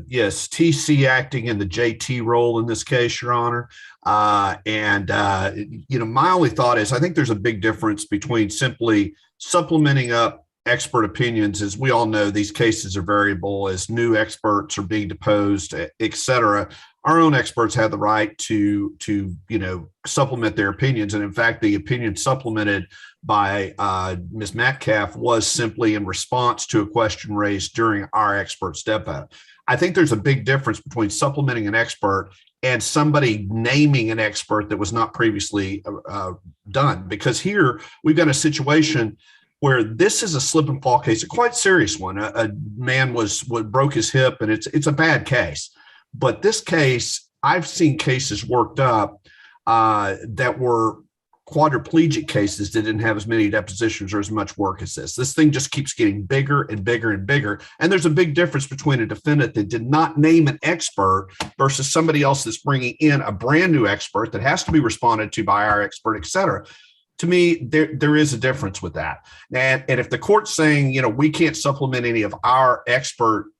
Yes, TC acting in the JT role in this case, Your Honor. My only thought is I think there's a big difference between simply supplementing up expert opinions. As we all know, these cases are variable as new experts are being deposed, et cetera. Our own experts have the right to supplement their opinions. And in fact, the opinion supplemented by Ms. Metcalf was simply in response to a question raised during our expert's depo. I think there's a big difference between supplementing an expert and somebody naming an expert that was not previously done. Because here we've got a situation where this is a slip and fall case, a quite serious one. A man broke his hip, and it's a bad case. But this case, I've seen cases worked up that were quadriplegic cases that didn't have as many depositions or as much work as this. This thing just keeps getting bigger and bigger and bigger. And there's a big difference between a defendant that did not name an expert versus somebody else that's bringing in a brand new expert that has to be responded to by our expert, et cetera. To me, there is a difference with that. And if the court's saying, we can't supplement any of our expert,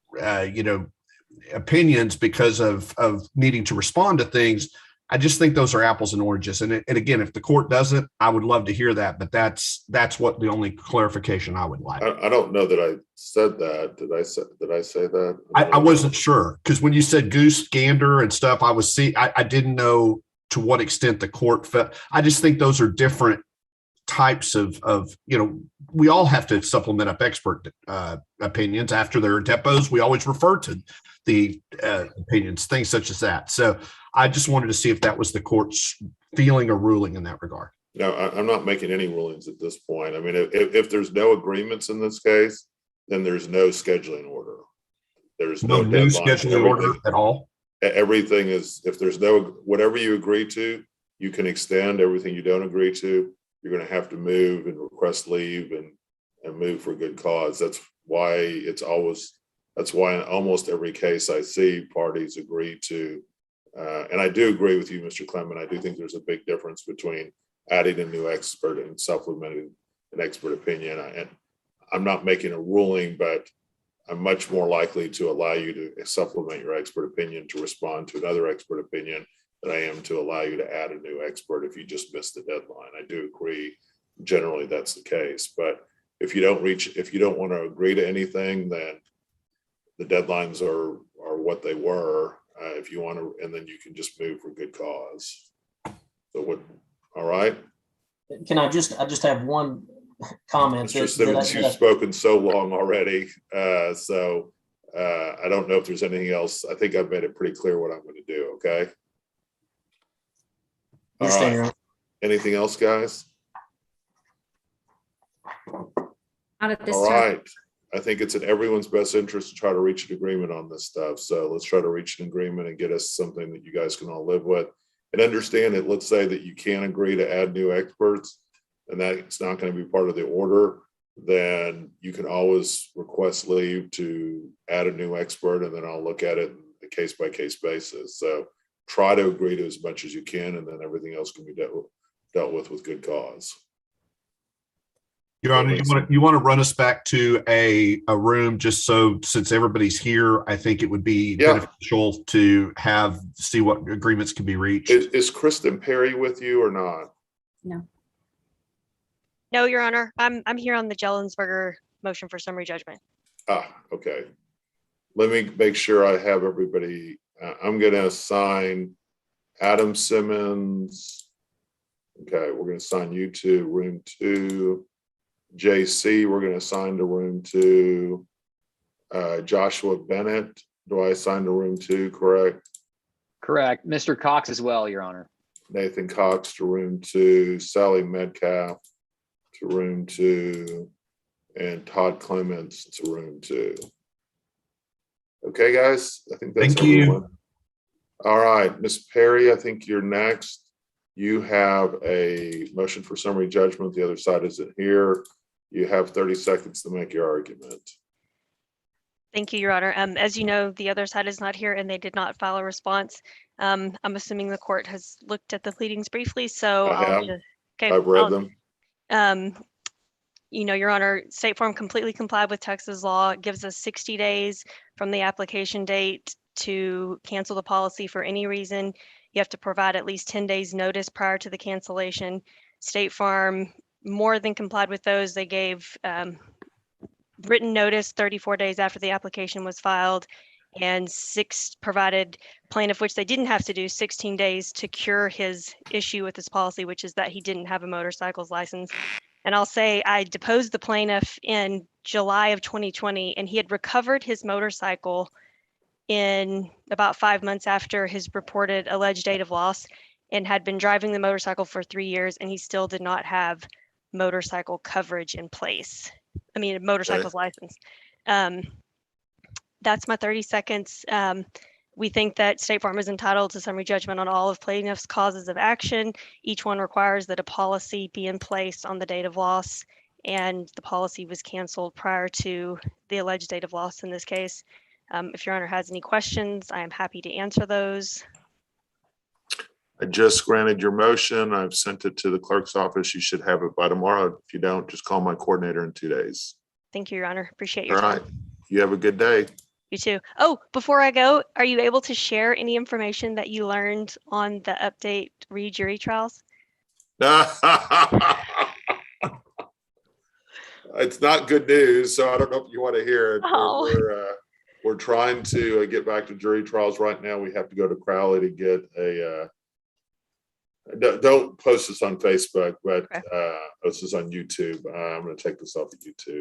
opinions because of needing to respond to things, I just think those are apples and oranges. And again, if the court doesn't, I would love to hear that. But that's what the only clarification I would like. I don't know that I said that. Did I say that? I wasn't sure, because when you said goose, gander, and stuff, I didn't know to what extent the court felt. I just think those are different types of we all have to supplement up expert opinions after their depots. We always refer to the opinions, things such as that. So I just wanted to see if that was the court's feeling or ruling in that regard. No, I'm not making any rulings at this point. I mean, if there's no agreements in this case, then there's no scheduling order. There's no new deadline. scheduling order at all. Everything is, if there's whatever you agree to, you can extend. Everything you don't agree to, you're going to have to move and request leave and move for good cause. That's why in almost every case I see, parties agree to, and I do agree with you, Mr. Clement. I do think there's a big difference between adding a new expert and supplementing an expert opinion. And I'm not making a ruling, but I'm much more likely to allow you to supplement your expert opinion to respond to another expert opinion than I am to allow you to add a new expert if you just missed the deadline. I do agree, generally that's the case. But if you don't want to agree to anything, then the deadlines are what they were. If you want to, and then you can just move for good cause. So all right. I just have one comment. Mr. Simmons, you've spoken so long already. So I don't know if there's anything else. I think I've made it pretty clear what I'm going to do. Okay. All right. Anything else, guys? Not at this All time. right. I think it's in everyone's best interest to try to reach an agreement on this stuff. So let's try to reach an agreement and get us something that you guys can all live with and understand it. Let's say that you can't agree to add new experts and that it's not going to be part of the order. Then you can always request leave to add a new expert, and then I'll look at it on a case by case basis. So try to agree to as much as you can, and then everything else can be dealt with good cause. Your Honor, you want to run us back to a room just so, since everybody's here, I think it would be beneficial to see what agreements can be reached. Is Kristen Perry with you or not? No. No, Your Honor. I'm here on the Jellensberger motion for summary judgment. Okay. Let me make sure I have everybody. I'm going to assign Adam Simmons. Okay, we're going to assign you to room 2. JC, we're going to assign to room 2. Joshua Bennett, do I assign to room 2, correct? Correct. Mr. Cox as well, Your Honor. Nathan Cox to room 2. Sally Metcalf to room 2. And Todd Clements to room 2. Okay, guys, I think that's everyone. All right, Miss Perry, I think you're next. You have a motion for summary judgment. The other side isn't here. You have 30 seconds to make your argument. Thank you, Your Honor. As you know, the other side is not here and they did not file a response. I'm assuming the court has looked at the pleadings briefly, so I have. Okay, I've read them. You know, Your Honor, State Farm completely complied with Texas law. It gives us 60 days from the application date to cancel the policy for any reason. You have to provide at least 10 days notice prior to the cancellation. State Farm more than complied with those. They gave written notice 34 days after the application was filed, and provided plaintiff, which they didn't have to do, 16 days to cure his issue with his policy, which is that he didn't have a motorcycles license. And I'll say I deposed the plaintiff in July of 2020, and he had recovered his motorcycle in about 5 months after his reported alleged date of loss, and had been driving the motorcycle for 3 years, and he still did not have motorcycle coverage in place. I mean, a motorcycle's license. That's my 30 seconds. We think that State Farm is entitled to summary judgment on all of plaintiff's causes of action. Each one requires that a policy be in place on the date of loss, and the policy was canceled prior to the alleged date of loss in this case. If Your Honor has any questions, I am happy to answer those. I just granted your motion. I've sent it to the clerk's office. You should have it by tomorrow. If you don't, just call my coordinator in 2 days. Thank you, Your Honor. Appreciate your All time. right. You have a good day. You too. Oh, before I go, are you able to share any information that you learned on the update re-jury trials? It's not good news, so I don't know if you want to hear it. Oh. We're trying to get back to jury trials right now. We have to go to Crowley to get a don't post this on Facebook, but post this on YouTube. I'm going to take this off of YouTube.